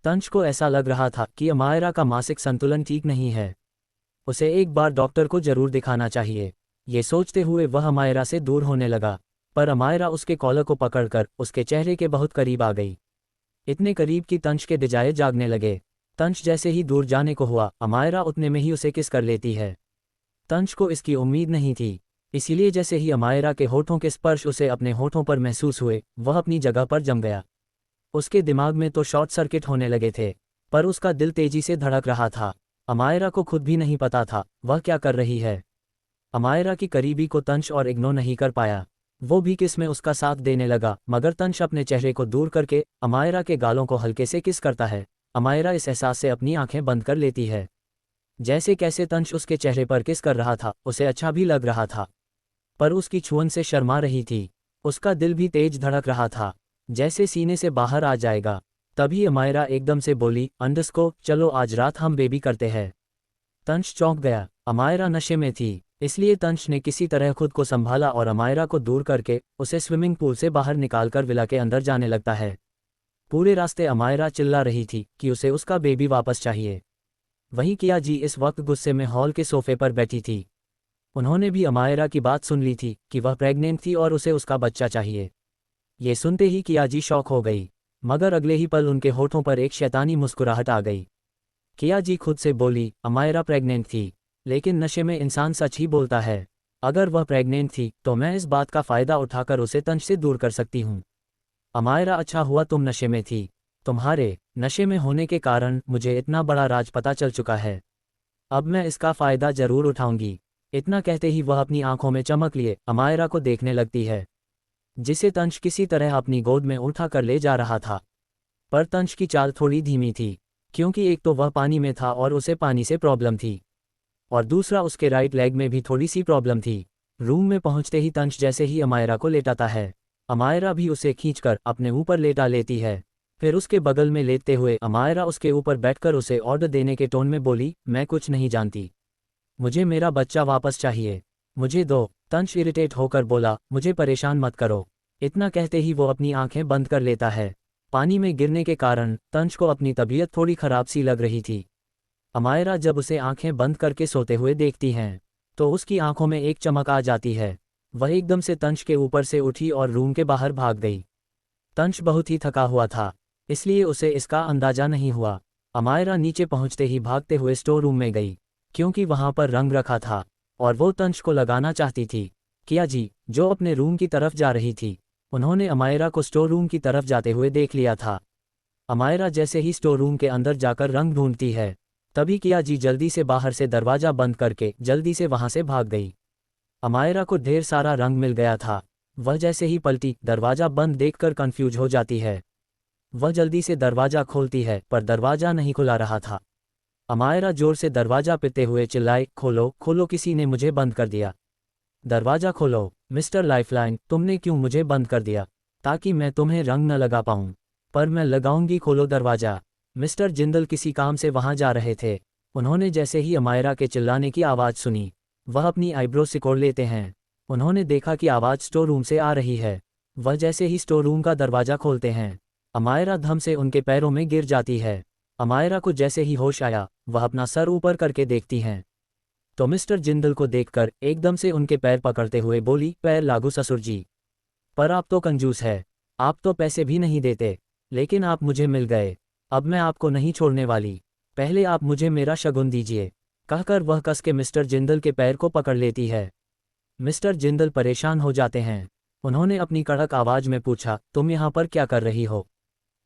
Speaker 1: तंश को ऐसा लग रहा था कि अमायरा का मासिक संतुलन ठीक नहीं है, उसे एक बार डॉक्टर को जरूर दिखाना चाहिए। ये सोचते हुए वह अमायरा से दूर होने लगा, पर अमायरा उसके कॉलर को पकड़कर उसके चेहरे के बहुत करीब आ गई। इतने करीब कि तंश के दिजाए जागने लगे। तंश जैसे ही दूर जाने को हुआ अमायरा उतने में ही उसे किस कर लेती है। तंश को इसकी उम्मीद नहीं थी, इसीलिए जैसे ही अमायरा के होठों के स्पर्श उसे अपने होठों पर महसूस हुए वह अपनी जगह पर जम गया। उसके दिमाग में तो शॉर्ट सर्किट होने लगे थे, पर उसका दिल तेजी से धड़क रहा था। अमायरा को खुद भी नहीं पता था वह क्या कर रही है। अमायरा की करीबी को तंश और इग्नोर नहीं कर पाया, वो भी किस में उसका साथ देने लगा। मगर तंश अपने चेहरे को दूर करके अमायरा के गालों को हल्के से किस करता है। अमायरा इस एहसास से अपनी आंखें बंद कर लेती है। जैसे कैसे तंश उसके चेहरे पर किस कर रहा था उसे अच्छा भी लग रहा था, पर उसकी छुअन से शर्मा रही थी। उसका दिल भी तेज धड़क रहा था, जैसे सीने से बाहर आ जाएगा। तभी अमायरा एकदम से बोली, अंडस्को, चलो आज रात हम बेबी करते हैं। तंश चौंक गया। अमायरा नशे में थी, इसलिए तंश ने किसी तरह खुद को संभाला और अमायरा को दूर करके उसे स्विमिंग पूल से बाहर निकालकर विला के अंदर जाने लगता है। पूरे रास्ते अमायरा चिल्ला रही थी कि उसे उसका बेबी वापस चाहिए। वहीं किया जी इस वक्त गुस्से में हॉल के सोफे पर बैठी थी। उन्होंने भी अमायरा की बात सुन ली थी कि वह प्रेग्नेंट थी और उसे उसका बच्चा चाहिए। ये सुनते ही किया जी शॉक हो गई, मगर अगले ही पल उनके होठों पर एक शैतानी मुस्कुराहट आ गई। किया जी खुद से बोली, अमायरा प्रेग्नेंट थी, लेकिन नशे में इंसान सच ही बोलता है। अगर वह प्रेग्नेंट थी तो मैं इस बात का फ़ायदा उठाकर उसे तंश से दूर कर सकती हूँ। अमायरा, अच्छा हुआ तुम नशे में थी, तुम्हारे नशे में होने के कारण मुझे इतना बड़ा राज पता चल चुका है। अब मैं इसका फ़ायदा ज़रूर उठाऊंगी। इतना कहते ही वह अपनी आंखों में चमक लिए अमायरा को देखने लगती है, जिसे तंश किसी तरह अपनी गोद में उठा कर ले जा रहा था। पर तंश की चाल थोड़ी धीमी थी, क्योंकि एक तो वह पानी में था और उसे पानी से प्रॉब्लम थी, और दूसरा उसके राइट लेग में भी थोड़ी सी प्रॉब्लम थी। रूम में पहुंचते ही तंश जैसे ही अमायरा को लेटाता है, अमायरा भी उसे खींचकर अपने ऊपर लेटा लेती है। फिर उसके बगल में लेटते हुए अमायरा उसके ऊपर बैठकर उसे ऑर्डर देने के टोन में बोली, मैं कुछ नहीं जानती, मुझे मेरा बच्चा वापस चाहिए, मुझे दो। तंश इरिटेट होकर बोला, मुझे परेशान मत करो। इतना कहते ही वो अपनी आंखें बंद कर लेता है। पानी में गिरने के कारण तंश को अपनी तबीयत थोड़ी खराब सी लग रही थी। अमायरा जब उसे आंखें बंद करके सोते हुए देखती हैं तो उसकी आंखों में एक चमक आ जाती है। वह एकदम से तंश के ऊपर से उठी और रूम के बाहर भाग गई। तंश बहुत ही थका हुआ था, इसलिए उसे इसका अंदाजा नहीं हुआ। अमायरा नीचे पहुंचते ही भागते हुए स्टोर रूम में गई, क्योंकि वहां पर रंग रखा था और वो तंश को लगाना चाहती थी। किया जी, जो अपने रूम की तरफ जा रही थी, उन्होंने अमायरा को स्टोर रूम की तरफ जाते हुए देख लिया था। अमायरा जैसे ही स्टोर रूम के अंदर जाकर रंग ढूंढती है, तभी किया जी जल्दी से बाहर से दरवाजा बंद करके जल्दी से वहां से भाग गई। अमायरा को ढेर सारा रंग मिल गया था। वह जैसे ही पलटी, दरवाजा बंद देखकर कंफ्यूज हो जाती है। वह जल्दी से दरवाजा खोलती है, पर दरवाजा नहीं खुला रहा था। अमायरा जोर से दरवाजा पीटते हुए चिल्लाई, खोलो खोलो, किसी ने मुझे बंद कर दिया, दरवाजा खोलो। मिस्टर लाइफलाइन, तुमने क्यों मुझे बंद कर दिया? ताकि मैं तुम्हें रंग न लगा पाऊं। पर मैं लगाऊंगी, खोलो दरवाजा। मिस्टर जिंदल किसी काम से वहां जा रहे थे। उन्होंने जैसे ही अमायरा के चिल्लाने की आवाज़ सुनी, वह अपनी आईब्रो सिकोड़ लेते हैं। उन्होंने देखा कि आवाज़ स्टोर रूम से आ रही है। वह जैसे ही स्टोर रूम का दरवाजा खोलते हैं, अमायरा धम से उनके पैरों में गिर जाती है। अमायरा को जैसे ही होश आया, वह अपना सर ऊपर करके देखती हैं तो मिस्टर जिंदल को देखकर एकदम से उनके पैर पकड़ते हुए बोली, पैर लागू ससुर जी। पर आप तो कंजूस है, आप तो पैसे भी नहीं देते, लेकिन आप मुझे मिल गए। अब मैं आपको नहीं छोड़ने वाली, पहले आप मुझे मेरा शगुन दीजिए। कहकर वह कस के मिस्टर जिंदल के पैर को पकड़ लेती है। मिस्टर जिंदल परेशान हो जाते हैं। उन्होंने अपनी कड़क आवाज में पूछा, तुम यहाँ पर क्या कर रही हो?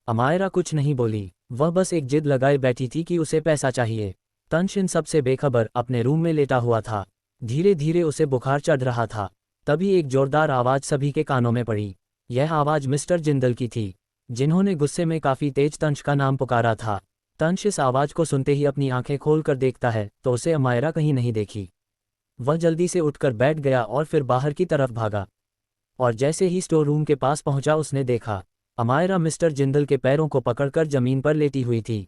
Speaker 1: अमायरा कुछ नहीं बोली, वह बस एक जिद लगाए बैठी थी कि उसे पैसा चाहिए। तंश इन सबसे बेखबर अपने रूम में लेटा हुआ था। धीरे धीरे उसे बुखार चढ़ रहा था। तभी एक जोरदार आवाज सभी के कानों में पड़ी। यह आवाज मिस्टर जिंदल की थी, जिन्होंने गुस्से में काफी तेज तंश का नाम पुकारा था। तंश इस आवाज को सुनते ही अपनी आंखें खोलकर देखता है तो उसे अमायरा कहीं नहीं देखी। वह जल्दी से उठकर बैठ गया और फिर बाहर की तरफ भागा। और जैसे ही स्टोर रूम के पास पहुंचा, उसने देखा अमायरा मिस्टर जिंदल के पैरों को पकड़कर जमीन पर लेटी हुई थी।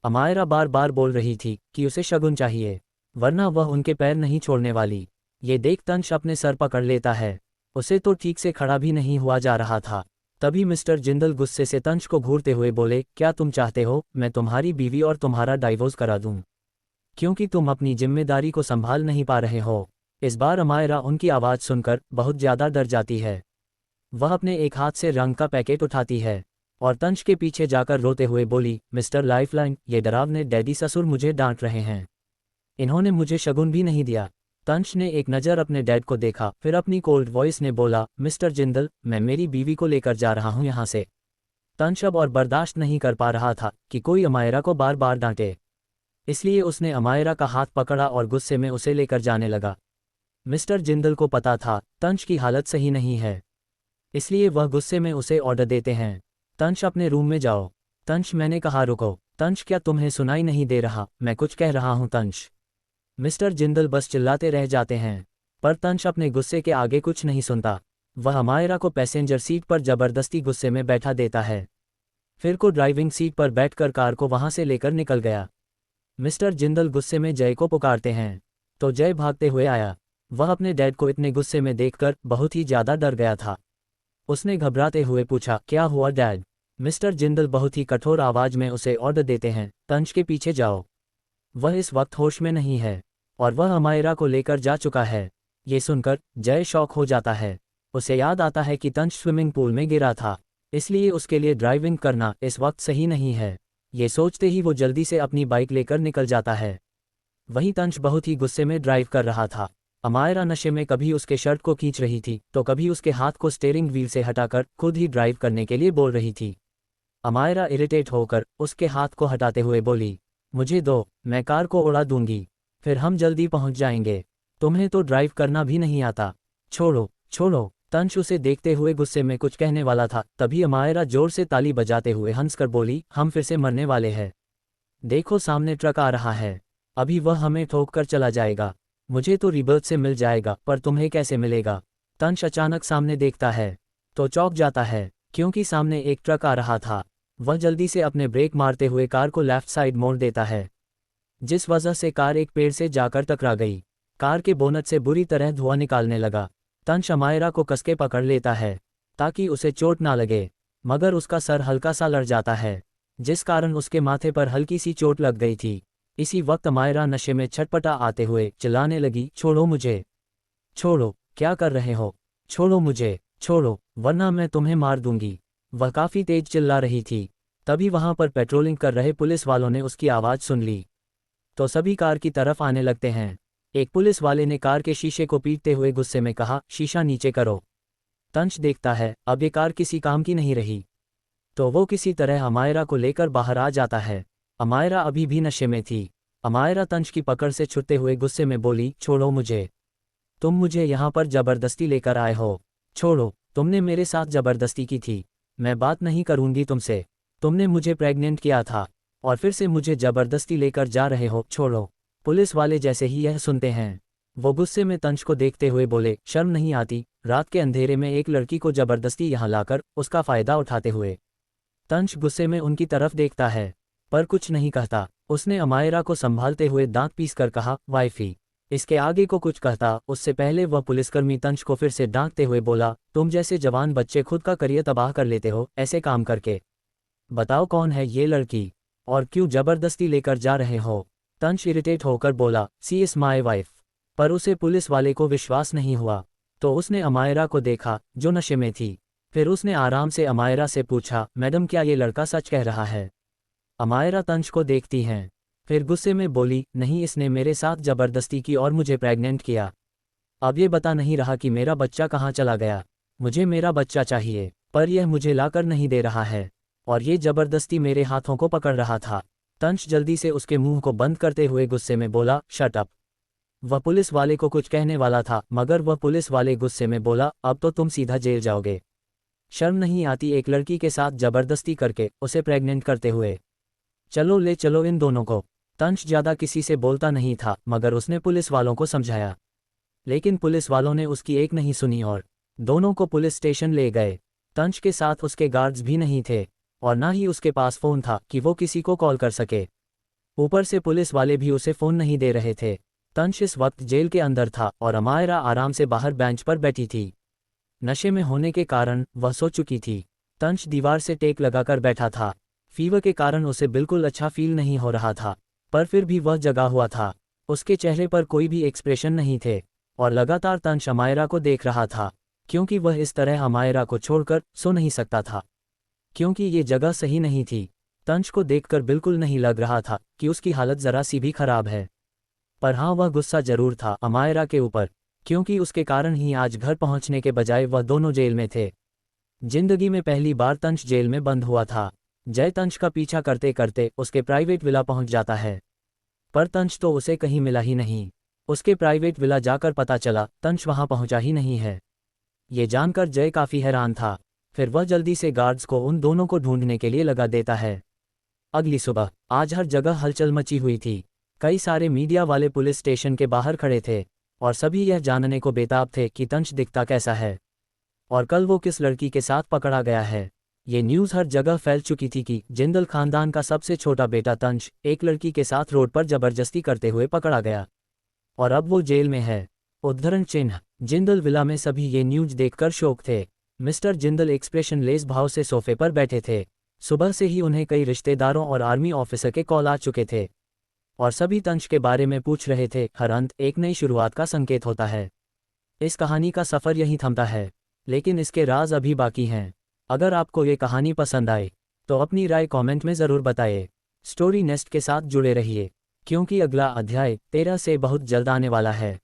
Speaker 1: अमायरा बार बार बोल रही थी कि उसे शगुन चाहिए, वरना वह उनके पैर नहीं छोड़ने वाली। ये देख तंश अपने सर पकड़ लेता है। उसे तो ठीक से खड़ा भी नहीं हुआ जा रहा था। तभी मिस्टर जिंदल गुस्से से तंश को घूरते हुए बोले, क्या तुम चाहते हो मैं तुम्हारी बीवी और तुम्हारा डाइवोर्स करा दूं? क्योंकि तुम अपनी जिम्मेदारी को संभाल नहीं पा रहे हो। इस बार अमायरा उनकी आवाज़ सुनकर बहुत ज़्यादा डर जाती है। वह अपने एक हाथ से रंग का पैकेट उठाती है और तंश के पीछे जाकर रोते हुए बोली, मिस्टर लाइफलाइन, ये डरावने डैडी ससुर मुझे डांट रहे हैं। इन्होंने मुझे शगुन भी नहीं दिया। तंश ने एक नज़र अपने डैड को देखा, फिर अपनी कोल्ड वॉइस ने बोला, मिस्टर जिंदल, मैं मेरी बीवी को लेकर जा रहा हूं यहाँ से। तंश अब और बर्दाश्त नहीं कर पा रहा था कि कोई अमायरा को बार बार डांटे, इसलिए उसने अमायरा का हाथ पकड़ा और गुस्से में उसे लेकर जाने लगा। मिस्टर जिंदल को पता था तंश की हालत सही नहीं है, इसलिए वह गुस्से में उसे ऑर्डर देते हैं, तंश अपने रूम में जाओ। तंश, मैंने कहा रुको। तंश, क्या तुम्हें सुनाई नहीं दे रहा? मैं कुछ कह रहा हूं तंश। मिस्टर जिंदल बस चिल्लाते रह जाते हैं, पर तंश अपने गुस्से के आगे कुछ नहीं सुनता। वह अमायरा को पैसेंजर सीट पर जबरदस्ती गुस्से में बैठा देता है, फिर को ड्राइविंग सीट पर बैठकर कार को वहां से लेकर निकल गया। मिस्टर जिंदल गुस्से में जय को पुकारते हैं तो जय भागते हुए आया। वह अपने डैड को इतने गुस्से में देखकर बहुत ही ज़्यादा डर गया था। उसने घबराते हुए पूछा, क्या हुआ डैड? मिस्टर जिंदल बहुत ही कठोर आवाज में उसे ऑर्डर देते हैं, तंश के पीछे जाओ। वह इस वक्त होश में नहीं है और वह अमायरा को लेकर जा चुका है। ये सुनकर जय शॉक हो जाता है। उसे याद आता है कि तंश स्विमिंग पूल में गिरा था, इसलिए उसके लिए ड्राइविंग करना इस वक्त सही नहीं है। ये सोचते ही वो जल्दी से अपनी बाइक लेकर निकल जाता है। वहीं तंश बहुत ही गुस्से में ड्राइव कर रहा था। अमायरा नशे में कभी उसके शर्ट को खींच रही थी तो कभी उसके हाथ को स्टीयरिंग व्हील से हटाकर खुद ही ड्राइव करने के लिए बोल रही थी। अमायरा इरिटेट होकर उसके हाथ को हटाते हुए बोली, मुझे दो, मैं कार को उड़ा दूंगी, फिर हम जल्दी पहुंच जाएंगे। तुम्हें तो ड्राइव करना भी नहीं आता, छोड़ो छोड़ो। तंश उसे देखते हुए गुस्से में कुछ कहने वाला था, तभी अमायरा जोर से ताली बजाते हुए हंसकर बोली, हम फिर से मरने वाले हैं। देखो सामने ट्रक आ रहा है, अभी वह हमें ठोक कर चला जाएगा। मुझे तो रिबर्थ से मिल जाएगा, पर तुम्हें कैसे मिलेगा? तंश अचानक सामने देखता है तो चौंक जाता है, क्योंकि सामने एक ट्रक आ रहा था। वह जल्दी से अपने ब्रेक मारते हुए कार को लेफ्ट साइड मोड़ देता है, जिस वजह से कार एक पेड़ से जाकर टकरा गई। कार के बोनट से बुरी तरह धुआं निकालने लगा। तंश अमायरा को कसके पकड़ लेता है ताकि उसे चोट ना लगे, मगर उसका सर हल्का सा लड़ जाता है, जिस कारण उसके माथे पर हल्की सी चोट लग गई थी। इसी वक्त अमायरा नशे में छटपटा आते हुए चिल्लाने लगी, छोड़ो मुझे, छोड़ो, क्या कर रहे हो, छोड़ो मुझे, छोड़ो, वरना मैं तुम्हें मार दूंगी। वह काफी तेज चिल्ला रही थी। तभी वहां पर पेट्रोलिंग कर रहे पुलिस वालों ने उसकी आवाज सुन ली, तो सभी कार की तरफ आने लगते हैं। एक पुलिस वाले ने कार के शीशे को पीटते हुए गुस्से में कहा, शीशा नीचे करो। तंश देखता है अब ये कार किसी काम की नहीं रही, तो वो किसी तरह अमायरा को लेकर बाहर आ जाता है। अमायरा अभी भी नशे में थी। अमायरा तंश की पकड़ से छुटते हुए गुस्से में बोली, छोड़ो मुझे, तुम मुझे यहाँ पर जबरदस्ती लेकर आए हो, छोड़ो, तुमने मेरे साथ जबरदस्ती की थी, मैं बात नहीं करूंगी तुमसे, तुमने मुझे प्रेग्नेंट किया था और फिर से मुझे जबरदस्ती लेकर जा रहे हो, छोड़ो। पुलिस वाले जैसे ही यह सुनते हैं, वो गुस्से में तंश को देखते हुए बोले, शर्म नहीं आती, रात के अंधेरे में एक लड़की को जबरदस्ती यहाँ लाकर उसका फायदा उठाते हुए। तंश गुस्से में उनकी तरफ देखता है पर कुछ नहीं कहता। उसने अमायरा को संभालते हुए दांत पीस कर कहा, वाइफी। इसके आगे को कुछ कहता उससे पहले वह पुलिसकर्मी तंश को फिर से डांटते हुए बोला, तुम जैसे जवान बच्चे खुद का करियर तबाह कर लेते हो ऐसे काम करके, बताओ कौन है ये लड़की और क्यों जबरदस्ती लेकर जा रहे हो। तंश इरिटेट होकर बोला, सी इज माई वाइफ। पर उसे पुलिस वाले को विश्वास नहीं हुआ, तो उसने अमायरा को देखा जो नशे में थी। फिर उसने आराम से अमायरा से पूछा, मैडम क्या ये लड़का सच कह रहा है। अमायरा तंश को देखती हैं, फिर गुस्से में बोली, नहीं, इसने मेरे साथ जबरदस्ती की और मुझे प्रेग्नेंट किया। अब ये बता नहीं रहा कि मेरा बच्चा कहाँ चला गया। मुझे मेरा बच्चा चाहिए, पर यह मुझे लाकर नहीं दे रहा है और ये जबरदस्ती मेरे हाथों को पकड़ रहा था। तंश जल्दी से उसके मुंह को बंद करते हुए गुस्से में बोला, शट अप। वह पुलिस वाले को कुछ कहने वाला था मगर वह पुलिस वाले गुस्से में बोला, अब तो तुम सीधा जेल जाओगे। शर्म नहीं आती एक लड़की के साथ जबरदस्ती करके उसे प्रेग्नेंट करते हुए। चलो ले चलो इन दोनों को। तंश ज्यादा किसी से बोलता नहीं था मगर उसने पुलिस वालों को समझाया, लेकिन पुलिस वालों ने उसकी एक नहीं सुनी और दोनों को पुलिस स्टेशन ले गए। तंश के साथ उसके गार्ड्स भी नहीं थे और ना ही उसके पास फ़ोन था कि वो किसी को कॉल कर सके। ऊपर से पुलिस वाले भी उसे फ़ोन नहीं दे रहे थे। तंश इस वक्त जेल के अंदर था और अमायरा आराम से बाहर बेंच पर बैठी थी। नशे में होने के कारण वह सो चुकी थी। तंश दीवार से टेक लगाकर बैठा था। फीवर के कारण उसे बिल्कुल अच्छा फील नहीं हो रहा था, पर फिर भी वह जगा हुआ था। उसके चेहरे पर कोई भी एक्सप्रेशन नहीं थे और लगातार तंश अमायरा को देख रहा था, क्योंकि वह इस तरह अमायरा को छोड़कर सो नहीं सकता था, क्योंकि ये जगह सही नहीं थी। तंश को देखकर बिल्कुल नहीं लग रहा था कि उसकी हालत जरा सी भी खराब है, पर हाँ वह गुस्सा जरूर था अमायरा के ऊपर, क्योंकि उसके कारण ही आज घर पहुंचने के बजाय वह दोनों जेल में थे। जिंदगी में पहली बार तंश जेल में बंद हुआ था। जय तंश का पीछा करते करते उसके प्राइवेट विला पहुंच जाता है, पर तंश तो उसे कहीं मिला ही नहीं। उसके प्राइवेट विला जाकर पता चला तंश वहां पहुंचा ही नहीं है। ये जानकर जय काफी हैरान था। फिर वह जल्दी से गार्ड्स को उन दोनों को ढूंढने के लिए लगा देता है। अगली सुबह आज हर जगह हलचल मची हुई थी। कई सारे मीडिया वाले पुलिस स्टेशन के बाहर खड़े थे और सभी यह जानने को बेताब थे कि तंश दिखता कैसा है और कल वो किस लड़की के साथ पकड़ा गया है। ये न्यूज़ हर जगह फैल चुकी थी कि जिंदल खानदान का सबसे छोटा बेटा तंश एक लड़की के साथ रोड पर जबरदस्ती करते हुए पकड़ा गया और अब वो जेल में है। उद्धरण चिन्ह। जिंदल विला में सभी ये न्यूज़ देखकर शौक थे। मिस्टर जिंदल एक्सप्रेशन लेस भाव से सोफे पर बैठे थे। सुबह से ही उन्हें कई रिश्तेदारों और आर्मी ऑफिसर के कॉल आ चुके थे और सभी तंश के बारे में पूछ रहे थे। हर अंत एक नई शुरुआत का संकेत होता है। इस कहानी का सफ़र यहीं थमता है, लेकिन इसके राज अभी बाकी हैं। अगर आपको ये कहानी पसंद आए तो अपनी राय कमेंट में ज़रूर बताइए। स्टोरी नेस्ट के साथ जुड़े रहिए, क्योंकि अगला अध्याय 13 से बहुत जल्द आने वाला है।